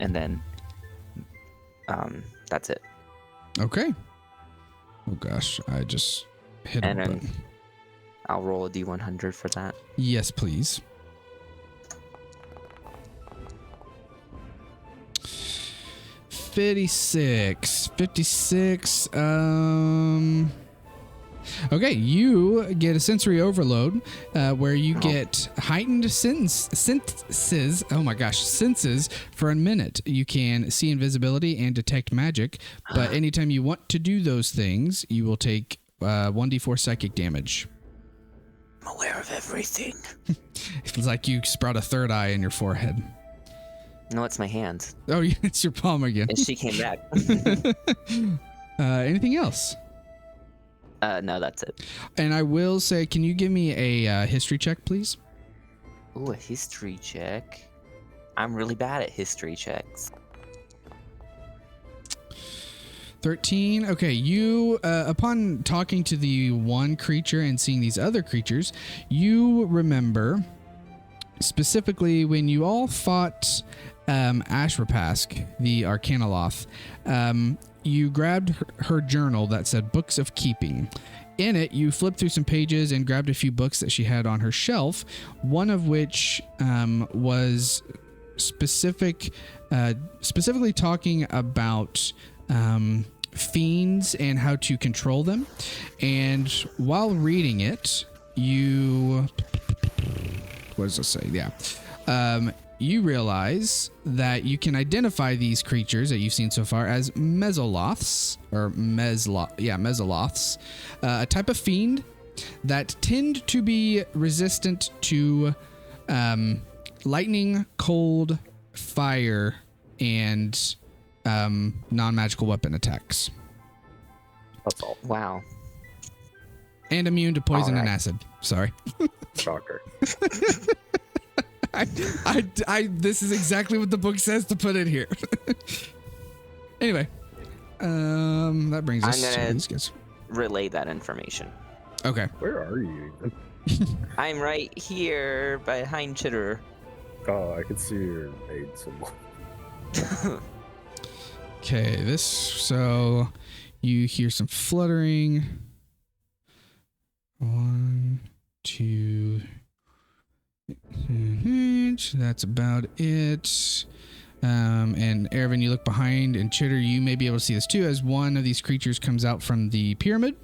and then that's it. Okay. Oh gosh, I just hit a And then button. I'll roll a d100 for that. Yes, please. $56. Okay, you get a sensory overload where you get heightened senses. Oh my gosh, senses for a minute. You can see invisibility and detect magic, but anytime you want to do those things, you will take 1d4 psychic damage. I'm aware of everything. It's like you sprout a third eye in your forehead. No, it's my hand. Oh, yeah, it's your palm again. And she came back. Anything else? No, that's it. And I will say, can you give me a history check, please? Ooh, a history check. I'm really bad at history checks. 13. Okay, you, upon talking to the one creature and seeing these other creatures, you remember specifically when you all fought Ashrapask, the Arcanoloth, you grabbed her journal that said Books of Keeping. In it, you flipped through some pages and grabbed a few books that she had on her shelf, one of which was specifically talking about fiends and how to control them. And while reading it, you... What does it say? Yeah. You realize that you can identify these creatures that you've seen so far as Mesoloths, or Mesoloths, a type of fiend that tend to be resistant to lightning, cold, fire, and non-magical weapon attacks. That's all. Wow. And immune to poison and Alright. acid. Sorry. Shocker. This is exactly what the book says to put in here. Anyway, that brings us I'm to gonna- these guys. Relay that information. Okay. Where are you even? I'm right here behind Chitter. Oh, I can see your aid symbol. Okay, so you hear some fluttering. 1, 2. That's about it. And Ervin, you look behind, and Chitter, you may be able to see this too, as one of these creatures comes out from the pyramid.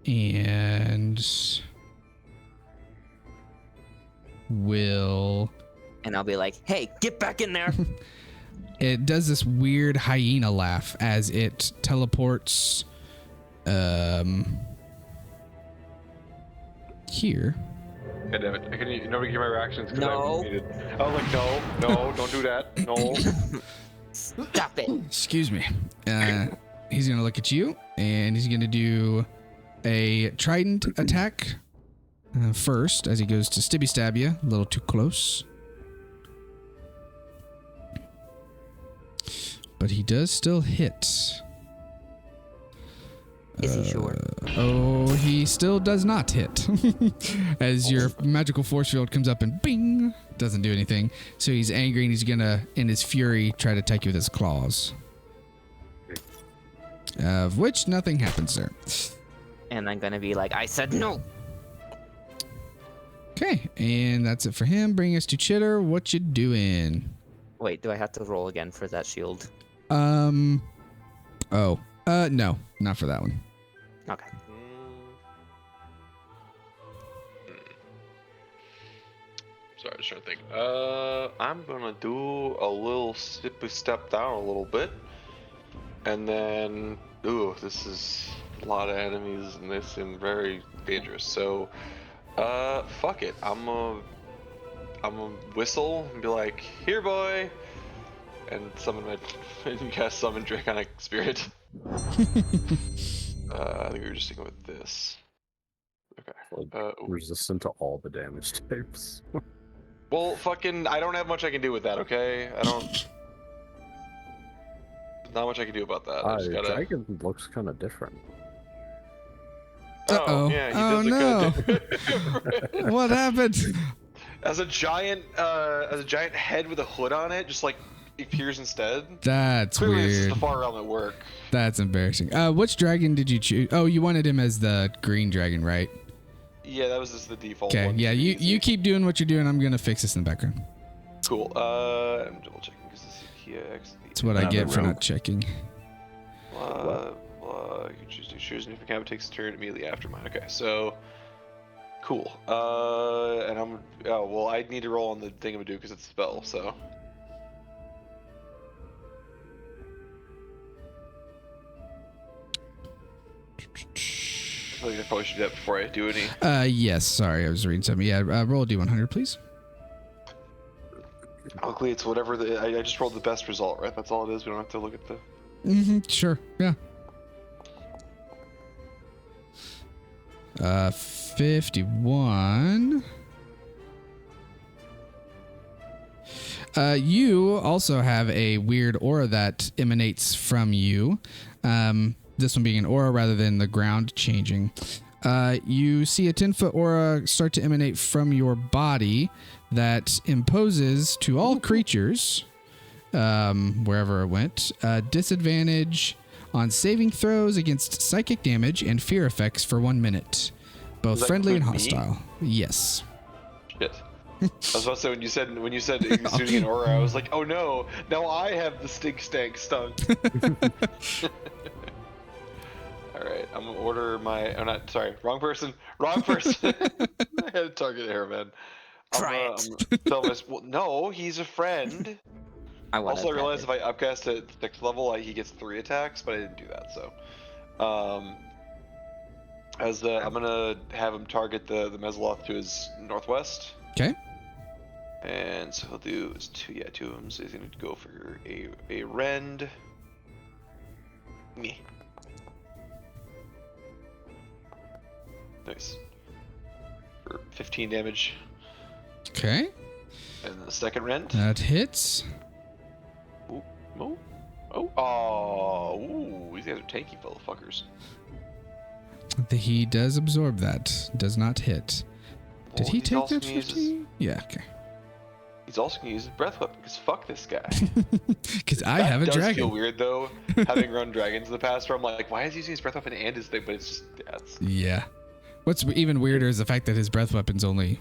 And will... And I'll be like, hey, get back in there. It does this weird hyena laugh as it teleports here. God damn it. Nobody hear my reactions because No. I muted. I was like, no, don't do that. No. Stop it. Excuse me. He's gonna look at you, and he's gonna do a trident attack first, as he goes to stibby stab you, a little too close. But he does still hit. Is he sure? Oh, he still does not hit. As your magical force field comes up and bing, doesn't do anything. So he's angry and he's gonna, in his fury, try to attack you with his claws. Of which nothing happens there. And I'm gonna be like, I said no. Okay, and that's it for him. Bring us to Chitter. What you doing? Wait, do I have to roll again for that shield? No, not for that one. Okay. Sorry, just trying to think. I'm gonna do a little step down a little bit, and then this is a lot of enemies and they seem very dangerous. So, fuck it. I'm gonna whistle and be like, "Here, boy," and summon my and cast summon Draconic Spirit. I think we were just sticking with this. Okay. Like, resistant to all the damage types. Well, fucking, I don't have much I can do with that, okay? Not much I can do about that. I just gotta... Dragon looks kind of different. Uh-oh. Oh, yeah, he Oh, does look kinda different. What happened? As a giant head with a hood on it, just like appears instead. That's Clearly, this is weird. the far realm at work. That's embarrassing. Which dragon did you choose? Oh, you wanted him as the green dragon, right? Yeah, that was just the default Okay, one. yeah, you keep doing what you're doing. I'm gonna fix this in the background. Cool. I'm double checking because this is PX. That's what I get for not checking. You can choose a different camp. It takes a turn immediately after mine. Okay, so cool. And I need to roll on the thing I'm gonna do because it's a spell. So. I think I probably should do that before I do any. Yes. Sorry, I was reading something. Yeah, roll a d100, please. Luckily, it's whatever I just rolled the best result, right? That's all it is. We don't have to look at the. Sure. Yeah. 51. You also have a weird aura that emanates from you. This one being an aura rather than the ground changing. You see a 10-foot aura start to emanate from your body that imposes to all creatures, wherever it went, disadvantage on saving throws against psychic damage and fear effects for 1 minute. Both Does that friendly and include me? hostile. Yes. Shit. I was about to say when you said exuding an aura, I was like, oh no, now I have the stank stunk. All right, I'm gonna order my. I'm not sorry, wrong person. I had a target there, man. Try Well, no, he's a friend. I want Also, I realized if I upcast at 6th level, he gets 3 attacks, but I didn't do that. So, I'm gonna have him target the Mezzaloth to his northwest. Okay. And so he'll do two of them. So he's gonna go for a rend. Meh. Nice. For 15 damage. Okay. And then the second rend. That hits. Ooh, oh, oh, ooh, these guys are tanky fuckers. He does absorb that. Does not hit. Did Well, he he's take also that gonna use 15? Yeah, okay. He's also gonna use his breath weapon because fuck this guy. Because I That have a does dragon. feel weird though, having run dragons in the past. Where I'm like, why is he using his breath weapon and his thing? But it's just, yeah, it's, Yeah. What's even weirder is the fact that his breath weapon's only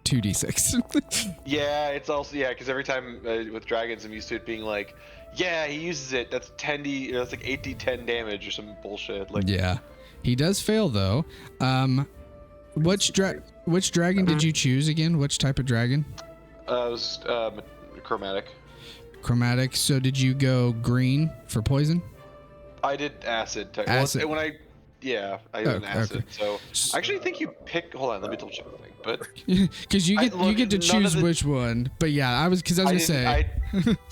2d6. yeah, it's also because every time with dragons, I'm used to it being like, yeah, he uses it. That's 10d, that's like 8d10 damage or some bullshit. Like, Yeah. He does fail though. Which dragon did you choose again? Which type of dragon? it was chromatic. Chromatic. So did you go green for poison? I did acid. Acid. Well, I did an acid. okay. So I actually think you pick. Hold on, let me double check the thing. But Because you get look, you get to none of choose the- which one. But yeah, I was gonna say. I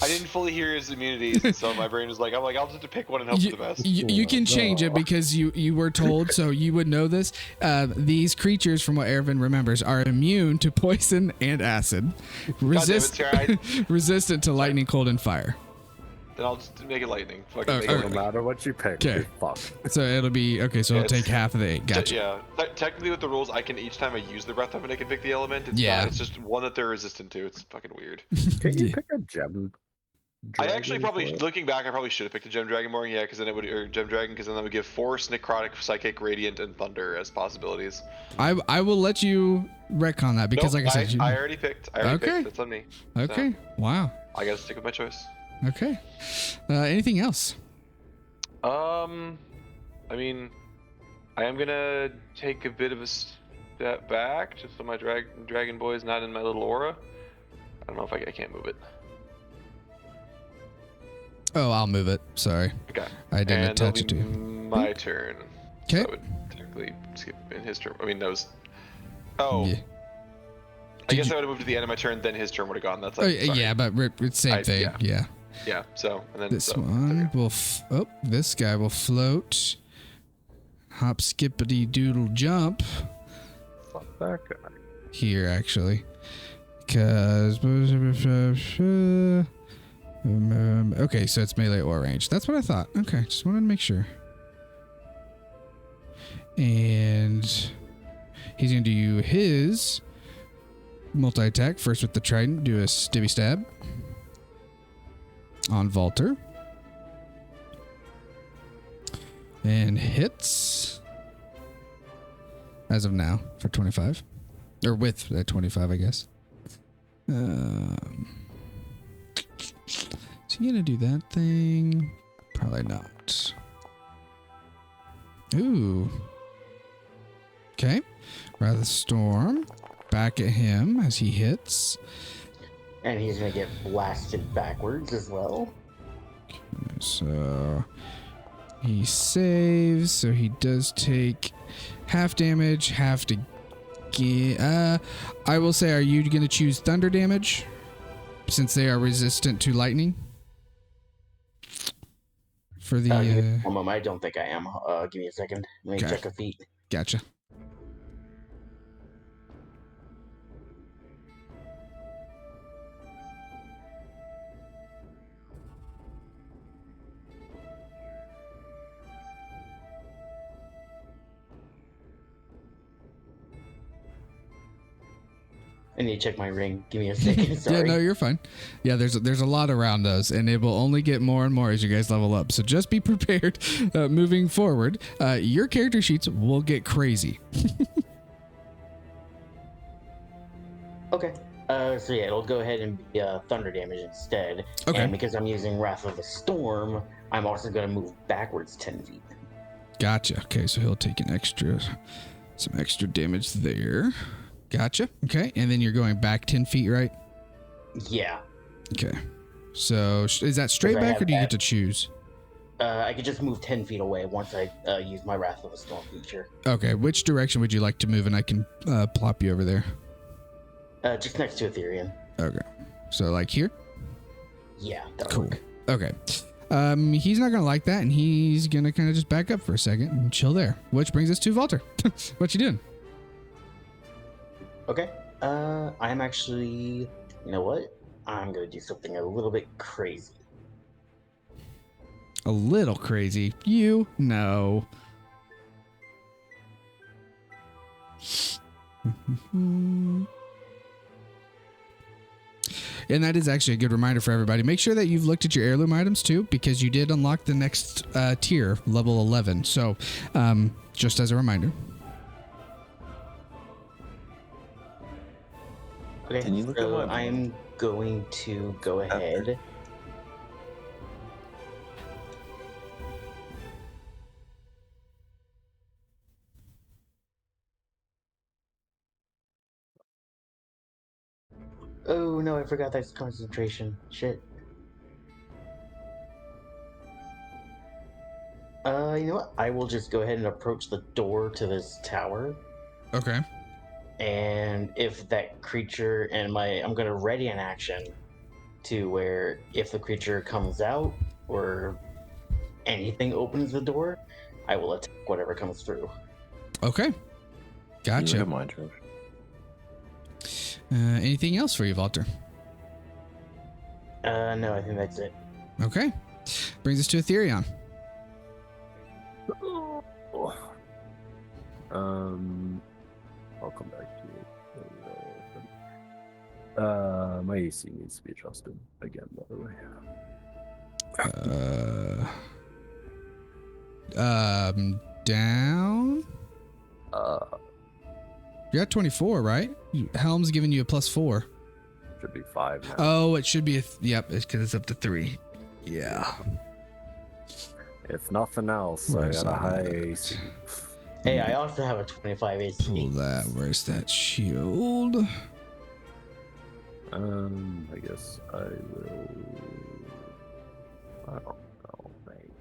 didn't fully hear his immunities, and so my brain was like, I'll just have to pick one and hope for the best. You can change it because you were told, so you would know this. These creatures, from what Ervin remembers, are immune to poison and acid, Sarah, resistant to lightning, cold, and fire. Then I'll just make it lightning. Fucking Oh, make okay. it No lightning. matter what you pick, Okay. you're fucked. So it'll be okay. So Yeah, it'll take it's- half of the 8. Gotcha. Yeah, technically with the rules, I can each time I use the breath weapon, I can pick the element. It's Yeah. not, it's just one that they're resistant to. It's fucking weird. Can you Yeah. pick a gem? I actually dragon for it? looking back, I probably should have picked a gem dragon more. Yeah, because then it would, or gem dragon, because then that would give force, necrotic, psychic, radiant, and thunder as possibilities. I will let you retcon that because, Nope, like I said, I already picked. Okay. That's on me. okay. Wow. I gotta stick with my choice. Okay. Anything else? I mean, I am gonna take a bit of a step back just so my dragon boy is not in my little aura. I don't know if I can't move it. Oh, I'll move it. Sorry, Okay. I didn't And attach it that'll to be you. my turn. Okay. So I would technically skip in his turn. I mean, those. Oh. Yeah. I guess you- I would have moved to the end of my turn, then his turn would have gone. That's Oh, like, sorry. yeah, but it's same thing. yeah. Yeah. Yeah. So and then This so, one will. This guy will float. Hop, skippity, doodle, jump. Fuck that guy. Here, actually, because. Okay, so it's melee or range. That's what I thought. Okay, just wanted to make sure. And he's gonna do his multi-attack first with the trident. Do a stabby stab on Valter, and hits as of now for 25, or with 25, I guess. Is he gonna do that thing? Probably not. Ooh. Okay. Rather storm. Back at him as he hits. And he's gonna get blasted backwards as well. So he saves. So he does take half damage, half to get. I will say, are you gonna choose thunder damage? Since they are resistant to lightning? For the Give me one moment, I don't think I am. Give me a second. Let me Okay. check a feat. Gotcha. I need to check my ring. Give me a second. Sorry. Yeah, no, you're fine. Yeah, there's a lot around those, and it will only get more and more as you guys level up. So just be prepared. Moving forward, your character sheets will get crazy. Okay. So yeah, it'll go ahead and be thunder damage instead. Okay. And because I'm using Wrath of the Storm, I'm also going to move backwards 10 feet. Gotcha. Okay, so he'll take some extra damage there. Gotcha. Okay, and then you're going back 10 feet, right? Yeah. Okay. So is that straight I back, have or do you get that. to choose? I could just move 10 feet away once I use my Wrath of the Storm feature. Okay, which direction would you like to move, and I can plop you over there? Just next to Ethereum. Okay. So like here? Yeah, that'll Cool. work. Okay. He's not gonna like that, and he's gonna kind of just back up for a second and chill there. Which brings us to Walter. What you doing? Okay. I'm actually. You know what? I'm gonna do something a little bit crazy. A little crazy. You know. And that is actually a good reminder for everybody. Make sure that you've looked at your heirloom items too, because you did unlock the next tier, level 11. So, just as a reminder. Okay, Can you look at so my- I'm going to go ahead. Oh no, I forgot that's concentration. Shit. You know what? I will just go ahead and approach the door to this tower. Okay. And if that creature I'm gonna ready an action to where if the creature comes out or anything opens the door, I will attack whatever comes through. Okay. Can you Gotcha. look at mine, Josh? Anything else for you, Walter? No, I think that's it. Okay. Brings us to Ethereon. I'll come back to it. My AC needs to be adjusted again, by the way. Down. You're at 24, right? Helm's giving you a +4. Should be 5 now. Oh, it should be yep, it's because it's up to 3. Yeah. If nothing else, Where's I got a high that? AC. Hey, I also have a 25 AC. Pull that. Where's that shield? I guess I will. I don't know, mate.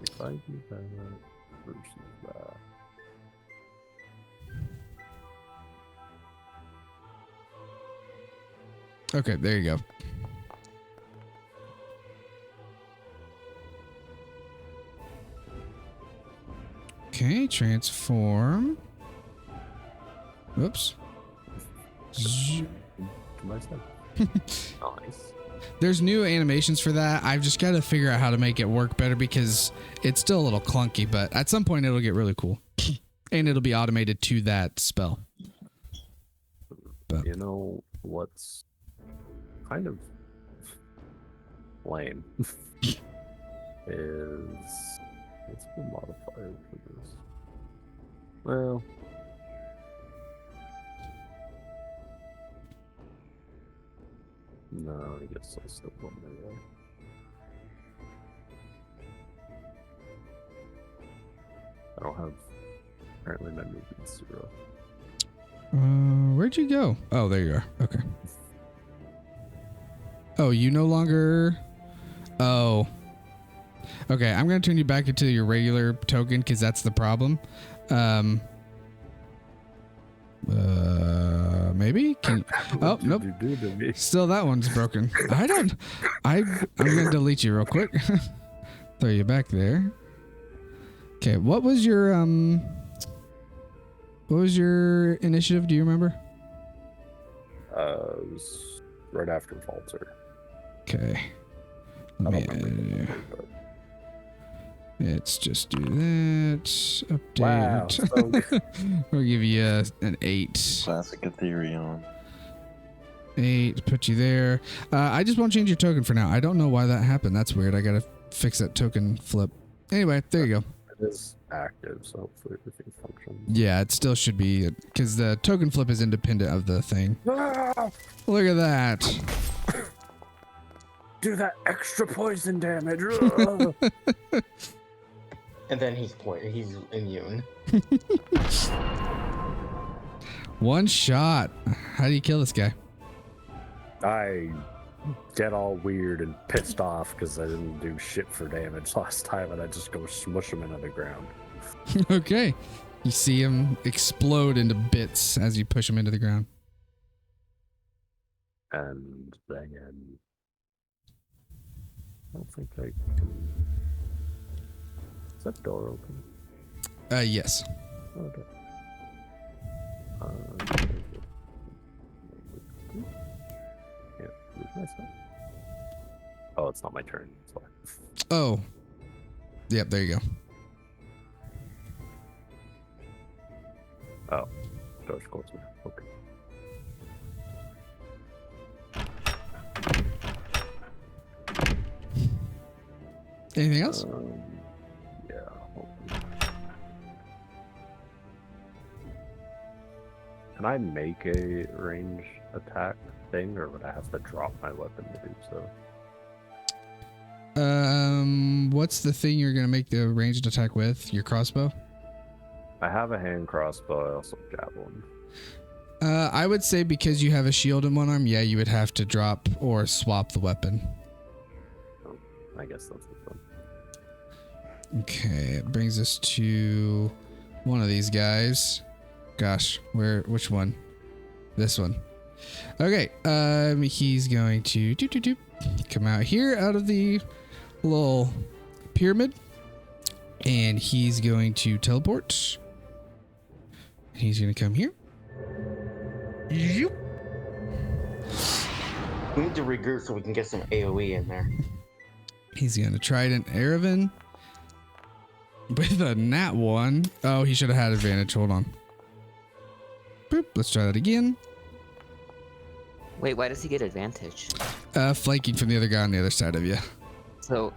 If I do that versus that. Okay, there you go. Okay, transform. Whoops. Nice. There's new animations for that. I've just got to figure out how to make it work better because it's still a little clunky, but at some point it'll get really cool. And it'll be automated to that spell. But You know what's kind of lame is what's the modifier for this? Well, no, I guess I'll still put my way. I don't have. Apparently, my movement's 0. where'd you go? Oh, there you are. Okay. Oh, you no longer. Oh. Okay, I'm gonna turn you back into your regular token because that's the problem. Maybe? Oh, nope. What did you do to me? Still, that one's broken. I'm gonna delete you real quick. Throw you back there. Okay, what was your initiative? Do you remember? It was right after Falter. Okay. I Let don't me, remember. But... let's just do that. Update. Wow. So We'll give you an 8. Classic Ethereum. 8. Put you there. I just won't change your token for now. I don't know why that happened. That's weird. I gotta fix that token flip. Anyway, there you go. it is active, so hopefully everything functions. Yeah, it still should be because the token flip is independent of the thing. Ah! Look at that. Do that extra poison damage. And then he's immune. One shot. How do you kill this guy? I get all weird and pissed off because I didn't do shit for damage last time, and I just go smush him into the ground. Okay. You see him explode into bits as you push him into the ground. And then I don't think I can. Is that door open? Yes. Okay. Yeah, lose myself. Oh, it's not my turn. That's why. Oh. Yep, there you go. Oh, door's closed now. Okay. Anything else? Yeah. Can I make a range attack thing, or would I have to drop my weapon to do so? What's the thing you're gonna make the ranged attack with? Your crossbow? I have a hand crossbow. I also have javelin. I would say because you have a shield in one arm, yeah, you would have to drop or swap the weapon. Oh, I guess that's the fun. Okay, it brings us to one of these guys. Gosh, which one? This one. Okay, he's going to come out here out of the little pyramid, and he's going to teleport. He's going to come here. We need to regroup so we can get some AoE in there. He's going to trident Erevan with a nat 1. Oh, he should have had advantage. Hold on. Boop. Let's try that again. Wait, why does he get advantage? Flanking from the other guy on the other side of you. So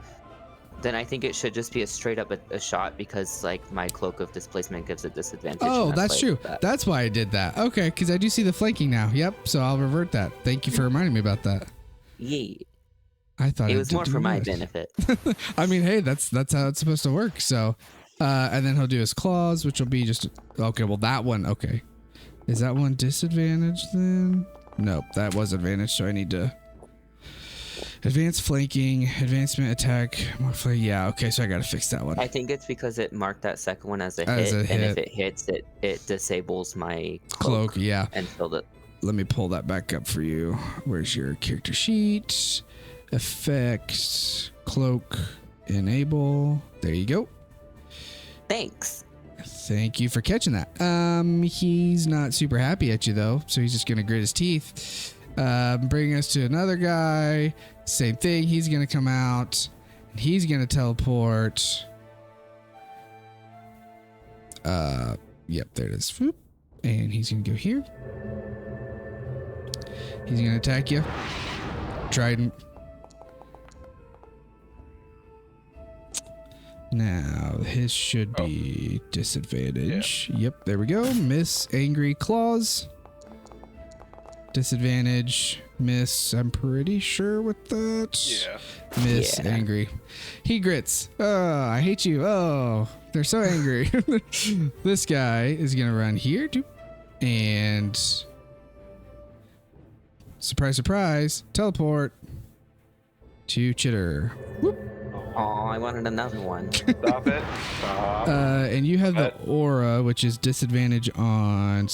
then I think it should just be a straight up a shot because like my cloak of displacement gives it disadvantage. Oh, and that's why I true. did that. That's why I did that. Okay, because I do see the flanking now. Yep. So I'll revert that. Thank you for reminding me about that. Yeah. I thought It I was did more do for my that. benefit. I mean, hey, that's how it's supposed to work. So, and then he'll do his claws, which will be just okay. Well, that one, okay. Is that one disadvantage then? Nope, that was advantage. So I need to advance flanking, advancement attack. Yeah, okay. So I got to fix that one. I think it's because it marked that second one as a As hit, a and hit. if it hits, it disables my Cloak, yeah. until the. Let me pull that back up for you. Where's your character sheet? Effects, cloak, enable. There you go. Thanks. Thank you for catching that. He's not super happy at you though, so he's just gonna grit his teeth. Bring us to another guy. Same thing. He's gonna come out. And he's gonna teleport. Yep, there it is. Whoop. And he's gonna go here. He's gonna attack you. Trident. Now, his should be disadvantage. Yeah. Yep, there we go. Miss, angry claws. Disadvantage, miss. I'm pretty sure with that. Yeah. Miss, Yeah. angry. He grits. Oh, I hate you. Oh, they're so angry. This guy is going to run here. And surprise, surprise, teleport to Chitter. Whoop. Oh, I wanted another one. Stop it. Stop. And you have the aura, which is disadvantage on.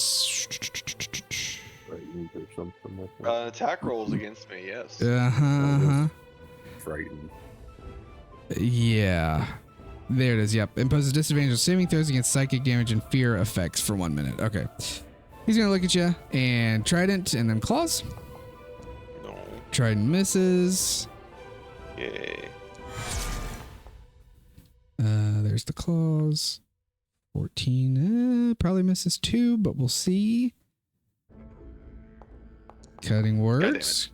Frightened or something like that. Attack rolls against me, yes. Frightened. Yeah. There it is. Yep. Imposes disadvantage on saving throws against psychic damage and fear effects for 1 minute. Okay. He's going to look at you and trident and then claws. No. Trident misses. Yay. There's the claws. 14. Probably misses 2, but we'll see. Cutting words.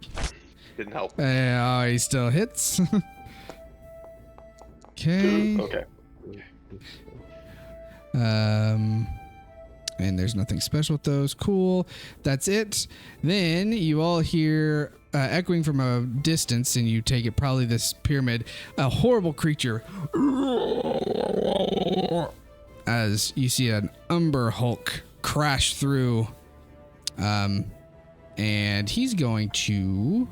Didn't help. Oh, he still hits. Okay. Okay. And there's nothing special with those. Cool. That's it. Then you all hear echoing from a distance, and you take it probably this pyramid, a horrible creature. As you see an Umber Hulk crash through. And he's going to.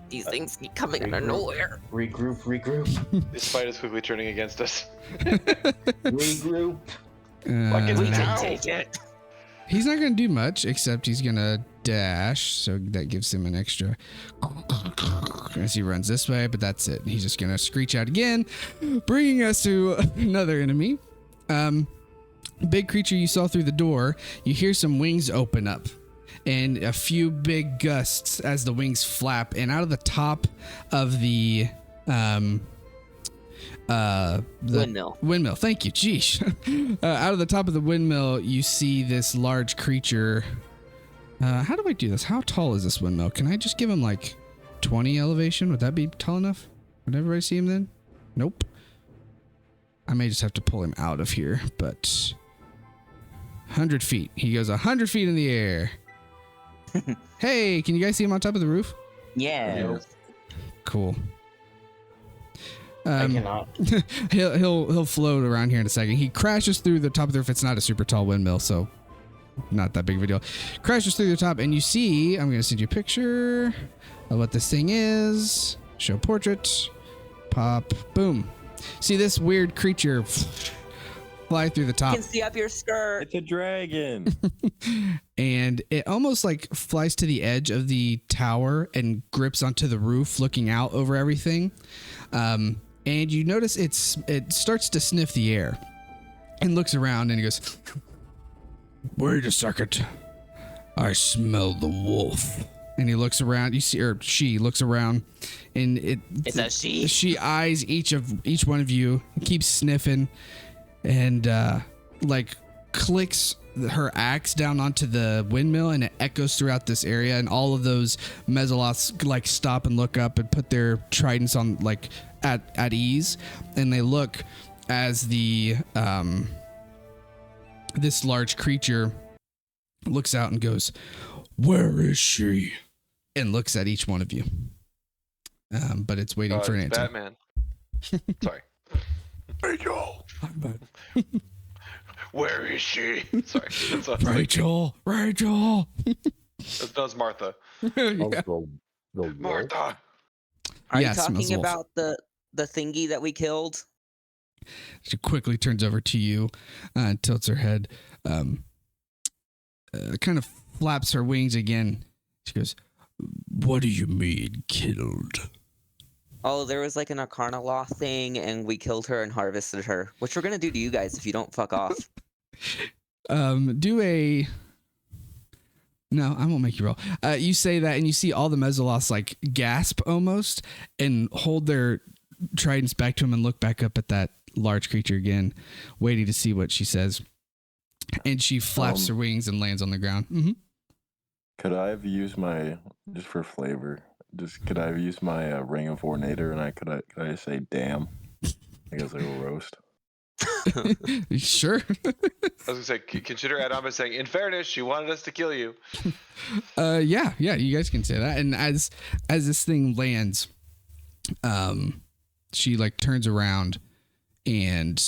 These things keep coming out of nowhere. Regroup. This fight is quickly turning against us. Regroup. Fucking We now. can take it. He's not going to do much, except he's going to dash, so that gives him an extra as he runs this way, but that's it. He's just gonna screech out again, bringing us to another enemy. Big creature you saw through the door. You hear some wings open up and a few big gusts as the wings flap, and out of the top of the windmill. Thank you. Jeez. Out of the top of the windmill, you see this large creature. How do I do this? How tall is this windmill? Can I just give him like 20 elevation? Would that be tall enough? Would everybody see him then? Nope. I may just have to pull him out of here, but 100 feet. He goes 100 feet in the air. Hey, can you guys see him on top of the roof? Yeah. Cool. I cannot. He'll float around here in a second. He crashes through the top of the roof. It's not a super tall windmill, so not that big of a deal. Crashes through the top, and you see, I'm going to send you a picture of what this thing is. Show portrait. Pop. Boom. See this weird creature fly through the top. You can see up your skirt. It's a dragon. And it almost like flies to the edge of the tower and grips onto the roof, looking out over everything. And you notice it starts to sniff the air and looks around and he goes, "Wait a second. I smell the wolf." And he looks around. You see, or she looks around, and It's a she. She eyes each one of you, keeps sniffing, and like clicks her axe down onto the windmill, and it echoes throughout this area. And all of those Mezzoloths like stop and look up and put their tridents on like at ease, and they look as the this large creature looks out and goes, "Where is she?" and looks at each one of you. But it's waiting for an It's answer. Batman. Sorry. Rachel. Where is she? Sorry. Rachel. That's Martha. Yeah. The Martha. Are Yeah, you talking smells wolf. about the thingy that we killed? She quickly turns over to you, tilts her head, kind of flaps her wings again. She goes, "What do you mean, killed?" Oh, there was like an Arcana Law thing, and we killed her and harvested her. Which we're gonna do to you guys if you don't fuck off. Do a... No, I won't make you roll. You say that, and you see all the Mezzoloths like gasp almost, and hold their tridents back to him and look back up at that large creature again, waiting to see what she says. And she flaps her wings and lands on the ground. Mm-hmm. Could I have used my, just for flavor, could I have used my Ring of Ornator, and could I say damn? I guess I will roast. Sure. I was gonna say, consider add-on by saying, in fairness, she wanted us to kill you. Yeah, you guys can say that. And as this thing lands, she like turns around and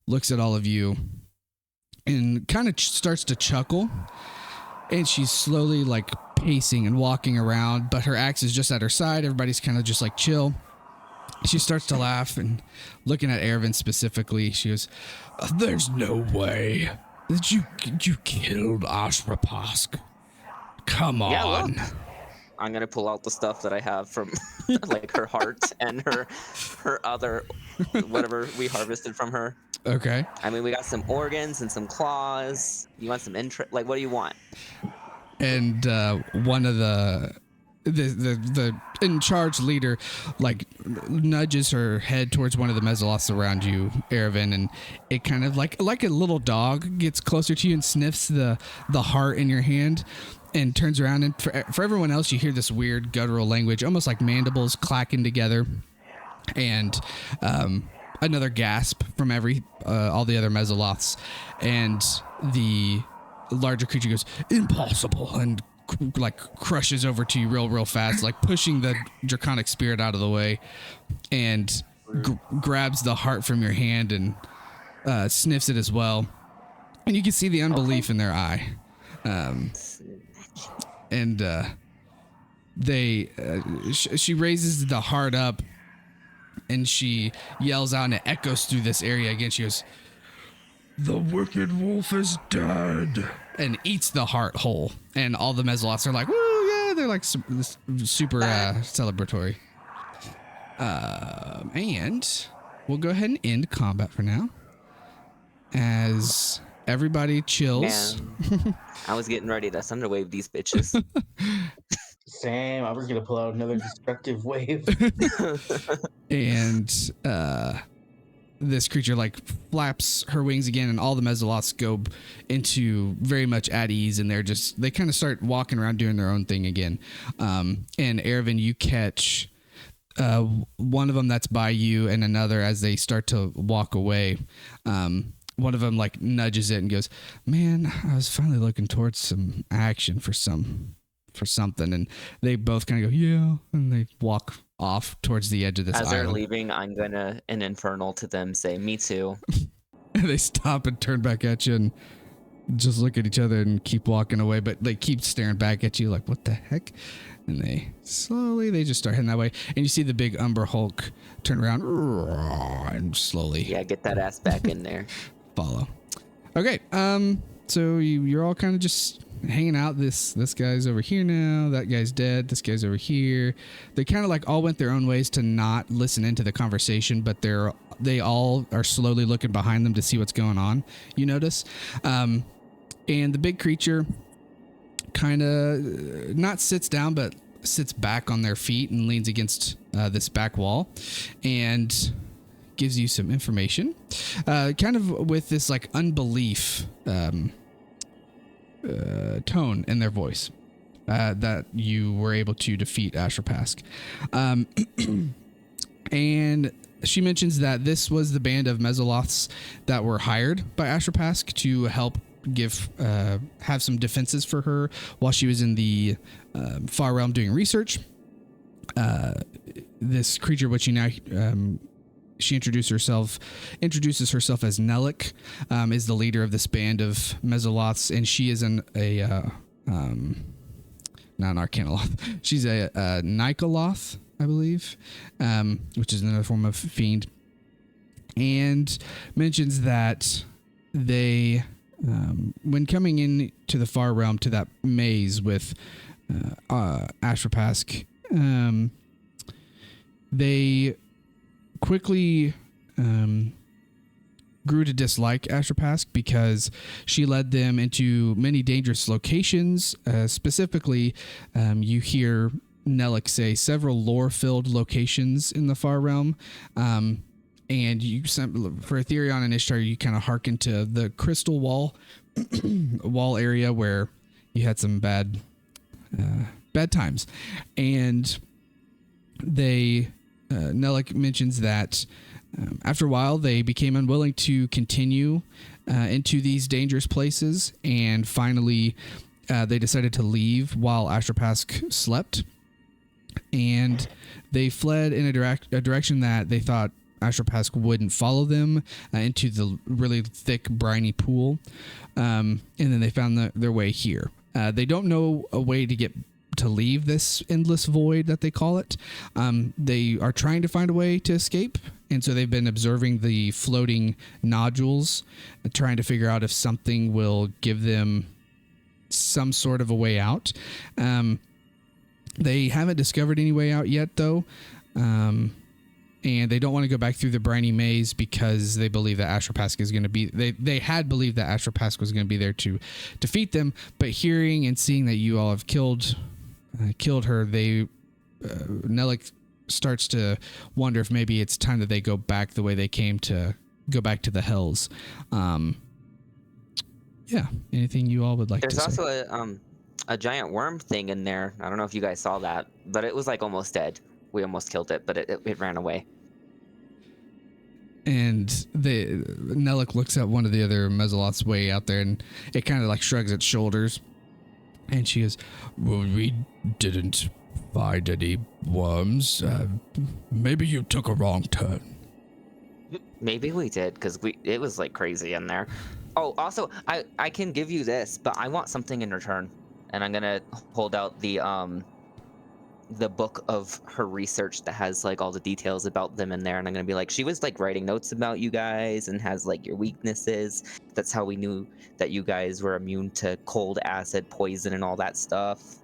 looks at all of you and kind of starts to chuckle. And she's slowly like pacing and walking around, but her axe is just at her side. Everybody's kind of just like chill. She starts to laugh and looking at Ervin specifically, she goes, "There's no way that you killed Ashrapask. Come on." Yeah, look. I'm gonna pull out the stuff that I have from like her heart and her other whatever we harvested from her. Okay. I mean, we got some organs and some claws. You want some like, what do you want? And one of the in charge leader like nudges her head towards one of the Mezzoloths around you, Ervin, and it kind of like a little dog gets closer to you and sniffs the heart in your hand and turns around, and for everyone else you hear this weird guttural language, almost like mandibles clacking together, and another gasp from all the other Mezzoloths, and the larger creature goes, "Impossible," and like crushes over to you real fast, like pushing the draconic spirit out of the way, and grabs the heart from your hand and sniffs it as well, and you can see the unbelief in their eye, and she raises the heart up and she yells out, and it echoes through this area again. She goes, The wicked wolf is dead. And eats the heart whole. And all the Mesoloths are like, woo, yeah, they're like super celebratory. And we'll go ahead and end combat for now. As everybody chills. Man, I was getting ready to thunderwave these bitches. Same. I was gonna pull out another destructive wave. And this creature like flaps her wings again, and all the Mesoloths go into very much at ease, and they kind of start walking around doing their own thing again. And Erevan, you catch one of them that's by you, and another as they start to walk away. One of them like nudges it and goes, "Man, I was finally looking towards some action for something." And they both kind of go, "Yeah," and they walk off towards the edge of this As island. they're leaving, I'm gonna an infernal to them say, "Me too." And they stop and turn back at you and just look at each other and keep walking away, but they keep staring back at you like, "What the heck?" And they just start heading that way. And you see the big Umber Hulk turn around and slowly Yeah, get that ass back in there. follow. Okay, so you're all kind of just hanging out. This guy's over here now. That guy's dead. This guy's over here. They kind of like all went their own ways to not listen into the conversation, but they all are slowly looking behind them to see what's going on. You notice, and the big creature kind of not sits down, but sits back on their feet and leans against this back wall, and gives you some information, kind of with this like unbelief tone in their voice, that you were able to defeat Asherpask. And she mentions that this was the band of Mesoloths that were hired by Asherpask to help have some defenses for her while she was in the Far Realm doing research. This creature, which she introduces herself as Nelik, is the leader of this band of Mesoloths, and she is not an Arcanoloth. She's a Nikoloth, I believe, which is another form of fiend, and mentions that they, when coming in to the Far Realm to that maze with Asherpask, they quickly grew to dislike Asherpask because she led them into many dangerous locations. Specifically, you hear Nelik say several lore-filled locations in the Far Realm. And for Ethereon and Ishtar, you kind of hearken to the Crystal Wall area where you had some bad times. And Nelik mentions that after a while they became unwilling to continue into these dangerous places, and finally they decided to leave while Asherpask slept, and they fled in a direction that they thought Asherpask wouldn't follow them, into the really thick briny pool, and then they found their way here. They don't know a way to leave this endless void that they call it. They are trying to find a way to escape, and so they've been observing the floating nodules, trying to figure out if something will give them some sort of a way out. They haven't discovered any way out yet, though, and they don't want to go back through the briny maze because they believe that Asherpask is going to be. They had believed that Asherpask was going to be there to defeat them, but hearing and seeing that you all have killed her, Nelik starts to wonder if maybe it's time that they go back the way they came, to go back to the Hells. Yeah. Anything you all would like to say? There's also a giant worm thing in there. I don't know if you guys saw that, but it was like almost dead. We almost killed it, but it ran away. And Nelik looks at one of the other Mesoloths way out there, and it kind of like shrugs its shoulders. And she goes, "Well, we didn't find any worms. Maybe you took a wrong turn." Maybe we did, because it was like crazy in there. Oh, also, I can give you this, but I want something in return. And I'm gonna hold out the the book of her research that has like all the details about them in there, and I'm gonna be like, she was like writing notes about you guys and has like your weaknesses. That's how we knew that you guys were immune to cold, acid, poison, and all that stuff.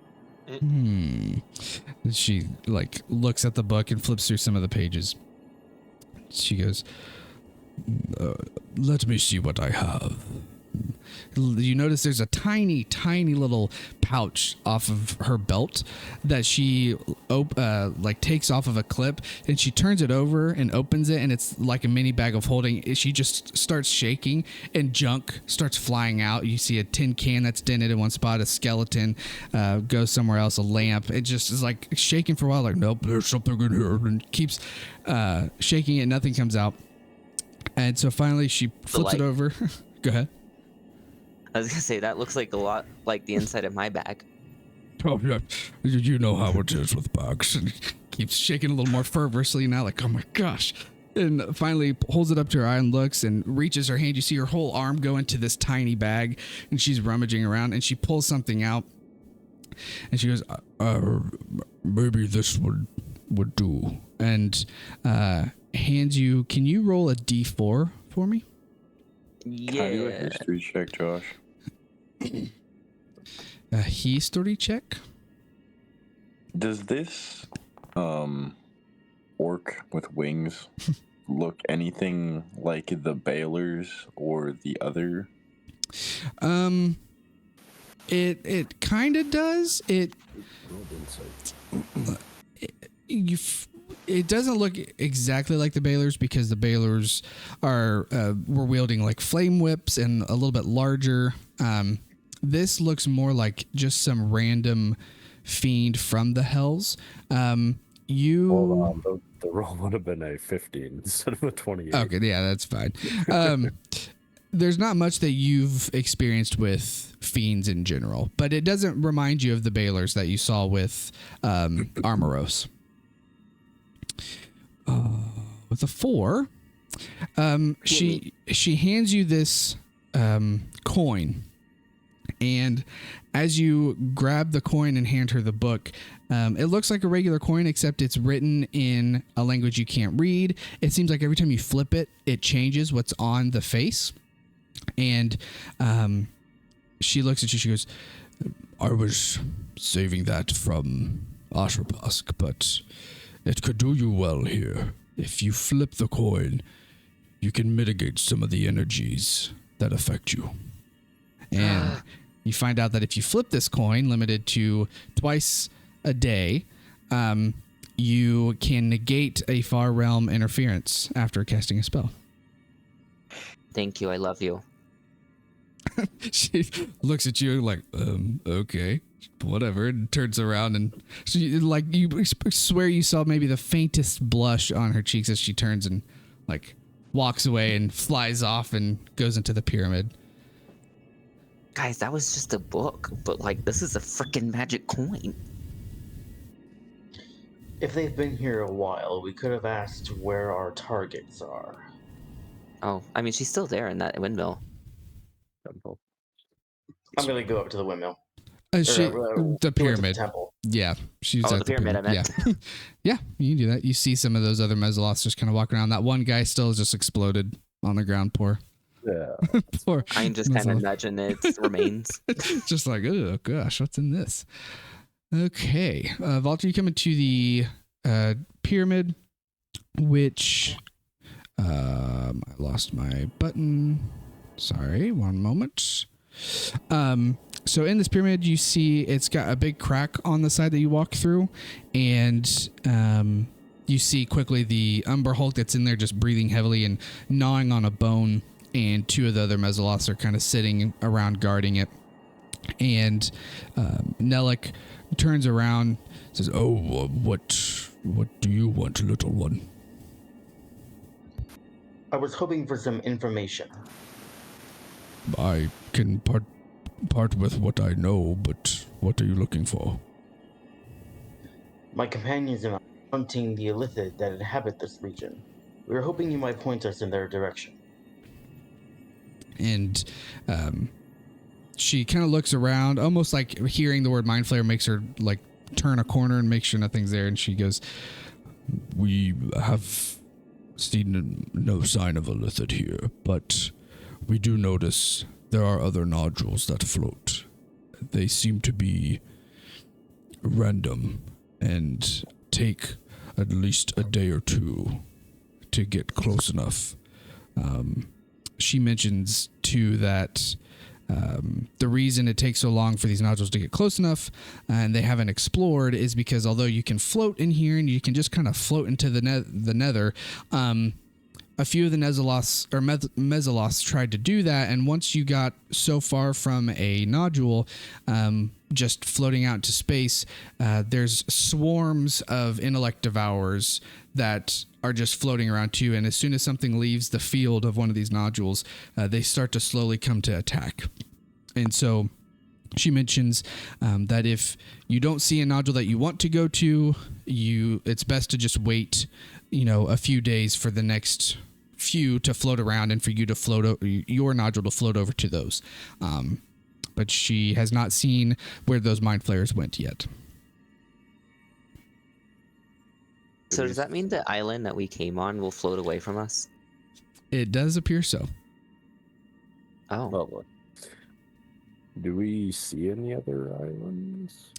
She like looks at the book and flips through some of the pages. She goes, let me see what I have. You notice there's a tiny little pouch off of her belt that she like takes off of a clip, and she turns it over and opens it, and it's like a mini bag of holding. She just starts shaking and junk starts flying out. You see a tin can that's dented in one spot, a skeleton goes somewhere else, a lamp. It just is like shaking for a while, like, nope, there's something in here, and keeps shaking it. Nothing comes out. And so finally she flips it over. Go ahead. I was gonna say, that looks like a lot like the inside of my bag. Oh, yeah. You know how it is with bags. And keeps shaking a little more fervorously now, like, oh my gosh. And finally holds it up to her eye and looks and reaches her hand. You see her whole arm go into this tiny bag, and she's rummaging around, and she pulls something out. And she goes, maybe this would do. And hands you, can you roll a d4 for me? Yeah. Can I do a history check, Josh? A history check? Does this orc with wings look anything like the Bailers or the other? It kind of does. It doesn't look exactly like the Bailers, because the Bailers are were wielding like flame whips and a little bit larger. This looks more like just some random fiend from the hells. Hold on, the roll would have been a 15 instead of a 28. Okay, yeah, that's fine. There's not much that you've experienced with fiends in general, but it doesn't remind you of the Bailers that you saw with Armoros. With a 4, she hands you this coin, and as you grab the coin and hand her the book, it looks like a regular coin, except it's written in a language you can't read. It seems like every time you flip it, it changes what's on the face. And she looks at you. She goes, I was saving that from Asherbask, but it could do you well here. If you flip the coin, you can mitigate some of the energies that affect you. And you find out that if you flip this coin, limited to twice a day, you can negate a far realm interference after casting a spell. Thank you. I love you. She looks at you like, okay, whatever, and turns around, and she, like, you swear you saw maybe the faintest blush on her cheeks as she turns and like walks away and flies off and goes into the pyramid. Guys, that was just a book, but like, this is a freaking magic coin. If they've been here a while, we could have asked where our targets are. Oh, I mean, she's still there in that windmill. I'm gonna go up to the windmill. The pyramid. The temple. Yeah, she's Oh, at the pyramid, I meant. Yeah. Yeah, you can do that. You see some of those other Mezzaloths just kind of walking around. That one guy still just exploded on the ground. Poor. Yeah. Poor. I can just kind of Mezzaloth. imagine its remains. Just like, oh gosh, what's in this? Okay, Valter, you come into the pyramid, which I lost my button. Sorry, one moment. So in this pyramid, you see it's got a big crack on the side that you walk through, and you see quickly the Umber Hulk that's in there just breathing heavily and gnawing on a bone, and two of the other Mezzaloths are kind of sitting around guarding it. And Nellic turns around, says, "Oh, what do you want, little one?" I was hoping for some information. I can part with what I know, but what are you looking for? My companions and I are hunting the illithid that inhabit this region. We were hoping you might point us in their direction. And she kind of looks around, almost like hearing the word Mind Flayer makes her like turn a corner and make sure nothing's there. And she goes, "We have seen no sign of a lithid here, but we do notice there are other nodules that float. They seem to be random and take at least a day or two to get close enough." She mentions too that the reason it takes so long for these nodules to get close enough and they haven't explored is because although you can float in here and you can just kind of float into the nether, a few of the Mezzoloths tried to do that, and once you got so far from a nodule, just floating out into space, there's swarms of intellect devourers that are just floating around too, and as soon as something leaves the field of one of these nodules, they start to slowly come to attack. And so she mentions that if you don't see a nodule that you want to go to, it's best to just wait, a few days for the next few to float around and for you to your nodule to float over to those. But she has not seen where those mind flayers went yet. So does that mean the island that we came on will float away from us? It does appear so. Oh. Well, do we see any other islands?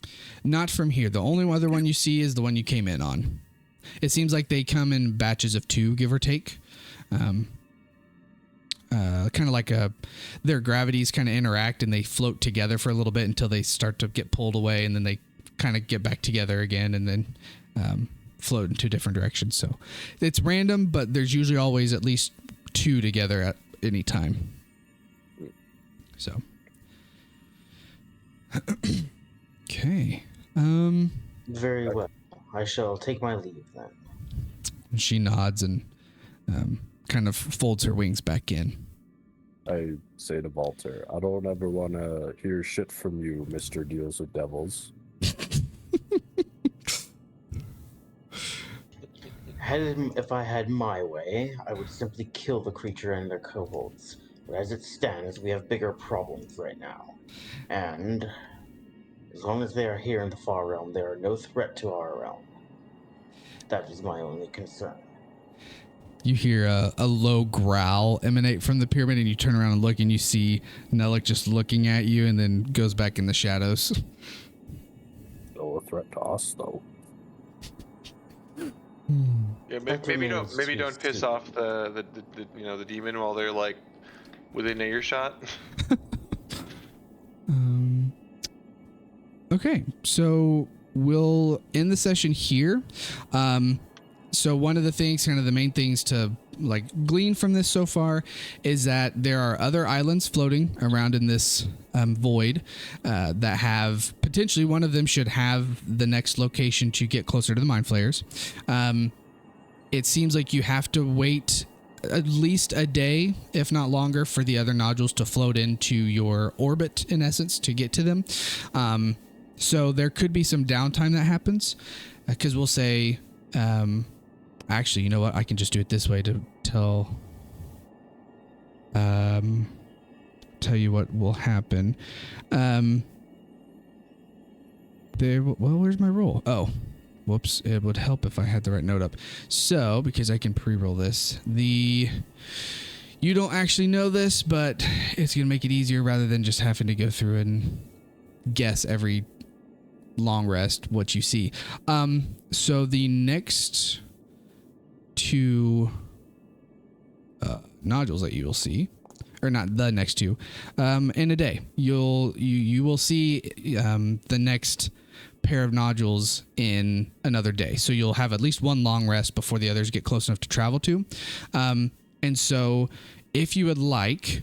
Not from here. The only other one you see is the one you came in on. It seems like they come in batches of 2, give or take. Kind of like their gravities kind of interact and they float together for a little bit until they start to get pulled away, and then they kind of get back together again and then float in 2 different directions. So it's random, but there's usually always at least 2 together at any time. So okay. Very well. I shall take my leave then. She nods and kind of folds her wings back in. I say to Walter, I don't ever want to hear shit from you, Mr. Deals with Devils. If I had my way, I would simply kill the creature and their cohorts. But as it stands, we have bigger problems right now. And as long as they are here in the Far Realm, they are no threat to our realm. That is my only concern. You hear a low growl emanate from the pyramid, and you turn around and look, and you see Nellic just looking at you, and then goes back in the shadows. No threat to us, though. Yeah, maybe don't piss off the demon while they're like within earshot. Okay, so we'll end the session here. So one of the things, kind of the main things to like glean from this so far is that there are other islands floating around in this void that have potentially, one of them should have the next location to get closer to the mind flayers. It seems like you have to wait at least a day, if not longer, for the other nodules to float into your orbit, in essence, to get to them. So there could be some downtime that happens, because we'll say, actually, you know what? I can just do it this way to tell you what will happen. Where's my roll? Oh, whoops. It would help if I had the right note up. So, because I can pre-roll this, you don't actually know this, but it's going to make it easier rather than just having to go through and guess every long rest what you see. So the next 2 nodules that you will see, or not the next 2, in a day, you will see the next pair of nodules in another day. So you'll have at least 1 long rest before the others get close enough to travel to. And so if you would like,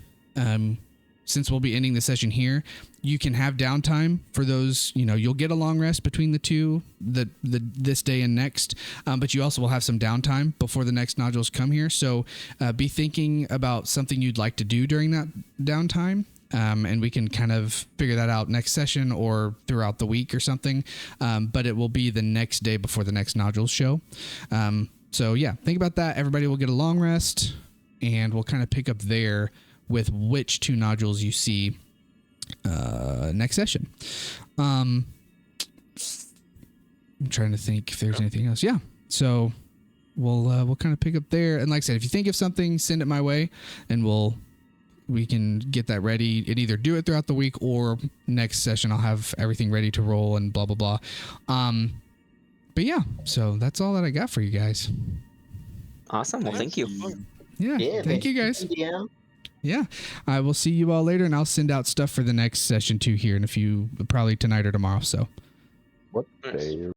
since we'll be ending the session here, you can have downtime for those. You'll get a long rest between the 2, this day and next, but you also will have some downtime before the next nodules come here. So be thinking about something you'd like to do during that downtime, and we can kind of figure that out next session or throughout the week or something. But it will be the next day before the next nodules show. So yeah, think about that. Everybody will get a long rest, and we'll kind of pick up there with which 2 nodules you see next session. I'm trying to think if there's anything else. Yeah. So we'll kind of pick up there. And like I said, if you think of something, send it my way, and we can get that ready and either do it throughout the week or next session I'll have everything ready to roll and blah blah blah. But yeah, so that's all that I got for you guys. Awesome. Well, thank you. Yeah, thank you guys. DM. Yeah, I will see you all later, and I'll send out stuff for the next session too here in a few, probably tonight or tomorrow. So What Nice. day